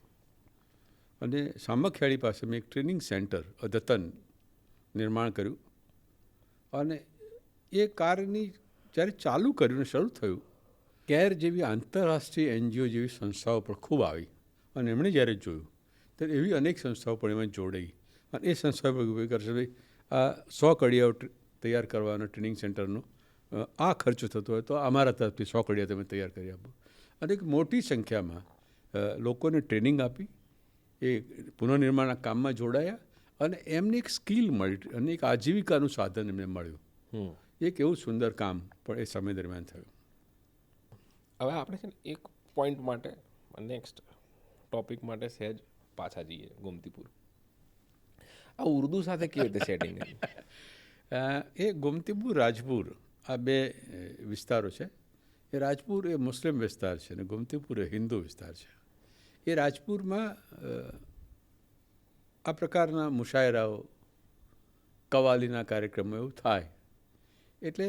અને સામખિયાળી પાસે મેં એક ટ્રેનિંગ સેન્ટર અદ્યતન નિર્માણ કર્યું અને એ કાર્યની જ્યારે ચાલુ કર્યું ને શરૂ થયું, કેર જેવી આંતરરાષ્ટ્રીય એનજીઓ જેવી સંસ્થાઓ પણ ખૂબ આવી અને એમણે જ્યારે જોયું ત્યારે એવી અનેક સંસ્થાઓ પણ એમાં જોડાઈ અને એ સંસ્થાઓ પણ ઊભી કરશે ભાઈ આ 100 કડિયાઓ તૈયાર કરવાનો ટ્રેનિંગ સેન્ટરનો આ ખર્ચ થતો હોય તો અમારા તરફથી 100 કડિયા તમે તૈયાર કરી આપો અને એક મોટી સંખ્યામાં લોકોને ટ્રેનિંગ આપી, એ પુનઃનિર્માણના કામમાં જોડાયા અને એમને એક સ્કિલ મળી અને એક આજીવિકાનું સાધન એમને મળ્યું. એક એવું સુંદર કામ પણ એ સમય દરમિયાન થયું.
હવે આપણે છે ને એક પોઈન્ટ માટે નેક્સ્ટ ટોપિક માટે સહેજ પાછા જઈએ. ગોમતીપુર આ ઉર્દુ સાથે કેવી રીતે સેટિંગ?
એ ગોમતીપુર રાજપુર આ બે વિસ્તારો છે. એ રાજપુર એ મુસ્લિમ વિસ્તાર છે અને ગોમતીપુર એ હિન્દુ વિસ્તાર છે. એ રાજપુરમાં આ પ્રકારના મુશાયરાઓ, કવાલીના કાર્યક્રમો એવું થાય એટલે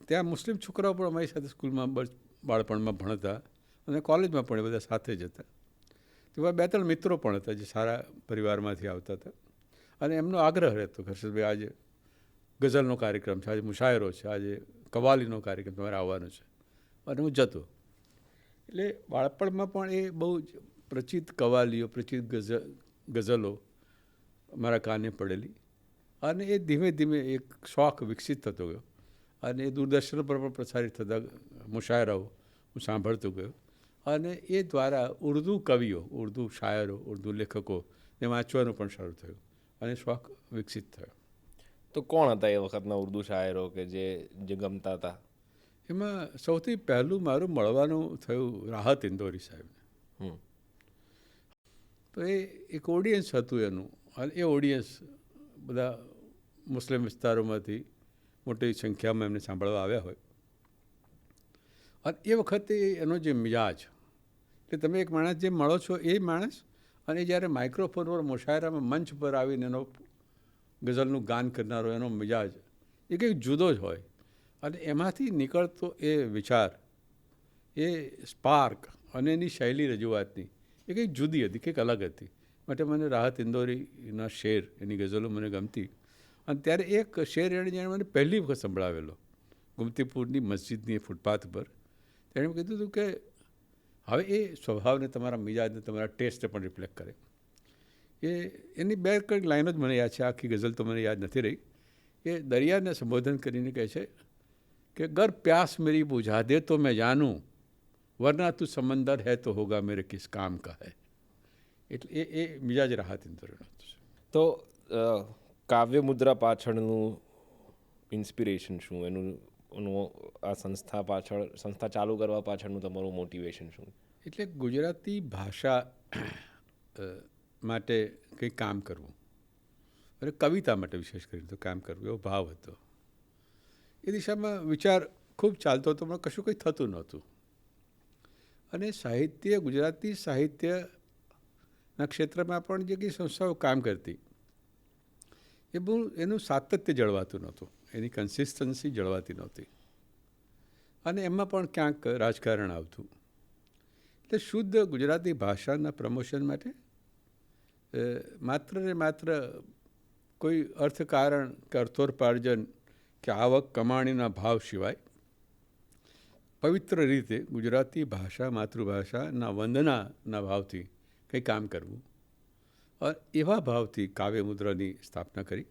ત્યાં મુસ્લિમ છોકરાઓ પણ અમારી સાથે સ્કૂલમાં બાળપણમાં ભણતા અને કોલેજમાં પણ એ બધા સાથે જ હતા. તેવા 2-3 મિત્રો પણ હતા જે સારા પરિવારમાંથી આવતા હતા અને એમનો આગ્રહ રહેતો કે હર્ષદભાઈ આજે ગઝલનો કાર્યક્રમ છે, આજે મુશાયરો છે, આજે કવાલીનો કાર્યક્રમ તમારે આવવાનો છે અને હું જતો. એટલે બાળપણમાં પણ એ બહુ જ પ્રચલિત કવાલીઓ, પ્રચલિત ગઝલો મારા કાને પડેલી અને એ ધીમે ધીમે એક શોખ વિકસિત થતો ગયો અને એ દૂરદર્શન પર પણ પ્રસારિત થતા મુશાયરાઓ હું સાંભળતો ગયો અને એ દ્વારા ઉર્દુ કવિઓ, ઉર્દુ શાયરો, ઉર્દુ લેખકોને વાંચવાનું પણ શરૂ થયું અને શોખ વિકસિત થયો.
તો કોણ હતા એ વખતના ઉર્દુ શાયરો કે જે ગમતા હતા?
એમાં સૌથી પહેલું મારું મળવાનું થયું રાહત ઇંદોરી સાહેબને. તો એ એક ઓડિયન્સ હતું એનું અને એ ઓડિયન્સ બધા મુસ્લિમ વિસ્તારોમાંથી મોટી સંખ્યામાં એમને સાંભળવા આવ્યા હોય અને એ વખતે એનો જે મિજાજ એટલે તમે એક માણસ જે મળો છો એ માણસ અને જ્યારે માઇક્રોફોન પર મુશાયરામાં મંચ પર આવીને એનો ગઝલનું ગાન કરનારો એનો મિજાજ એ કંઈક જુદો જ હોય અને એમાંથી નીકળતો એ વિચાર, એ સ્પાર્ક અને એની શૈલી રજૂઆતની એ કંઈક જુદી હતી, કંઈક અલગ હતી. માટે મને રાહત ઇંદોરીના શેર, એની ગઝલો મને ગમતી અને ત્યારે એક શેર એણે જાણે મને પહેલી વખત સંભળાવેલો ગોમતીપુરની મસ્જિદની ફૂટપાથ પર. તેણે કીધું હતું કે હવે એ સ્વભાવને, તમારા મિજાજને, તમારા ટેસ્ટને પણ રિફ્લેક્ટ કરે. એની 2 કંઈક લાઈનો જ મને યાદ છે, આખી ગઝલ તો મને યાદ નથી રહી. એ દરિયાને સંબોધન કરીને કહે છે કે गर प्यास मेरी बुझा दे तो मैं जानूं वरना તું समंदर है तो होगा मेरे किस काम का है. એટલે એ મિજાજ રાહત ઇંદોરીનો હતો.
તો કાવ્ય મુદ્રા પાછળનું ઇન્સ્પિરેશન શું? એનું આ સંસ્થા પાછળ, સંસ્થા ચાલુ કરવા પાછળનું તમારું મોટિવેશન શું?
એટલે ગુજરાતી ભાષા માટે કંઈક કામ કરવું અને કવિતા માટે વિશેષ કરીને તો કામ કરવું એવો ભાવ હતો. એ દિશામાં વિચાર ખૂબ ચાલતો હતો પણ કશું કંઈ થતું નહોતું અને સાહિત્ય, ગુજરાતી સાહિત્યના ક્ષેત્રમાં પણ જે કંઈ સંસ્થાઓ કામ કરતી એ બહુ એનું સાતત્ય જળવાતું નહોતું, એની કન્સિસ્ટન્સી જળવાતી નહોતી અને એમાં પણ ક્યાંક રાજકારણ આવતું. એટલે શુદ્ધ ગુજરાતી ભાષાના પ્રમોશન માટે માત્ર ને માત્ર કોઈ અર્થકારણ કે અર્થોપાર્જન કે આવક કમાણીના ભાવ સિવાય પવિત્ર રીતે ગુજરાતી ભાષા, માતૃભાષાના વંદનાના ભાવથી કંઈ કામ કરવું અને એવા ભાવથી કાવ્ય મુદ્રાની સ્થાપના કરી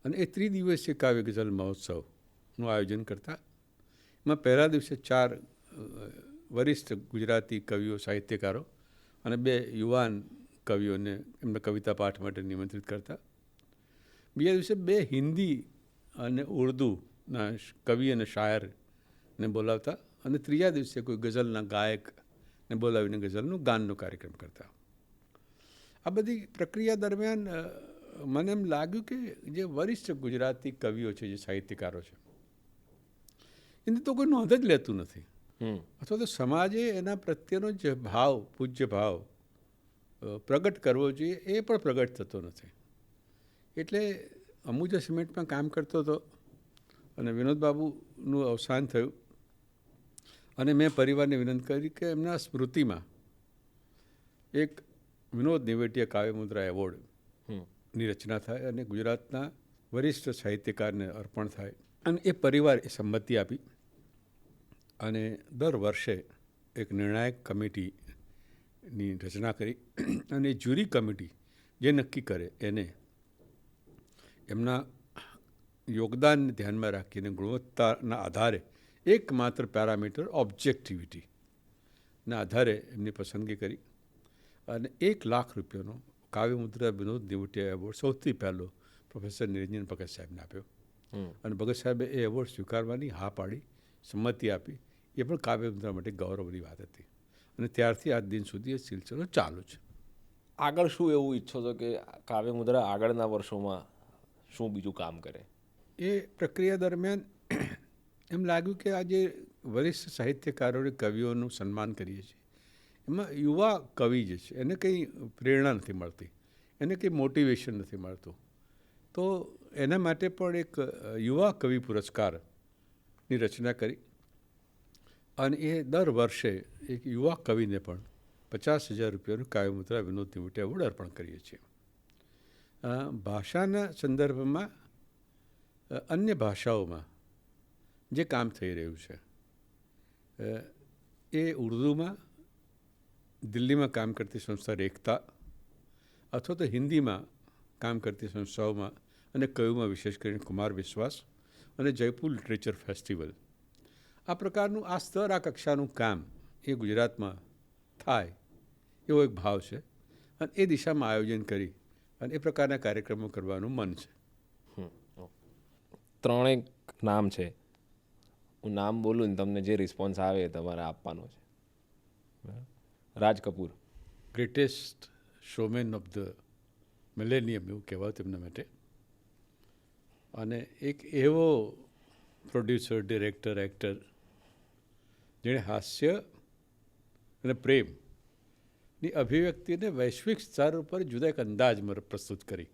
અને એ 3 દિવસીય કાવ્ય ગઝલ મહોત્સવનું આયોજન કરતા. એમાં પહેલા દિવસે 4 વરિષ્ઠ ગુજરાતી કવિઓ, સાહિત્યકારો અને 2 યુવાન કવિઓને એમના કવિતા પાઠ માટે નિમંત્રિત કરતા. બીજા દિવસે 2 હિન્દી અને ઉર્દુના કવિ અને શાયરને બોલાવતા અને ત્રીજા દિવસે કોઈ ગઝલના ગાયકને બોલાવીને ગઝલનું ગાનનો કાર્યક્રમ કરતા. આ બધી પ્રક્રિયા દરમિયાન મને એમ લાગ્યું કે જે વરિષ્ઠ ગુજરાતી કવિઓ છે, જે સાહિત્યકારો છે, એની તો કોઈ નોંધ જ લેતું નથી અથવા તો સમાજે એના પ્રત્યેનો જે ભાવ, પૂજ્ય ભાવ પ્રગટ કરવો જોઈએ એ પણ પ્રગટ થતો નથી. એટલે અંબુજા સિમેન્ટમાં કામ કરતો હતો અને વિનોદબાબુનું અવસાન થયું અને મેં પરિવારને વિનંતી કરી કે એમના સ્મૃતિમાં એક વિનોદ નેવટિયા કાવ્યમુદ્રા એવોર્ડની રચના થાય અને ગુજરાતના વરિષ્ઠ સાહિત્યકારને અર્પણ થાય. અને એ પરિવારે સંમતિ આપી અને દર વર્ષે એક નિર્ણાયક કમિટીની રચના કરી અને જ્યુરી કમિટી જે નક્કી કરે એને એમના યોગદાનને ધ્યાનમાં રાખીને ગુણવત્તાના આધારે એકમાત્ર પેરામીટર ઓબ્જેક્ટિવિટીના આધારે એમની પસંદગી કરી અને ₹1,00,000 કાવ્યમુદ્રા વિનોદ નેવટિયા એવોર્ડ સૌથી પહેલો પ્રોફેસર નિરંજન ભગત સાહેબને આપ્યો. અને ભગત સાહેબે એ એવોર્ડ સ્વીકારવાની હા પાડી, સંમતિ આપી. એ પણ કાવ્યમુદ્રા માટે ગૌરવની વાત હતી અને ત્યારથી આજ દિન સુધી એ સિલસિલો ચાલુ છે.
આગળ શું એવું ઈચ્છો છો કે કાવ્યમુદ્રા આગળના વર્ષોમાં શું બીજું કામ કરે?
એ પ્રક્રિયા દરમિયાન એમ લાગ્યું કે આજે વરિષ્ઠ સાહિત્યકારોને કવિઓનું સન્માન કરીએ છીએ, એમાં યુવા કવિ જે છે એને કંઈ પ્રેરણા નથી મળતી, એને કંઈ મોટિવેશન નથી મળતું. તો એના માટે પણ એક યુવા કવિ પુરસ્કારની રચના કરી અને એ દર વર્ષે એક યુવા કવિને પણ ₹50,000 કાવ્યમુદ્રા વિનોદ નેવટિયા એવોર્ડ અર્પણ કરીએ છીએ. ભાષાના સંદર્ભમાં અન્ય ભાષાઓમાં જે કામ થઈ રહ્યું છે એ ઉર્દૂમાં દિલ્હીમાં કામ કરતી સંસ્થા રેખતા અથવા તો હિન્દીમાં કામ કરતી સંસ્થાઓમાં અને કવિઓમાં વિશેષ કરીને કુમાર વિશ્વાસ અને જયપુર લિટરેચર ફેસ્ટિવલ, આ પ્રકારનું આ સ્તર આ કક્ષાનું કામ એ ગુજરાતમાં થાય એવો એક ભાવ છે અને એ દિશામાં આયોજન કરી અને એ પ્રકારના કાર્યક્રમો કરવાનું મન છે.
ત્રણેક નામ છે, હું નામ બોલું ને તમને જે રિસ્પોન્સ આવે એ તમારે આપવાનો છે. રાજ Kapoor,
greatest showman of the millennium એવું કહેવાય તેમના માટે, અને એક એવો પ્રોડ્યુસર, ડિરેક્ટર, એક્ટર જેણે હાસ્ય અને પ્રેમની અભિવ્યક્તિને વૈશ્વિક સ્તર ઉપર જુદા એક અંદાજમાં પ્રસ્તુત કરી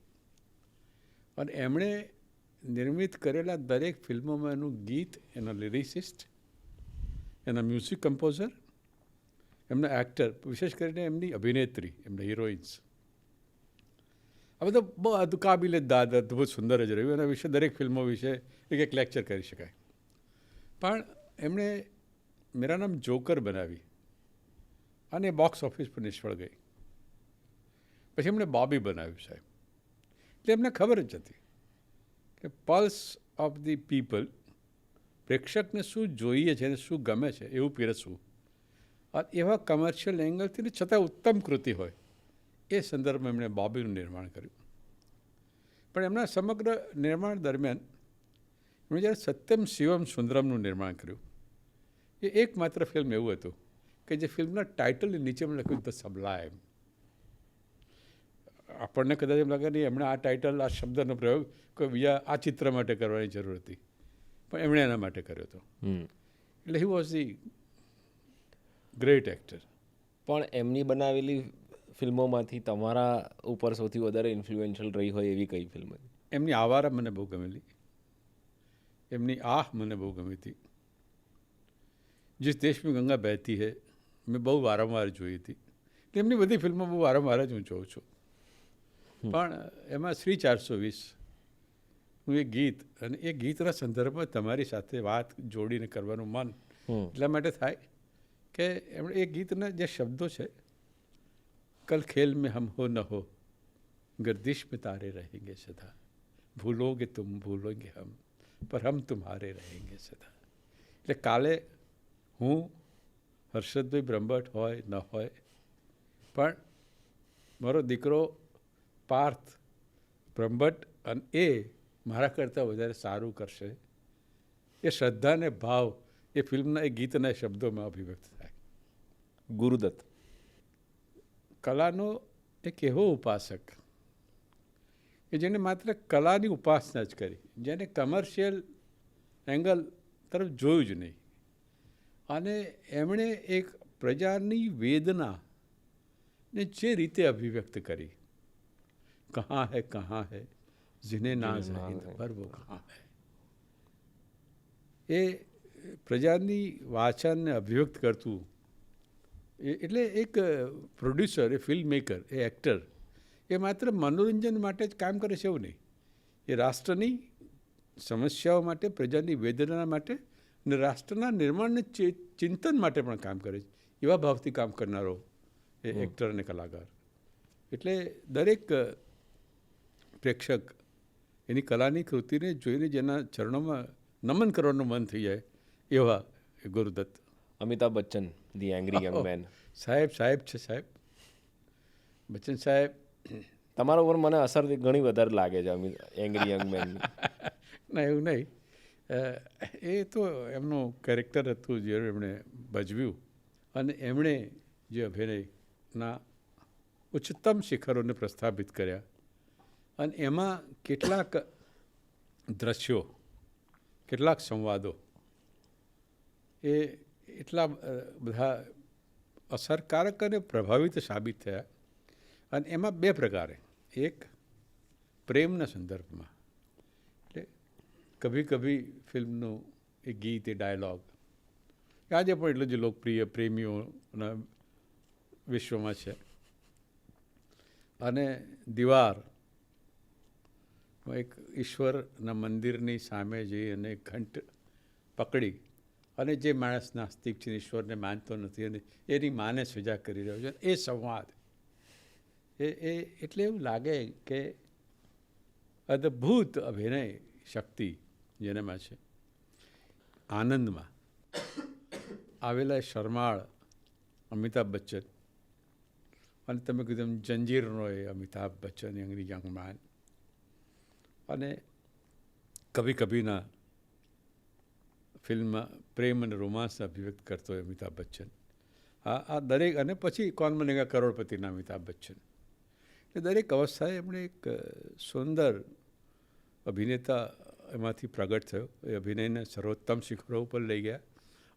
અને એમણે નિર્મિત કરેલા દરેક ફિલ્મોમાં એનું ગીત, એના લિરિસિસ્ટ, એના મ્યુઝિક કમ્પોઝર, એમના એક્ટર, વિશેષ કરીને એમની અભિનેત્રી, એમના હિરોઈન્સ, આ બધા બહુ કાબિલે દાદ, અદ્ભુત સુંદર જ રહ્યું. એના વિશે દરેક ફિલ્મો વિશે એક લેક્ચર કરી શકાય. પણ એમણે મેરા નામ જોકર બનાવી અને બોક્સ ઓફિસ પર નિષ્ફળ ગઈ. પછી એમણે બોબી બનાવ્યું સાહેબ. એટલે એમને ખબર જ હતી કે પલ્સ ઓફ ધી પીપલ, પ્રેક્ષકને શું જોઈએ છે અને શું ગમે છે એવું પીરસવું અને એવા કમર્શિયલ એંગલથી છતાં ઉત્તમ કૃતિ હોય એ સંદર્ભમાં એમણે બોબીનું નિર્માણ કર્યું. પણ એમના સમગ્ર નિર્માણ દરમિયાન એમણે જ્યારે સત્યમ શિવમ સુંદરમનું નિર્માણ કર્યું, એ એકમાત્ર ફિલ્મ એવું હતું કે જે ફિલ્મના ટાઇટલની નીચે એમણે લખ્યું ધ સબ્લાઇમ. આપણને કદાચ એમ લાગે નહીં એમણે આ ટાઇટલ, આ શબ્દનો પ્રયોગ કોઈ બીજા આ ચિત્ર માટે કરવાની જરૂર હતી, પણ એમણે એના માટે કર્યો હતો. એટલે he was the great actor.
પણ એમની બનાવેલી ફિલ્મોમાંથી તમારા ઉપર સૌથી વધારે ઇન્ફ્લુએન્શિયલ રહી હોય એવી કઈ ફિલ્મ હતી?
એમની આવારા મને બહુ ગમેલી, એમની આહ મને બહુ ગમી હતી. જીસ દેશ મેં ગંગા બહેતી હૈ મેં બહુ વારંવાર જોઈ હતી. એમની બધી ફિલ્મો બહુ વારંવાર જ હું જોઉં છું. પણ એમાં શ્રી 420નું એ ગીત અને એ ગીતના સંદર્ભમાં તમારી સાથે વાત જોડીને કરવાનું મન એટલા માટે થાય કે એમણે એ ગીતના જે શબ્દો છે, કલ ખેલ મેં હમ હો ન હો ગર્દિશ મેં તારે રહેંગે સદા, ભૂલોગે તુમ ભૂલોગે હમ પર હમ તુમ્હારે રહેંગે સદા. એટલે કાલે હું હર્ષદભાઈ બ્રહ્મભટ્ટ હોય ન હોય, પણ મારો દીકરો પાર્થ બ્રહ્મભટ્ટ અને એ મારા કરતાં વધારે સારું કરશે એ શ્રદ્ધાને ભાવ એ ફિલ્મના એ ગીતના શબ્દોમાં અભિવ્યક્ત થાય.
ગુરુદત્ત,
કલાનો એક એવો ઉપાસક કે જેને માત્ર કલાની ઉપાસના જ કરી, જેને કમર્શિયલ એંગલ તરફ જોયું જ નહીં, અને એમણે એક પ્રજાની વેદનાને જે રીતે અભિવ્યક્ત કરી, કહાં હૈ જીને નાઝ હિંદ પર વો કહાં હૈ, એ પ્રજાની વાચનને અભિવ્યક્ત કરતું એટલે એક પ્રોડ્યુસર, એ ફિલ્મ મેકર, એ એક્ટર, એ માત્ર મનોરંજન માટે જ કામ કરે છે એવું નહીં. એ રાષ્ટ્રની સમસ્યાઓ માટે, પ્રજાની વેદના માટે અને રાષ્ટ્રના નિર્માણને ચિંતન માટે પણ કામ કરે છે. એવા ભાવથી કામ કરનારો એ એક્ટર અને કલાકાર. એટલે દરેક પ્રેક્ષક એની કલાની કૃતિને જોઈને જેના ચરણોમાં નમન કરવાનું મન થઈ જાય એવા એ Guru Dutt.
Amitabh Bachchan, the angry young man.
સાહેબ છે સાહેબ. બચ્ચન સાહેબ.
તમારા ઉપર મને અસર ઘણી વધારે લાગે છે એંગ્રી યંગ મેનની.
ના એવું નહીં, એ તો એમનું કેરેક્ટર હતું જે એમણે ભજવ્યું અને એમણે જે અભિનયના ઉચ્ચતમ શિખરોને પ્રસ્થાપિત કર્યા અને એમાં કેટલાક દ્રશ્યો, કેટલાક સંવાદો એ એટલા બધા અસરકારક અને પ્રભાવિત સાબિત થયા. અને એમાં બે પ્રકારે, એક પ્રેમના સંદર્ભમાં, એટલે કભી કભી ફિલ્મનું એ ગીત, એ ડાયલોગ આજે પણ એટલું જ લોકપ્રિય પ્રેમીઓના વિશ્વમાં છે. અને દીવાર એક ઈશ્વરના મંદિરની સામે જઈ અને ઘંટ પકડી અને જે માણસ નાસ્તિક છે, ઈશ્વરને માનતો નથી અને એની માને સજા કરી રહ્યો છે, એ સંવાદ એ એટલે એવું લાગે કે અદ્ભુત અભિનય શક્તિ જેનામાં છે. આનંદમાં આવેલા શરમાળ અમિતાભ બચ્ચન અને તમે કીધું એમ જંજીરનો એ Amitabh Bachchan, angry young man, અને કભી કભીના ફિલ્મમાં પ્રેમ અને રોમાંસને અભિવ્યક્ત કરતો હોય અમિતાભ બચ્ચન. આ દરેક, અને પછી કૌન બનેગા કરોડપતિના અમિતાભ બચ્ચન. એટલે દરેક અવસ્થાએ એમણે એક સુંદર અભિનેતા એમાંથી પ્રગટ થયો. એ અભિનયને સર્વોત્તમ શિખરો ઉપર લઈ ગયા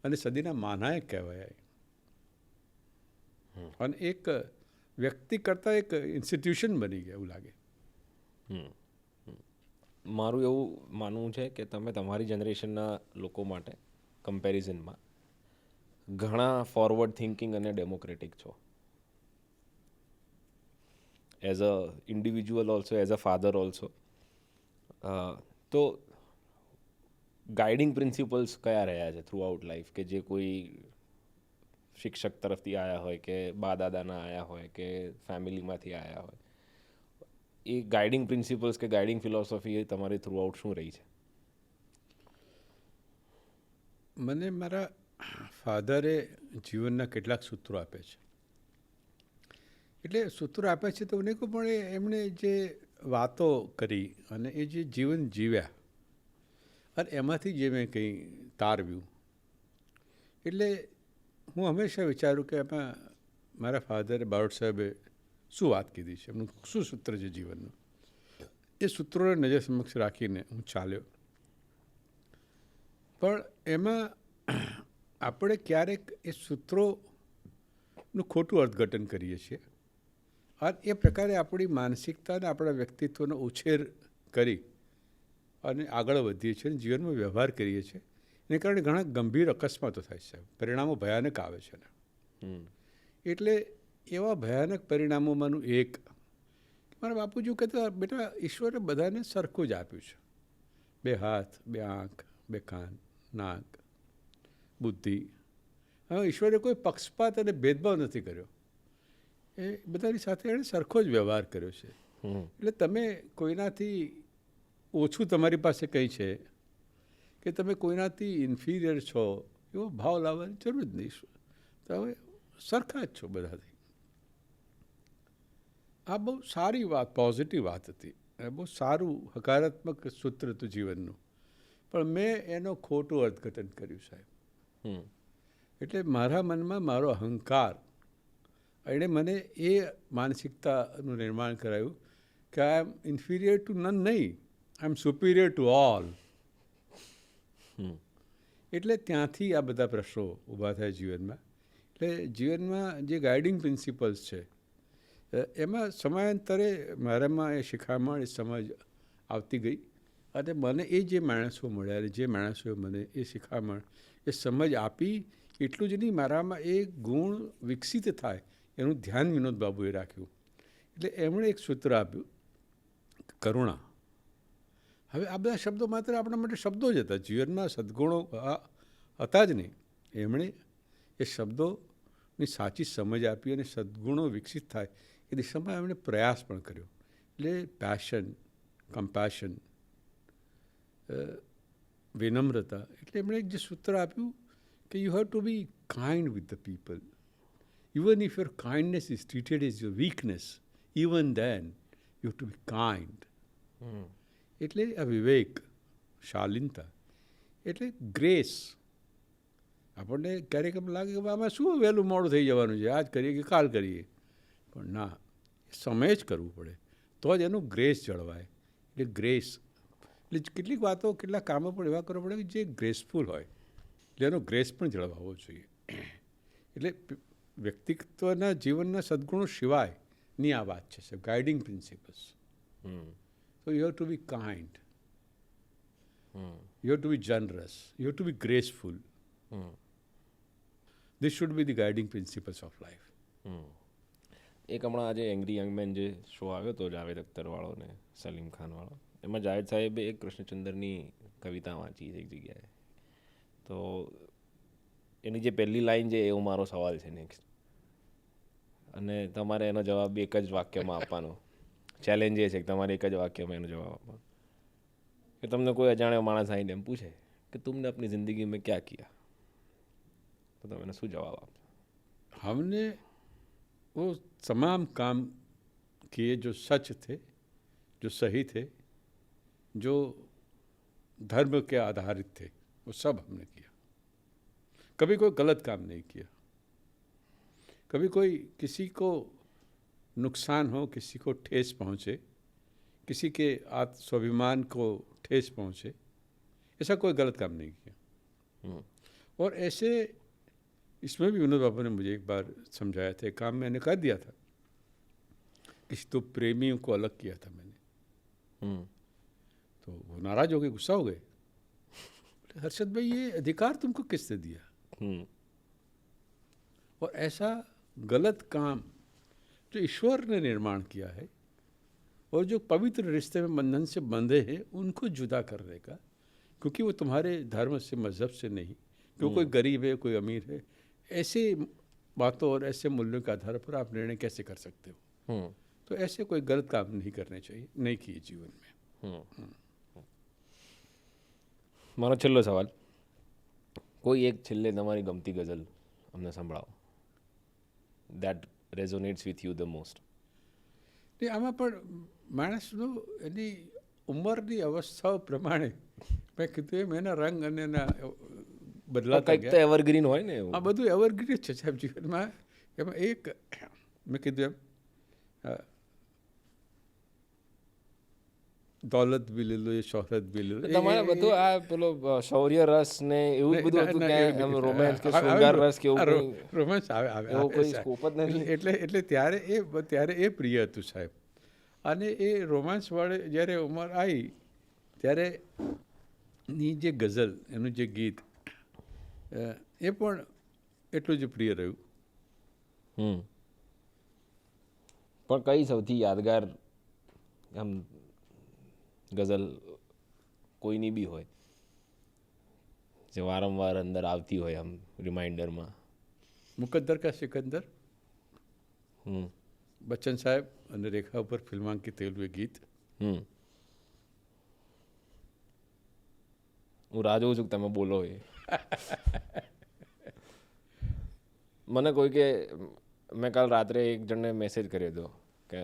અને સદીના મહાનાયક કહેવાય. અને એક વ્યક્તિ કરતાં એક ઇન્સ્ટિટ્યુશન બની ગયા એવું લાગે.
મારું એવું માનવું છે કે તમે તમારી જનરેશનના લોકો માટે કમ્પેરિઝનમાં ઘણા ફોરવર્ડ થિંકિંગ અને ડેમોક્રેટિક છો. As a individual also, as a father also. તો ગાઈડિંગ પ્રિન્સિપલ્સ કયા રહ્યા છે થ્રુ આઉટ લાઈફ, કે જે કોઈ શિક્ષક તરફથી આવ્યા હોય, કે બા દાદાના આવ્યા હોય, કે ફેમિલીમાંથી આવ્યા હોય, એ ગાઈડિંગ પ્રિન્સિપલ્સ કે ગાઈડિંગ ફિલોસોફી એ તમારી થ્રુ આઉટ શું રહી છે?
મને મારા ફાધરે જીવનના કેટલાક સૂત્રો આપે છે. એટલે સૂત્રો આપે છે તો નહીં કહું, પણ એમણે જે વાતો કરી અને એ જે જીવન જીવ્યા અને એમાંથી જે મેં કંઈ તારવ્યું, એટલે હું હંમેશા વિચારું કે એમાં મારા ફાધરે, બારોટ સાહેબે શું વાત કીધી છે, એમનું શું સૂત્ર છે જીવનનું. એ સૂત્રોને નજર સમક્ષ રાખીને હું ચાલ્યો. પણ એમાં આપણે ક્યારેક એ સૂત્રોનું ખોટું અર્થઘટન કરીએ છીએ અને એ પ્રકારે આપણી માનસિકતા અને આપણા વ્યક્તિત્વનો ઉછેર કરી અને આગળ વધીએ છીએ અને જીવનમાં વ્યવહાર કરીએ છીએ. એને કારણે ઘણા ગંભીર અકસ્માતો થાય છે, પરિણામો ભયાનક આવે છે. એટલે એવા ભયાનક પરિણામોમાંનું એક, મારા બાપુજી કહેતા, બેટા ઈશ્વરે બધાને સરખું જ આપ્યું છે. 2 હાથ, 2 આંખ, 2 કાન, નાક, બુદ્ધિ. હવે ઈશ્વરે કોઈ પક્ષપાત અને ભેદભાવ નથી કર્યો. એ બધાની સાથે એણે સરખો જ વ્યવહાર કર્યો છે. એટલે તમે કોઈનાથી ઓછું તમારી પાસે કંઈ છે કે તમે કોઈનાથી ઇન્ફિરિયર છો એવો ભાવ લાવવાની જરૂર જ નહીં. તમે સરખા જ છો બધાથી. આ બહુ સારી વાત, પોઝિટિવ વાત હતી. બહુ સારું હકારાત્મક સૂત્ર હતું જીવનનું. પણ મેં એનો ખોટું અર્થઘટન કર્યું સાહેબ. એટલે મારા મનમાં મારો અહંકાર, એણે મને એ માનસિકતાનું નિર્માણ કરાયું કે આઈ એમ ઇન્ફિરિયર ટુ નન નહીં, આઈ એમ સુપિરિયર ટુ ઓલ. એટલે ત્યાંથી આ બધા પ્રશ્નો ઊભા થાય જીવનમાં. એટલે જીવનમાં જે ગાઈડિંગ પ્રિન્સિપલ્સ છે એમાં સમયાંતરે મારામાં એ શિખામણ, એ સમજ આવતી ગઈ અને મને એ જે માણસો મળ્યા, જે માણસોએ મને એ શિખામણ, એ સમજ આપી, એટલું જ નહીં, મારામાં એ ગુણ વિકસિત થાય એનું ધ્યાન વિનોદ બાબુએ રાખ્યું. એટલે એમણે એક સૂત્ર આપ્યું, કરુણા. હવે આ બધા શબ્દો માત્ર આપણા માટે શબ્દો જ હતા, જીવનમાં સદ્ગુણો હતા જ નહીં. એમણે એ શબ્દોની સાચી સમજ આપી અને સદ્ગુણો વિકસિત થાય એ દિશામાં એમણે પ્રયાસ પણ કર્યો. એટલે પેશન, કમ્પેશન, વિનમ્રતા. એટલે એમણે એક જે સૂત્ર આપ્યું કે you have to be kind with the people. Even if your kindness is treated as your weakness, even then you have to be kind. એટલે આ વિવેક, શાલીનતા, એટલે ગ્રેસ. આપણને ક્યારેક એમ લાગે કે આમાં શું વહેલું મોડું થઈ જવાનું છે, આજ કરીએ કે કાલ કરીએ, પણ ના, સમય જ કરવું પડે તો જ એનું ગ્રેસ જળવાય. એટલે ગ્રેસ એટલે કેટલીક વાતો, કેટલાક કામો પણ એવા કરવા પડે કે જે ગ્રેસફુલ હોય, એટલે એનો ગ્રેસ પણ જળવાવો જોઈએ. એટલે વ્યક્તિત્વના જીવનના સદ્ગુણો સિવાયની આ વાત છે, સાહેબ, guiding principles. So you have to be kind. You have to be generous. You have to be graceful. This should be the guiding principles of life.
એક હમણાં આજે એંગ્રી યંગ મેન જે શો આવ્યો હતો જાવેદ અખ્તરવાળો ને સલીમ ખાનવાળો, એમાં જાવેદ સાહેબે એક કૃષ્ણચંદ્રની કવિતા વાંચી છે એક જગ્યાએ. તો એની જે પહેલી લાઈન છે એવો મારો સવાલ છે નેક્સ્ટ, અને તમારે એનો જવાબ એક જ વાક્યમાં આપવાનો. ચેલેન્જ એ છે કે તમારે એક જ વાક્યમાં એનો જવાબ આપવાનો. કે તમને કોઈ અજાણ્યો માણસ આવીને એમ પૂછે કે तुमने अपनी ज़िंदगी में क्या किया, तो તમે એને શું જવાબ આપશો?
हमने वो तमाम काम किए जो सच थे, जो सही थे, जो धर्म के आधारित थे, वो सब हमने किया. कभी कोई गलत काम नहीं किया. कभी कोई किसी को नुकसान हो, किसी को ठेस पहुँचे, किसी के आत्म स्वाभिमान को ठेस पहुँचे, ऐसा कोई गलत काम नहीं किया. और ऐसे इसमें भी विनोद बाबू ने मुझे एक बार समझाया था, काम मैंने कर दिया था, किसी तो प्रेमियों को अलग किया था मैंने. तो वो नाराज हो गए, गुस्सा हो गए. हर्षद भाई, ये अधिकार तुमको किसने दिया? और ऐसा गलत काम जो ईश्वर ने निर्माण किया है और जो पवित्र रिश्ते में बंधन से बंधे हैं, उनको जुदा करने का, क्योंकि वो तुम्हारे धर्म से, मजहब से नहीं, क्यों कोई गरीब है, कोई अमीर है, ऐसे बातों और ऐसे मूल्यों के आधार पर आप निर्णय कैसे कर सकते हो? तो ऐसे कोई गलत काम नहीं करने चाहिए, नहीं किए जीवन में.
મારો છેલ્લો સવાલ, કોઈ એક છેલ્લે તમારી ગમતી ગઝલ અમને સંભળાવો, that resonates with you the most.
ને આમાં પણ માણસનું એની ઉંમરની અવસ્થાઓ પ્રમાણે મેં કીધું એમ એના રંગ અને એના બદલાતા
કંઈક તો એવરગ્રીન હોય ને એવું.
આ બધું એવરગ્રીન છે સાહેબ જીવનમાં. એમાં એક મેં કીધું એમ દોલત બી લીધું, એ શોહરત બી લીધું.
તમારે બધું આ પેલો શૌર્ય રસ ને એવું બધું હતું કે એમ રોમેન્સ કે શૃંગાર રસ કે એવું
રોમેન્સ આવે
એવો કોઈ સ્કોપ જ નથી.
એટલે ત્યારે એ પ્રિય હતું સાહેબ. અને એ રોમાન્સવાળે જ્યારે ઉંમર આવી ત્યારે ની જે ગઝલ, એનું જે ગીત, એ પણ એટલું જ પ્રિય રહ્યું.
પણ કઈ સૌથી યાદગાર આમ ગઝલ કોઈની બી હોય જે વારંવાર અંદર આવતી હોય આમ રિમાઇન્ડરમાં?
મુકદ્દર કા સિકંદર, બચ્ચન સાહેબ અને રેખા ઉપર ફિલ્માંકિત થયેલું એ ગીત.
હું રાહ જોઉં છું કે તમે બોલો એ. મને કોઈ કે મેં કાલ રાત્રે એક જણને મેસેજ કર્યો હતો કે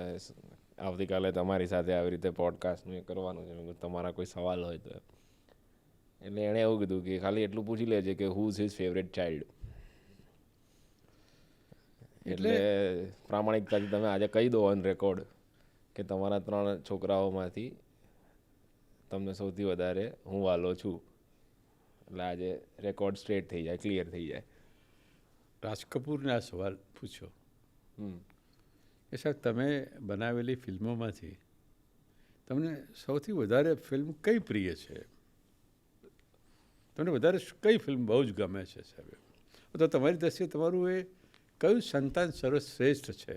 આવતીકાલે તમારી સાથે આવી રીતે પોડકાસ્ટનું એ કરવાનું છે, તમારા કોઈ સવાલ હોય તો. એટલે એણે એવું કીધું કે ખાલી એટલું પૂછી લેજે કે who is his favourite child. એટલે પ્રામાણિકતાથી તમે આજે કહી દો ઓન રેકોર્ડ કે તમારા 3 છોકરાઓમાંથી તમને સૌથી વધારે હું વાલો છું. એટલે આજે રેકોર્ડ સ્ટ્રેટ થઈ જાય, ક્લિયર થઈ જાય.
રાજ કપૂરને આ સવાલ પૂછ્યો કે સાહેબ, તમે બનાવેલી ફિલ્મોમાંથી તમને સૌથી વધારે ફિલ્મ કઈ પ્રિય છે? તમને વધારે કઈ ફિલ્મ બહુ જ ગમે છે સાહેબ? તો તમારી દ્રષ્ટિએ તમારું એ કયું સંતાન સર્વશ્રેષ્ઠ છે?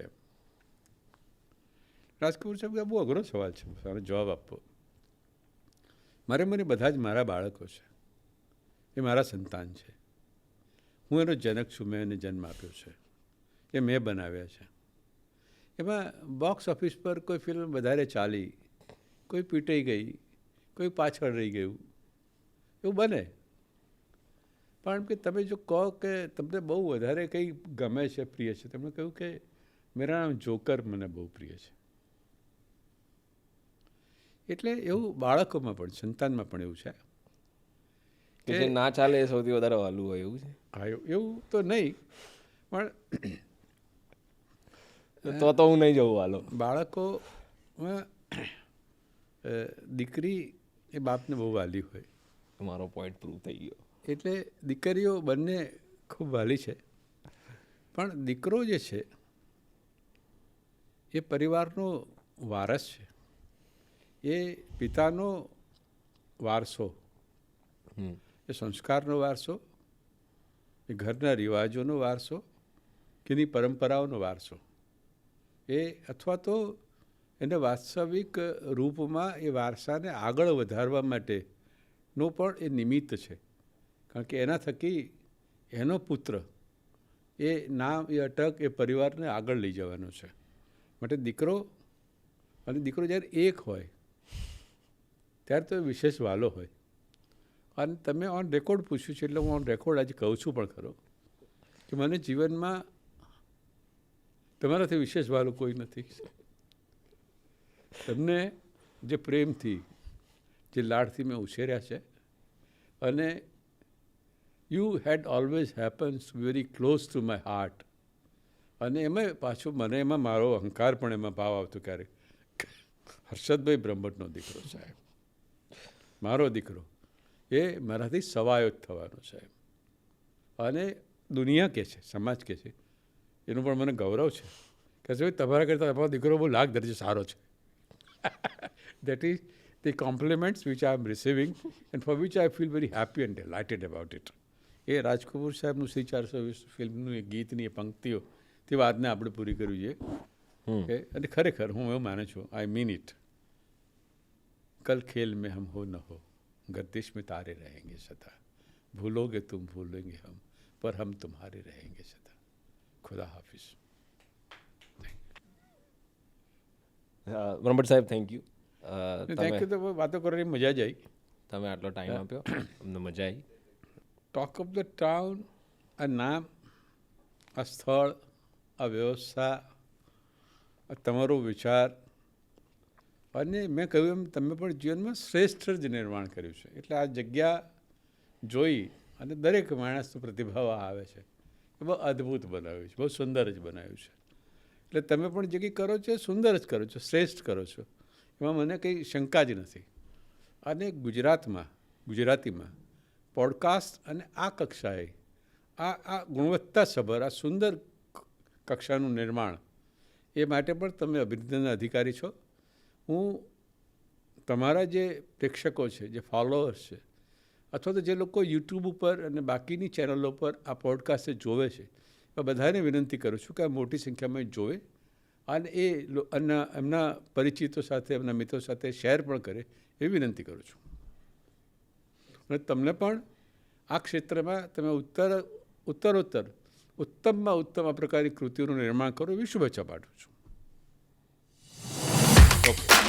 રાજકપૂર સાહેબ, આ બહુ અઘરો સવાલ છે, મારો જવાબ આપવો. મને બધા જ મારા બાળકો છે, એ મારા સંતાન છે. હું એનો જનક છું, મેં એને જન્મ આપ્યો છે, એ મેં બનાવ્યા છે. એમાં બોક્સ ઓફિસ પર કોઈ ફિલ્મ વધારે ચાલી, કોઈ પીટાઈ ગઈ, કોઈ પાછળ રહી ગયું, એવું બને. પણ કે તમે જો કહો કે તમને બહુ વધારે કંઈ ગમે છે, પ્રિય છે, તમે કહ્યું કે મેરા નામ જોકર મને બહુ પ્રિય છે. એટલે એવું બાળકોમાં પણ, સંતાનમાં પણ એવું છે
કે જે ના ચાલે એ સૌથી વધારે વાલું હોય એવું છે.
હા, એવું તો નહીં, પણ
તો હું નહીં જવું વાલો.
બાળકોમાં દીકરી એ બાપને બહુ વાલી હોય.
મારો પોઈન્ટ પ્રૂવ થઈ ગયો.
એટલે દીકરીઓ બંને ખૂબ વાલી છે, પણ દીકરો જે છે એ પરિવારનો વારસ છે, એ પિતાનો વારસો, એ સંસ્કારનો વારસો, એ ઘરના રિવાજોનો વારસો, કે એની પરંપરાઓનો વારસો, એ અથવા તો એને વાસ્તવિક રૂપમાં એ વારસાને આગળ વધારવા માટેનો પણ એ નિમિત્ત છે. કારણ કે એના થકી એનો પુત્ર એ નામ, એ અટક, એ પરિવારને આગળ લઈ જવાનો છે. માટે દીકરો જ્યારે એક હોય ત્યારે તો વિશેષ વાલો હોય. અને તમે ઓન રેકોર્ડ પૂછ્યું છે, એટલે હું ઓન રેકોર્ડ આજે કહું છું પણ ખરો કે મને જીવનમાં તમારાથી વિશેષ વાલો કોઈ નથી. તમને જે પ્રેમથી, જે લાડથી મેં ઉછેર્યા છે, અને you had always happens very close to my heart. અને એમાં પાછું મને એમાં મારો અહંકાર પણ એમાં ભાવ આવતો ક્યારેક. હર્ષદભાઈ બ્રહ્મભટ્ટનો દીકરો સાહેબ, મારો દીકરો, એ મારાથી સવાયો જ થવાનો સાહેબ. અને દુનિયા કહે છે, સમાજ કહે છે, એનું પણ મને ગૌરવ છે કે ભાઈ તમારા કરતાં તમારો દીકરો બહુ લાખ દરજ્જે સારો છે. That is the compliments which I am receiving and for which I feel very happy and delighted about it. એ રાજકપૂર સાહેબનું શ્રી 420 ફિલ્મનું એ ગીતની એ પંક્તિઓ, તે વાતને આપણે પૂરી કરવી જોઈએ. અને ખરેખર હું એવું માનું છું, આઈ મીન ઇટ. કલ ખેલ મેં હમ હો ન હો, ગર્દિશ में तारे रहेंगे सदा, भूलोगे तुम भूलेंगे हम, पर हम तुम्हारे रहेंगे सदा. खुदा हाफिज.
બ્રહ્મભટ્ટ સાહેબ, થેન્ક યુ.
Thank you. તો વાતો કરવાની મજા જ આવી.
તમે આટલો ટાઈમ આપ્યો, અમને મજા આવી.
ટોક ઓફ ધ ટાઉન, આ નામ, આ સ્થળ, આ વ્યવસ્થા, આ તમારો વિચાર, અને મેં કહ્યું એમ તમે પણ જીવનમાં શ્રેષ્ઠ જ નિર્માણ કર્યું છે. એટલે આ જગ્યા જોઈ અને દરેક માણસનો પ્રતિભાવ આવે છે એ બહુ અદ્ભુત બનાવ્યું છે, બહુ સુંદર જ બનાવ્યું છે. એટલે તમે પણ જે કંઈ કરો છો સુંદર જ કરો છો, શ્રેષ્ઠ કરો છો, એમાં મને કંઈ શંકા જ નથી. અને ગુજરાતીમાં પોડકાસ્ટ અને આ કક્ષાએ આ ગુણવત્તાસભર, આ સુંદર કક્ષાનું નિર્માણ, એ માટે પણ તમે અભિનંદનના અધિકારી છો. હું તમારા જે પ્રેક્ષકો છે, જે ફોલોઅર્સ છે, અથવા તો જે લોકો યુટ્યુબ ઉપર અને બાકીની ચેનલો પર આ પોડકાસ્ટ જોવે છે, બધાને વિનંતી કરું છું કે આ મોટી સંખ્યામાં જોવે અને એમના પરિચિતો સાથે, એમના મિત્રો સાથે શેર પણ કરે, એવી વિનંતી કરું છું. અને તમને પણ આ ક્ષેત્રમાં તમે ઉત્તરોત્તર ઉત્તમમાં ઉત્તમ આ પ્રકારની કૃતિઓનું નિર્માણ કરો, એવી શુભેચ્છા પાઠવું છું. ઓકે.